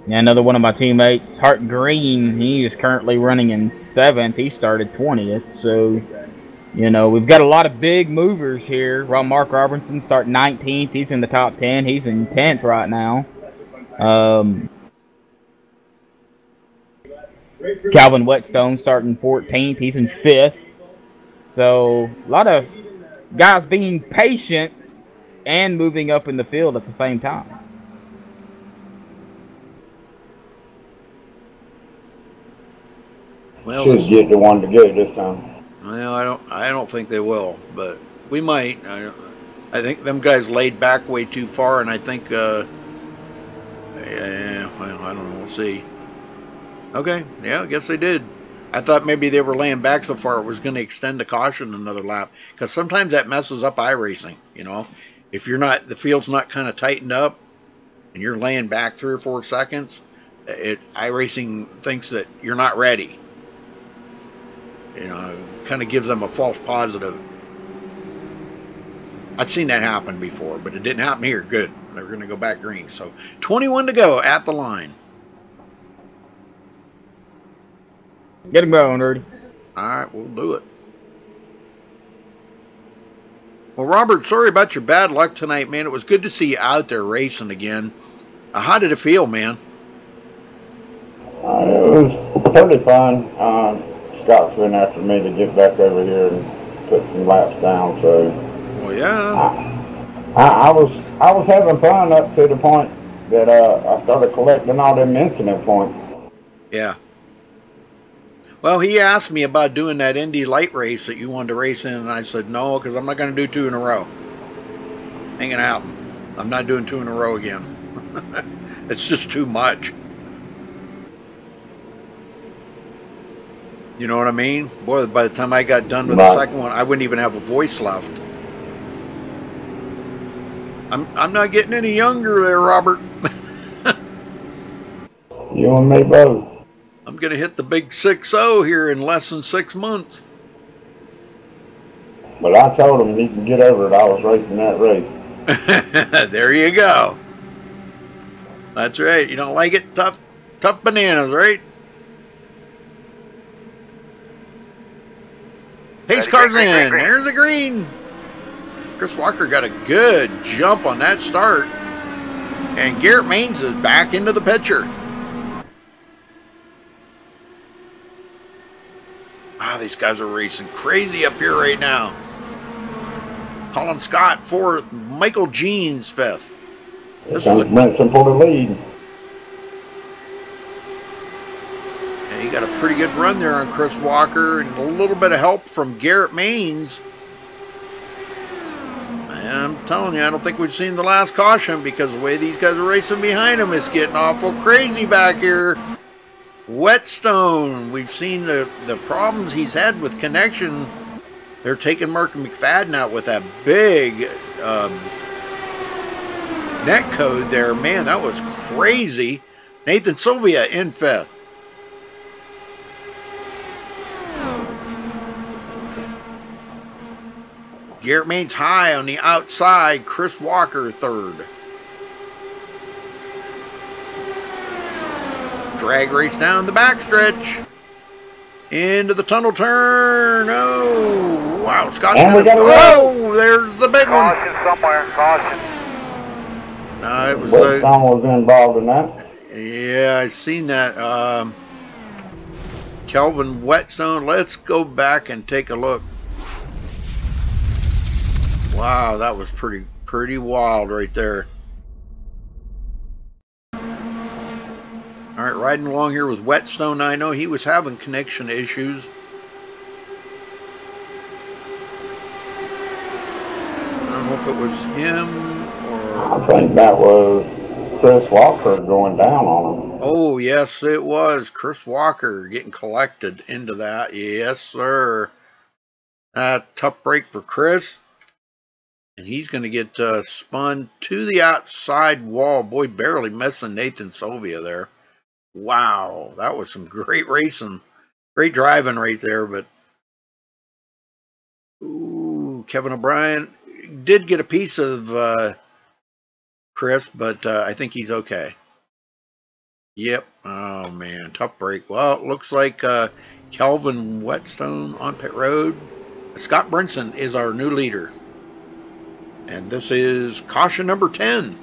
Yeah, another one of my teammates, Hart Green, he is currently running in 7th. He started 20th. So, we've got a lot of big movers here. Mark Robertson starting 19th. He's in the top 10. He's in 10th right now. Calvin Whetstone starting 14th. He's in 5th. So, a lot of guys being patient and moving up in the field at the same time. Well, should get the one to go this time. Well, I don't think they will, but we might. I think them guys laid back way too far, and I think well, I don't know. We'll see. Okay, yeah, I guess they did. I thought maybe they were laying back so far it was going to extend the caution another lap, because sometimes that messes up iRacing. If you're not, the field's not kind of tightened up, and you're laying back 3 or 4 seconds, iRacing thinks that you're not ready. Kind of gives them a false positive. I've seen that happen before, but it didn't happen here. Good. They're going to go back green. So 21 to go at the line. Get him going, Rudy. All right, we'll do it. Well, Robert, sorry about your bad luck tonight, man. It was good to see you out there racing again. How did it feel, man? It was pretty fun. Scott's been after me to get back over here and put some laps down. So, well, yeah, I was having fun up to the point that I started collecting all them incident points. Yeah. Well, he asked me about doing that Indy Light race that you wanted to race in, and I said no, because I'm not going to do 2 in a row. Ain't going to happen. I'm not doing 2 in a row again. It's just too much. You know what I mean? Boy, by the time I got done with the second one, I wouldn't even have a voice left. I'm not getting any younger there, Robert. You and me both. I'm going to hit the big 6-0 here in less than 6 months. But I told him he can get over it. I was racing that race. There you go. That's right. You don't like it? Tough bananas, right? Pace car's in. There's the green. Chris Walker got a good jump on that start. And Garrett Maines is back into the picture. Wow, these guys are racing crazy up here right now. Colin Scott 4th, Michael Jeans 5th. This is Benson for the lead. And he got a pretty good run there on Chris Walker and a little bit of help from Garrett Maines. And I'm telling you, I don't think we've seen the last caution because the way these guys are racing behind him is getting awful crazy back here. Whetstone, we've seen the problems he's had with connections. They're taking Mark McFadden out with that big net code there. Man, that was crazy. Nathan Sylvia in 5th. Garrett Maines high on the outside. Chris Walker 3rd. Drag race down the backstretch. Into the tunnel turn. Oh, wow. Scott's gonna, oh, there's the big one. Caution somewhere. Caution. No, it was Whetstone was involved in that. Yeah, I seen that. Kelvin Whetstone. Let's go back and take a look. Wow, that was pretty wild right there. All right, riding along here with Whetstone. I know he was having connection issues. I don't know if it was him or... I think that was Chris Walker going down on him. Oh, yes, it was. Chris Walker getting collected into that. Yes, sir. Tough break for Chris. And he's going to get spun to the outside wall. Boy, barely missing Nathan Sylvia there. Wow, that was some great racing. Great driving right there, but... Ooh, Kevin O'Brien did get a piece of Chris, but I think he's okay. Yep. Oh, man, tough break. Well, it looks like Kelvin Whetstone on pit road. Scott Brinson is our new leader. And this is caution number 10.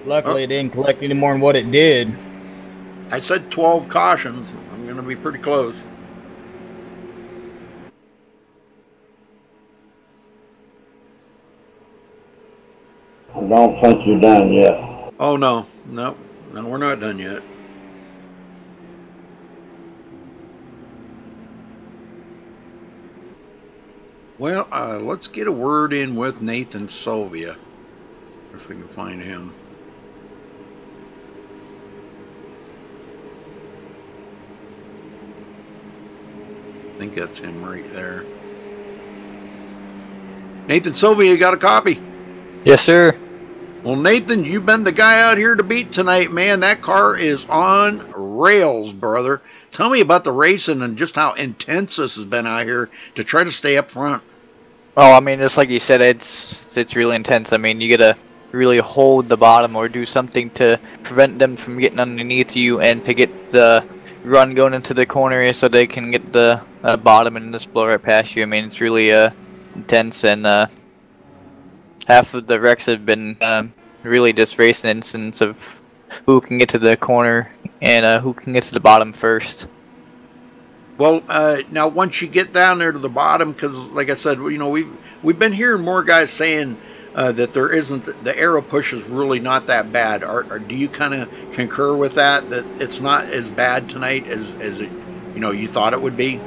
Luckily, it didn't collect any more than what it did. I said 12 cautions. I'm going to be pretty close. I don't think you're done yet. Oh, no. No, we're not done yet. Well, let's get a word in with Nathan Sylvia, if we can find him. I think that's him right there. Nathan Sylvia, you got a copy? Yes, sir. Well, Nathan, you've been the guy out here to beat tonight, man. That car is on rails, brother. Tell me about the racing and just how intense this has been out here to try to stay up front. Well, I mean, just like you said, it's really intense. I mean, you gotta really hold the bottom or do something to prevent them from getting underneath you and to get the run going into the corner so they can get the bottom and just blow right past you. I mean, it's really intense, and half of the wrecks have been really just racing instance of who can get to the corner and who can get to the bottom first. Well, now once you get down there to the bottom, because like I said, you know, we've been hearing more guys saying that there isn't, the aero push is really not that bad. Do you kind of concur with that? That it's not as bad tonight as it you thought it would be?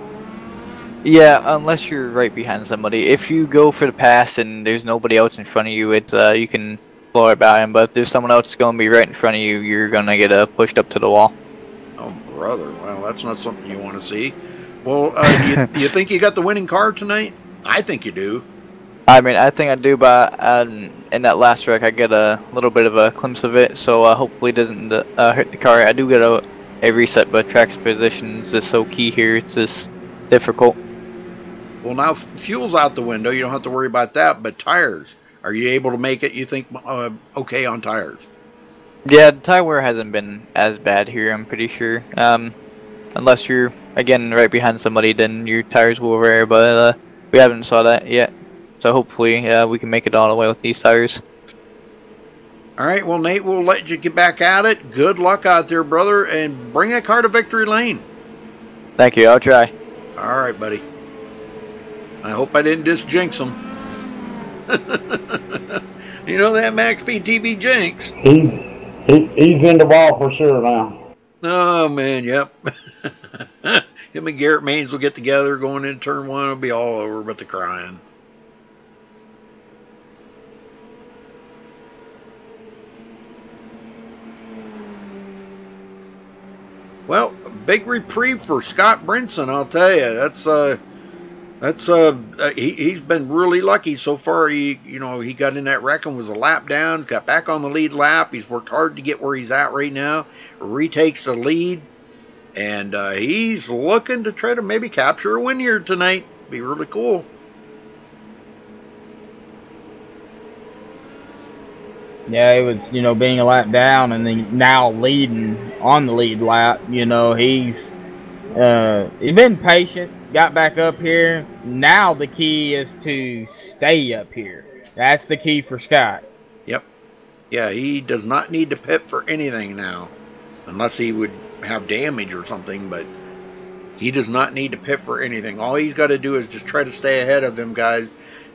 Yeah, unless you're right behind somebody. If you go for the pass and there's nobody else in front of you, it's you can blow it by him. But if there's someone else going to be right in front of you, you're going to get pushed up to the wall. Oh, brother. Well, that's not something you want to see. Well, do you think you got the winning car tonight? I think you do. I mean, I think I do, but in that last wreck, I get a little bit of a glimpse of it, so hopefully it doesn't hurt the car. I do get a reset, but track's positions is so key here. It's just difficult. Well, now fuel's out the window. You don't have to worry about that. But tires, are you able to make it, you think, okay on tires? Yeah, the tire wear hasn't been as bad here, I'm pretty sure. Unless you're, again, right behind somebody, then your tires will wear, but we haven't saw that yet. So hopefully we can make it all the way with these tires. All right, well, Nate, we'll let you get back at it. Good luck out there, brother, and bring that car to victory lane. Thank you, I'll try. All right, buddy. I hope I didn't just jinx him. You know that MaxSpeedTV jinx. He's in the ball for sure now. Oh, man, yep. Him and Garrett Maines will get together going into turn one. It'll be all over but the crying. Well, a big reprieve for Scott Brinson, I'll tell you. He's been really lucky so far. He got in that wreck and was a lap down, got back on the lead lap. He's worked hard to get where he's at right now. Retakes the lead, and he's looking to try to maybe capture a win here tonight. Be really cool. Yeah, it was, being a lap down and then now leading on the lead lap. He's been patient, got back up here. Now the key is to stay up here. That's the key for Scott. Yep. Yeah, he does not need to pit for anything now, unless he would have damage or something, but he does not need to pit for anything. All he's got to do is just try to stay ahead of them guys.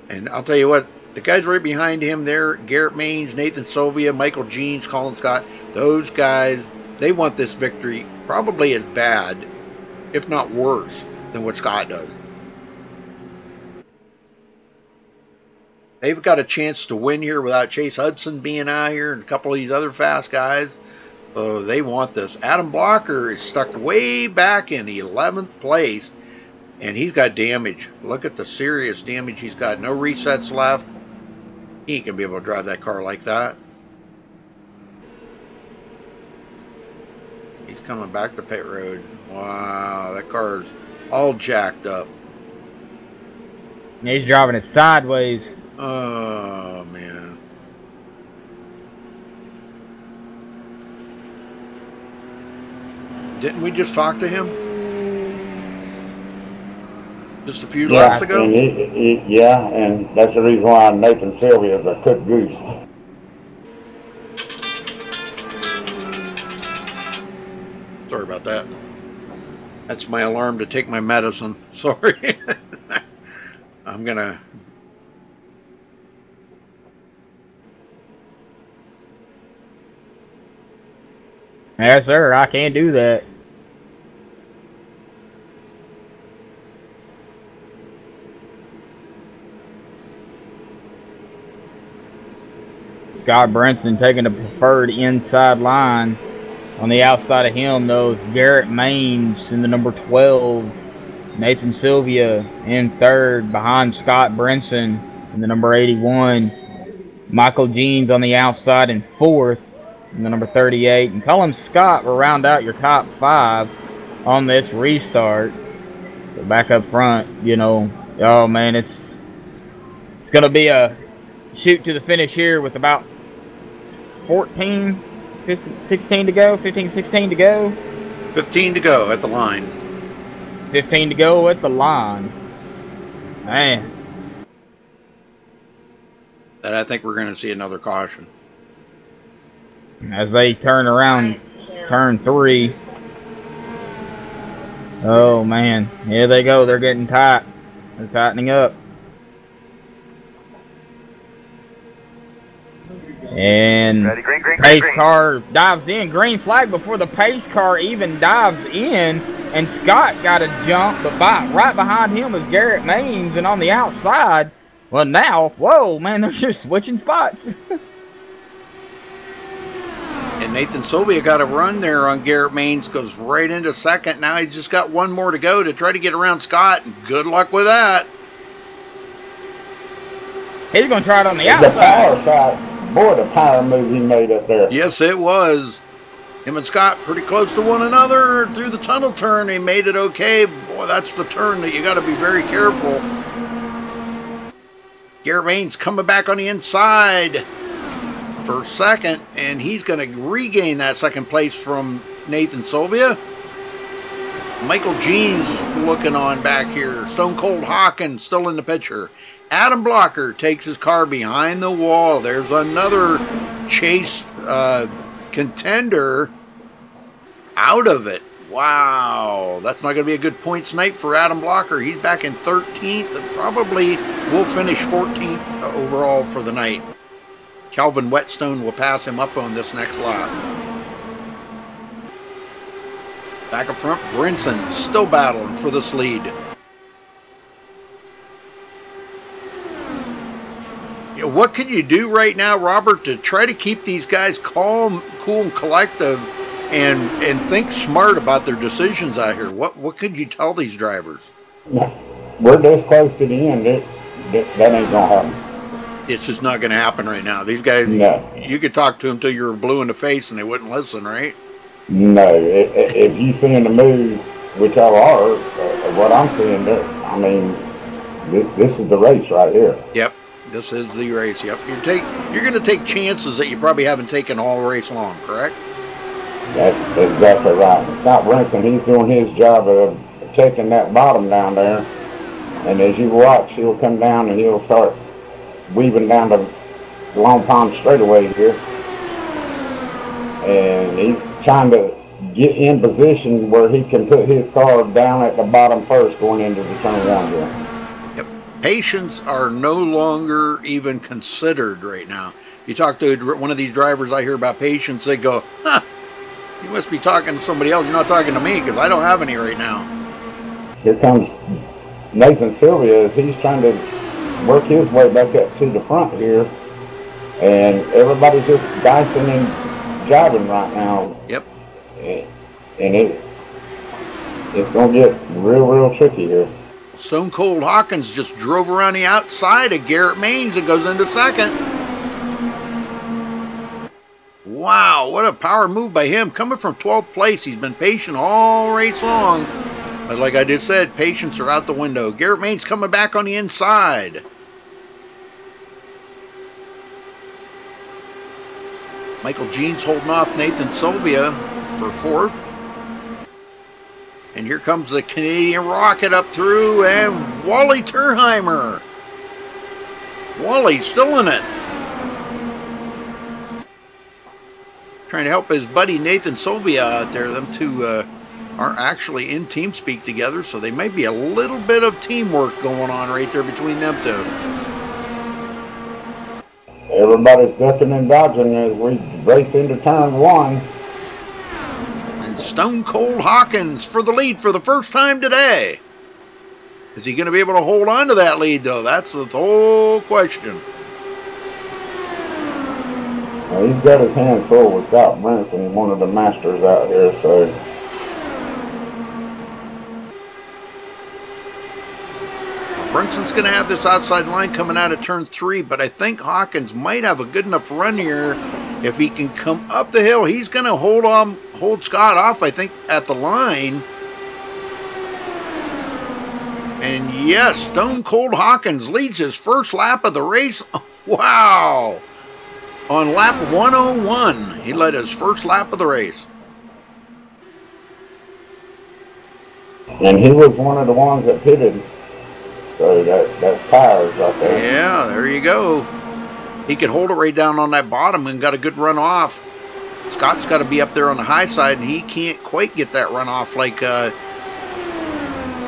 And I'll tell you what, the guys right behind him there, Garrett Maines, Nathan Sylvia, Michael Jeans, Colin Scott, those guys, they want this victory probably as bad, if not worse, than what Scott does. They've got a chance to win here without Chase Hudson being out here and a couple of these other fast guys. So they want this. Adam Blocker is stuck way back in the 11th place, and he's got damage. Look at the serious damage he's got. No resets left. He ain't gonna be able to drive that car like that. He's coming back to pit road. Wow, that car's all jacked up. He's driving it sideways. Oh, man. Didn't we just talk to him? Just a few laps ago? And yeah, and that's the reason why Nathan Sylvia is a cooked goose. Sorry about that. That's my alarm to take my medicine. Sorry. I'm gonna... Yes, sir. I can't do that. Scott Brinson taking the preferred inside line. On the outside of him, those Garrett Maines in the number 12. Nathan Sylvia in third behind Scott Brinson in the number 81. Michael Jeans on the outside in fourth in the number 38. And Colin Scott will round out your top 5 on this restart. So back up front, oh man, it's going to be a shoot to the finish here with about 15, 16 to go. 15 to go at the line. 15 to go at the line. Man. And I think we're going to see another caution. As they turn around turn 3. Oh, man. Here they go. They're getting tight. They're tightening up. And pace car dives in. Green flag before the pace car even dives in. And Scott got a jump, but right behind him was Garrett Maines. And on the outside, well, now, whoa, man, they're just switching spots. And Nathan Sylvia got a run there on Garrett Maines, goes right into second. Now he's just got one more to go to try to get around Scott. And good luck with that. He's going to try it on the outside. The power side. Boy, the power move he made up there. Yes, it was. Him and Scott pretty close to one another through the tunnel turn. He made it okay. Boy, that's the turn that you got to be very careful. Garrett Maines coming back on the inside for second, and he's going to regain that second place from Nathan Sylvia. Michael Jean's looking on back here. Stone Cold Hawkins still in the picture. Adam Blocker takes his car behind the wall. There's another chase contender out of it. Wow, that's not going to be a good points night for Adam Blocker. He's back in 13th and probably will finish 14th overall for the night. Calvin Whetstone will pass him up on this next lap. Back up front, Brinson still battling for this lead. You know, what can you do right now, Robert, to try to keep these guys calm, cool, and collective, and think smart about their decisions out here? What could you tell these drivers? We're this close to the end. That ain't gonna happen. It's just not going to happen right now. These guys, no. You could talk to them till you were blue in the face and they wouldn't listen, right? No. If you seeing the moves, which y'all are, what I'm seeing, I mean, this is the race right here. Yep, this is the race. Yep, you're going to take chances that you probably haven't taken all race long, correct? That's exactly right. Scott Brinson, he's doing his job of taking that bottom down there, and as you watch, he'll come down and he'll start weaving down the Long Pond straightaway here, and he's trying to get in position where he can put his car down at the bottom first going into the turn one here. Yep. Patience are no longer even considered right now. You talk to one of these drivers I hear about patience, they go, huh, you must be talking to somebody else. You're not talking to me because I don't have any right now. Here comes Nathan Sylvia as he's trying to work his way back up to the front here, and everybody's just dicing and jiving right now. Yep. And it's going to get real tricky here. Stone Cold Hawkins just drove around the outside of Garrett Maines and goes into second. Wow, what a power move by him. Coming from 12th place, he's been patient all race long. But like I just said, patience are out the window. Garrett Maines coming back on the inside. Michael Jean's holding off Nathan Sylvia for fourth. And here comes the Canadian Rocket up through, and Wally Terheimer. Wally's still in it. Trying to help his buddy Nathan Sylvia out there. Them two are actually in TeamSpeak together, so they might be a little bit of teamwork going on right there between them two. Everybody's ducking and dodging as we race into turn one. And Stone Cold Hawkins for the lead for the first time today. Is he going to be able to hold on to that lead, though? That's the whole question. Well, he's got his hands full with Scott Brinson, one of the masters out here, so... Brinson's going to have this outside line coming out of turn 3, but I think Hawkins might have a good enough run here. If he can come up the hill, he's going to hold Scott off, I think, at the line. And yes, Stone Cold Hawkins leads his first lap of the race. Wow! On lap 101, he led his first lap of the race. And he was one of the ones that pitted. So that's tires right there. Yeah, there you go. He could hold it right down on that bottom and got a good run off. Scott's got to be up there on the high side, and he can't quite get that run off like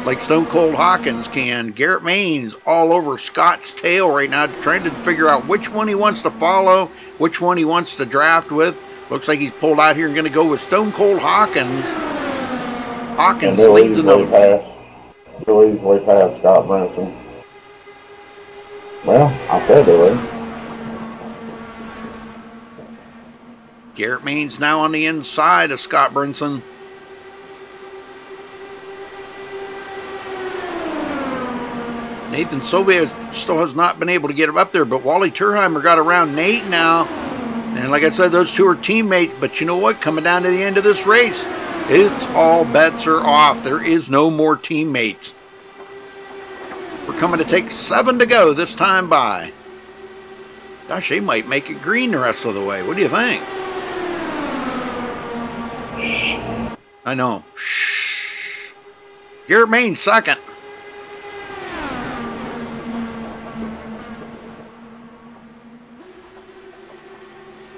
like Stone Cold Hawkins can. Garrett Maines all over Scott's tail right now, trying to figure out which one he wants to follow, which one he wants to draft with. Looks like he's pulled out here and going to go with Stone Cold Hawkins. Hawkins leads another one. He'll easily pass Scott Brinson. Well, I said they would. Garrett Maines now on the inside of Scott Brinson. Nathan Sylvia still has not been able to get him up there, but Wally Turheimer got around Nate now. And like I said, those two are teammates, but you know what? Coming down to the end of this race, it's all bets are off. There is no more teammates. We're coming to take 7 to go this time by. Gosh, they might make it green the rest of the way. What do you think? I know. Shh. Garrett Maines second.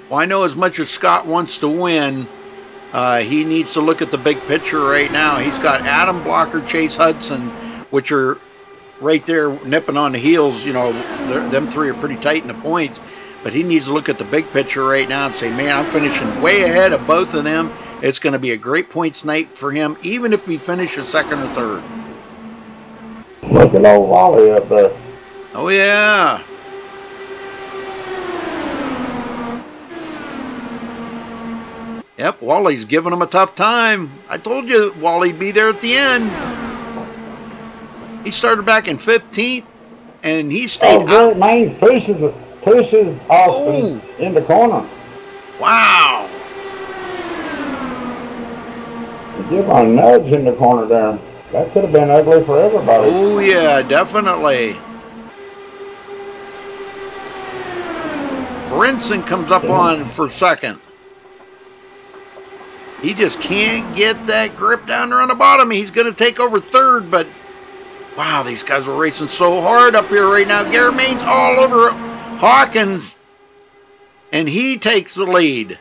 Well, I know as much as Scott wants to win, he needs to look at the big picture right now. He's got Adam Blocker, Chase Hudson, which are right there nipping on the heels. You know, them three are pretty tight in the points. But he needs to look at the big picture right now and say, man, I'm finishing way ahead of both of them. It's going to be a great points night for him, even if he finishes second or third. Look at old Wally up there. Oh, yeah. Yep, Wally's giving him a tough time. I told you Wally'd be there at the end. He started back in 15th, and he stayed Garrett Maines pushes Austin in the corner. Wow. Give him a nudge in the corner there. That could have been ugly for everybody. Oh, yeah, definitely. Brinson comes up on for second. He just can't get that grip down there on the bottom. He's going to take over third, but wow, these guys are racing so hard up here right now. Garrett Maines all over Hawkins, and he takes the lead.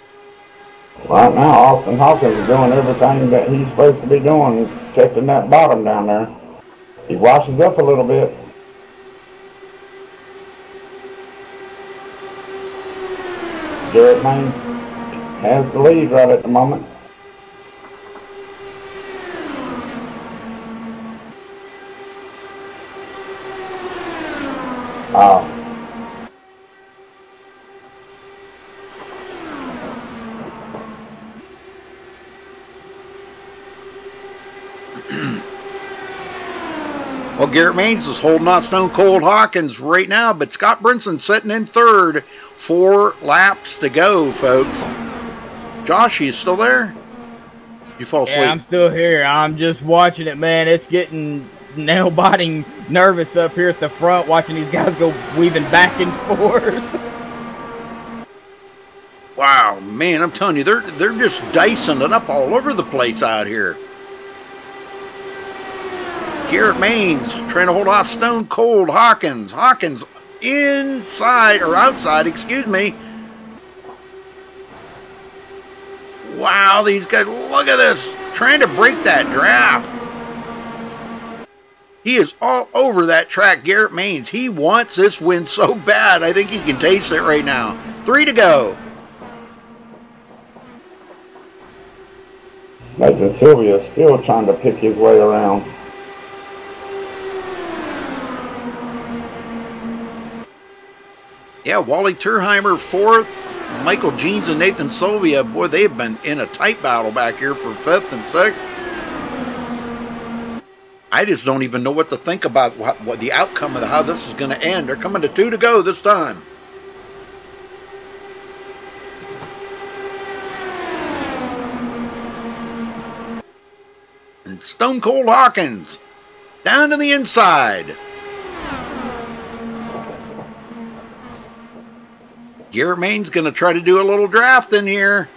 Right now, Austin Hawkins is doing everything that he's supposed to be doing, checking that bottom down there. He washes up a little bit. Garrett Maines has the lead right at the moment. Well, Garrett Maines is holding off Stone Cold Hawkins right now, but Scott Brinson sitting in third. 4 laps to go, folks. Josh, you still there? You fall asleep? Yeah, I'm still here. I'm just watching it, man. It's getting nail-biting nervous up here at the front, watching these guys go weaving back and forth. Wow, man, I'm telling you, they're just dicing it up all over the place out here. Garrett Maines trying to hold off Stone Cold Hawkins. Hawkins inside, or outside, excuse me. Wow, these guys, look at this. Trying to break that draft. He is all over that track, Garrett Maines. He wants this win so bad. I think he can taste it right now. 3 to go. Nathan Sylvia is still trying to pick his way around. Yeah, Wally Turheimer 4th. Michael Jeans and Nathan Sylvia, boy, they've been in a tight battle back here for 5th and 6th. I just don't even know what to think about what the outcome of how this is going to end. They're coming to 2 to go this time. And Stone Cold Hawkins down to the inside. Garrett Maines going to try to do a little draft in here.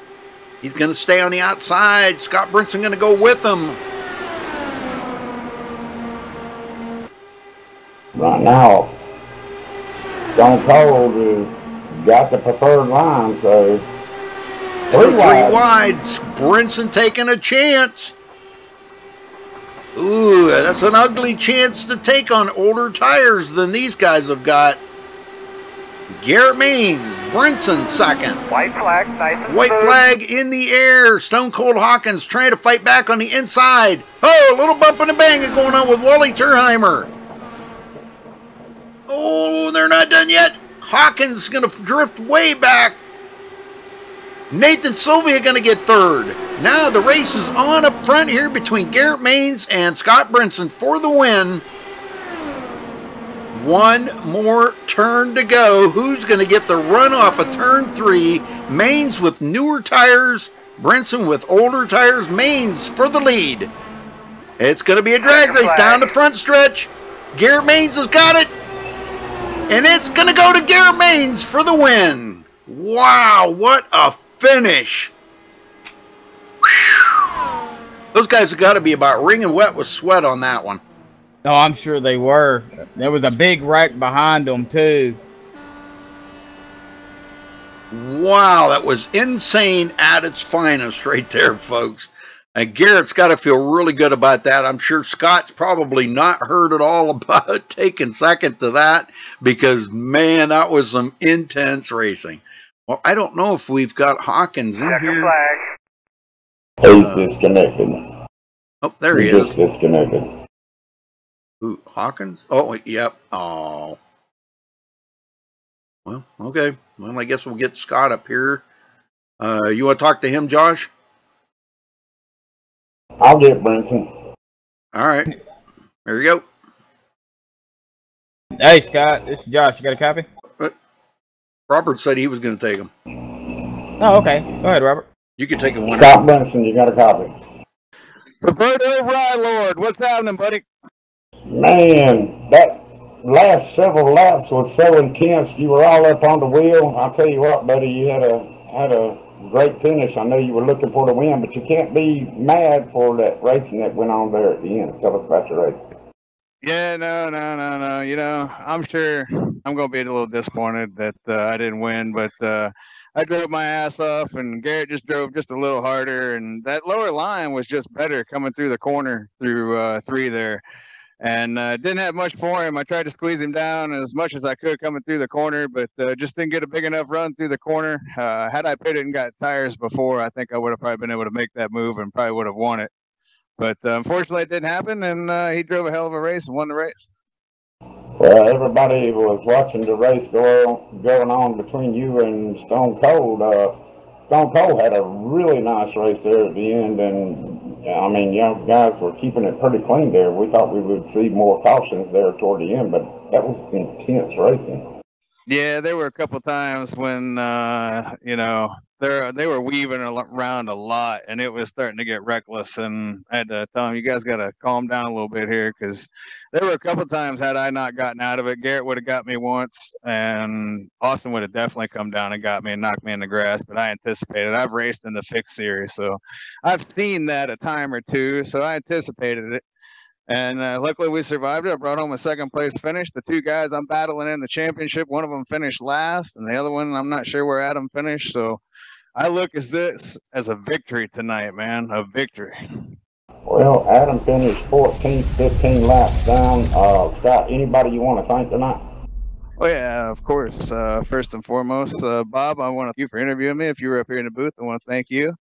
He's going to stay on the outside. Scott Brinson going to go with him. Right now, Stone Cold has got the preferred line, so 3 wide. Brinson taking a chance. Ooh, that's an ugly chance to take on older tires than these guys have got. Garrett Maines, Brinson second. White flag, nice and White smooth. flag in the air. Stone Cold Hawkins trying to fight back on the inside. Oh, a little bump and a bang going on with Wally Turheimer. Oh, they're not done yet. Hawkins going to drift way back. Nathan Sylvia going to get third. Now the race is on up front here between Garrett Maines and Scott Brinson for the win. One more turn to go. Who's going to get the run off of turn 3? Maines with newer tires, Brinson with older tires. Maines for the lead. It's going to be a drag race down the front stretch. Garrett Maines has got it. And it's going to go to Garrett Maines for the win. Wow, what a finish. Whew. Those guys have got to be about wringing wet with sweat on that one. No, I'm sure they were. There was a big wreck behind them, too. Wow, that was insane at its finest right there, folks. And Garrett's got to feel really good about that. I'm sure Scott's probably not heard at all about taking second to that because, man, that was some intense racing. Well, I don't know if we've got Hawkins in here. He's disconnected. Oh, there he is. Just disconnected. Who, Hawkins? Oh, yep. Oh. Well, okay. Well, I guess we'll get Scott up here. You want to talk to him, Josh? I'll get Brinson. All right. There you go. Hey, Scott. This is Josh. You got a copy? Robert said he was going to take him. Oh, okay. Go ahead, Robert. You can take him one. Scott Brinson, you got a copy. Roberto Rylord, what's happening, buddy? Man, that last several laps was so intense. You were all up on the wheel. I'll tell you what, buddy, you had a great finish. I know you were looking for the win, but you can't be mad for that racing that went on there at the end. Tell us about your race. Yeah, no. You know, I'm sure I'm going to be a little disappointed that I didn't win, but I drove my ass off, and Garrett just drove just a little harder, and that lower line was just better coming through the corner through 3 there. And didn't have much for him. I tried to squeeze him down as much as I could coming through the corner, but just didn't get a big enough run through the corner. Had I pitted and got tires before, I think I would have probably been able to make that move and probably would have won it. But unfortunately, it didn't happen, and he drove a hell of a race and won the race. Well, everybody was watching the race going on between you and Stone Cold. Stone Cold had a really nice race there at the end, and I mean, young guys were keeping it pretty clean there. We thought we would see more cautions there toward the end, but that was intense racing. Yeah, there were a couple times when you know, they were weaving around a lot, and it was starting to get reckless. And I had to tell them, you guys got to calm down a little bit here, because there were a couple times had I not gotten out of it, Garrett would have got me once, and Austin would have definitely come down and got me and knocked me in the grass. But I anticipated. I've raced in the fixed series, so I've seen that a time or two. So I anticipated it. And luckily we survived it. I brought home a second place finish. The 2 guys I'm battling in the championship, one of them finished last, and the other one, I'm not sure where Adam finished. So I look at this as a victory tonight, man, a victory. Well, Adam finished 14th, 15 laps down. Scott, anybody you want to thank tonight? Oh, yeah, of course. First and foremost, Bob, I want to thank you for interviewing me. If you were up here in the booth, I want to thank you.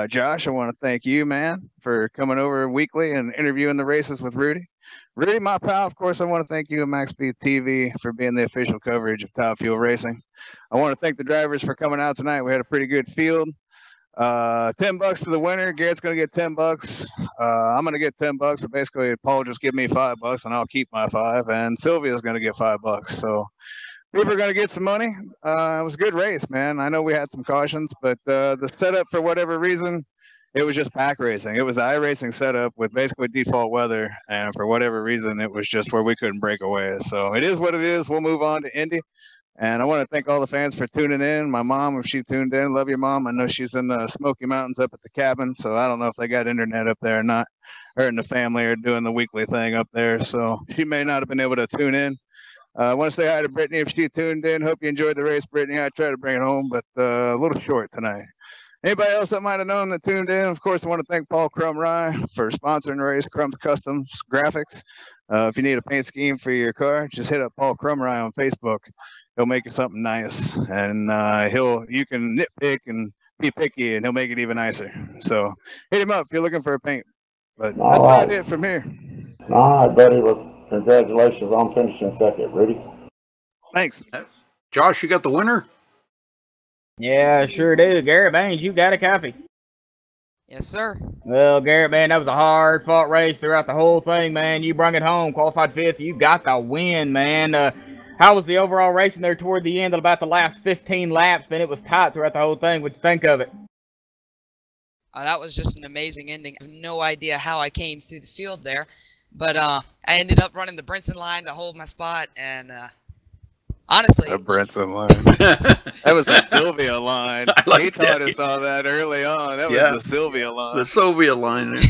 Josh, I want to thank you, man, for coming over weekly and interviewing the races with Rudy. Rudy, my pal, of course, I want to thank you at MaxSpeedTV for being the official coverage of Top Fuel Racing. I want to thank the drivers for coming out tonight. We had a pretty good field. $10 to the winner. Garrett's going to get $10. I'm going to get $10. So basically, Paul just give me $5 and I'll keep my 5. And Sylvia's going to get $5. So people are going to get some money. It was a good race, man. I know we had some cautions, but the setup, for whatever reason, it was just pack racing. It was the iRacing setup with basically default weather, and for whatever reason, it was just where we couldn't break away. So it is what it is. We'll move on to Indy. And I want to thank all the fans for tuning in. My mom, if she tuned in, love your mom. I know she's in the Smoky Mountains up at the cabin, so I don't know if they got internet up there or not. Her and the family are doing the weekly thing up there, so she may not have been able to tune in. I want to say hi to Brittany if she tuned in. Hope you enjoyed the race, Brittany. I tried to bring it home, but a little short tonight. Anybody else that might have known that tuned in? Of course, I want to thank Paul Crumb Rye for sponsoring the race, Crumb's Customs Graphics. If you need a paint scheme for your car, just hit up Paul Crumb Rye on Facebook. He'll make you something nice, and you can nitpick and be picky, and he'll make it even nicer. So hit him up if you're looking for a paint. But that's about it from here. All right, buddy. Well, congratulations on finishing second, Rudy. Thanks. Josh, you got the winner? Yeah, sure do. Garrett Baines, you got a copy. Yes, sir. Well, Garrett, man, that was a hard-fought race throughout the whole thing, man. You brung it home, qualified 5th. You got the win, man. How was the overall racing there toward the end of about the last 15 laps? Man, it was tight throughout the whole thing. What'd you think of it? That was just an amazing ending. I have no idea how I came through the field there, but I ended up running the Brinson line to hold my spot, and honestly, the Brinson line. That was the Sylvia line. He taught us all that early on. That was the Sylvia line. The Sylvia line.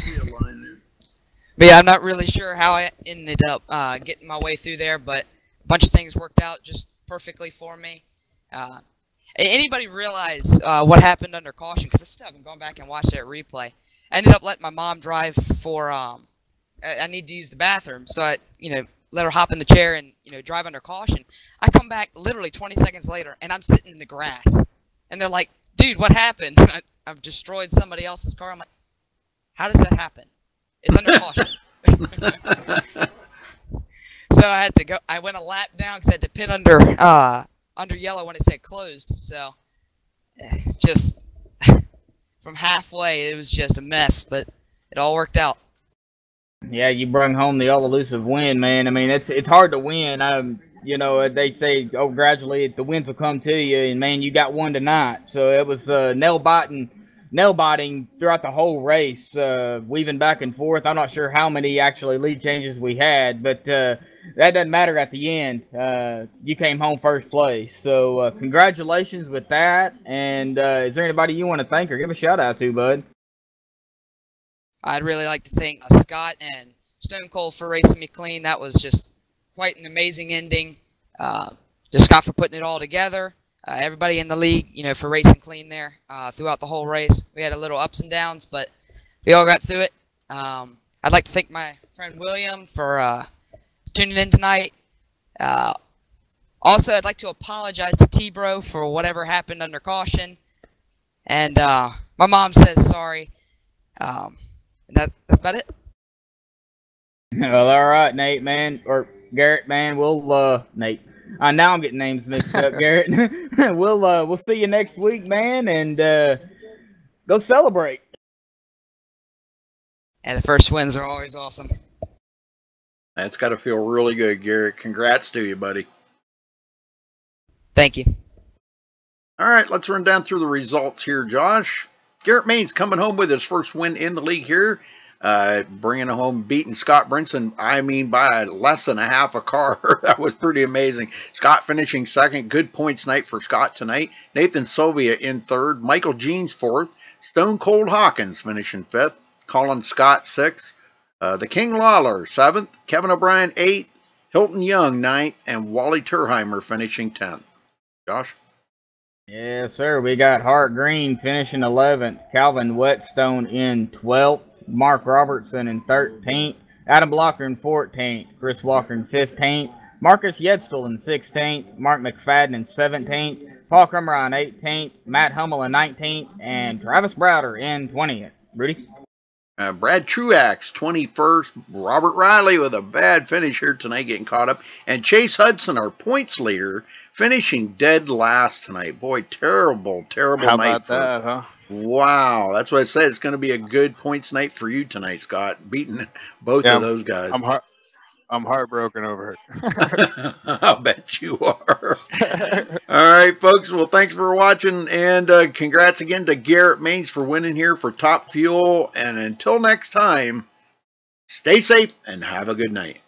But yeah, I'm not really sure how I ended up getting my way through there, but a bunch of things worked out just perfectly for me. Anybody realize what happened under caution? Because I still haven't gone back and watched that replay. I ended up letting my mom drive for I need to use the bathroom, so I let her hop in the chair and drive under caution. I come back literally 20 seconds later, and I'm sitting in the grass, and they're like, "Dude, what happened?" I've destroyed somebody else's car. I'm like, "How does that happen? It's under caution." So I had to go. I went a lap down because I had to pit under yellow when it said closed. So just from halfway, it was just a mess, but it all worked out. Yeah, you brung home the all-elusive win, man. I mean, it's hard to win. They say, oh, gradually the wins will come to you, and man, you got one tonight. So it was nail-biting throughout the whole race, weaving back and forth. I'm not sure how many actually lead changes we had, but that doesn't matter at the end. You came home first place. So congratulations with that. And is there anybody you want to thank or give a shout-out to, bud? I'd really like to thank Scott and Stone Cold for racing me clean. That was just quite an amazing ending. Just Scott for putting it all together. Everybody in the league, for racing clean there throughout the whole race. We had a little ups and downs, but we all got through it. I'd like to thank my friend William for tuning in tonight. Also, I'd like to apologize to T-Bro for whatever happened under caution. And my mom says sorry. And that's about it. Well, all right, Nate, man, or Garrett, man. We'll Nate. Now I'm getting names mixed up, Garrett. We'll see you next week, man, and go celebrate. And the first wins are always awesome. That's got to feel really good, Garrett. Congrats to you, buddy. Thank you. All right, let's run down through the results here, Josh. Garrett Main's coming home with his first win in the league here. Bringing it home, beating Scott Brinson, by less than a half a car. That was pretty amazing. Scott finishing second. Good points night for Scott tonight. Nathan Sylvia in third. Michael Jeans fourth. Stone Cold Hawkins finishing fifth. Colin Scott sixth. The King Lawler seventh. Kevin O'Brien eighth. Hilton Young ninth. And Wally Turheimer finishing 10th. Josh? Yes, sir. We got Hart Green finishing 11th. Calvin Whetstone in 12th. Mark Robertson in 13th. Adam Blocker in 14th. Chris Walker in 15th. Marcus Yedstall in 16th. Mark McFadden in 17th. Paul Crummer in 18th. Matt Hummel in 19th. And Travis Browder in 20th. Rudy? Brad Truax, 21st. Robert Riley with a bad finish here tonight, getting caught up. And Chase Hudson, our points leader, finishing dead last tonight. Boy, terrible night. How about that, huh? Wow, that's what I said. It's going to be a good points night for you tonight, Scott, beating both of those guys. I'm heartbroken over it. I'll bet you are. All right, folks. Well, thanks for watching, and congrats again to Garrett Maines for winning here for Top Fuel. And until next time, stay safe and have a good night.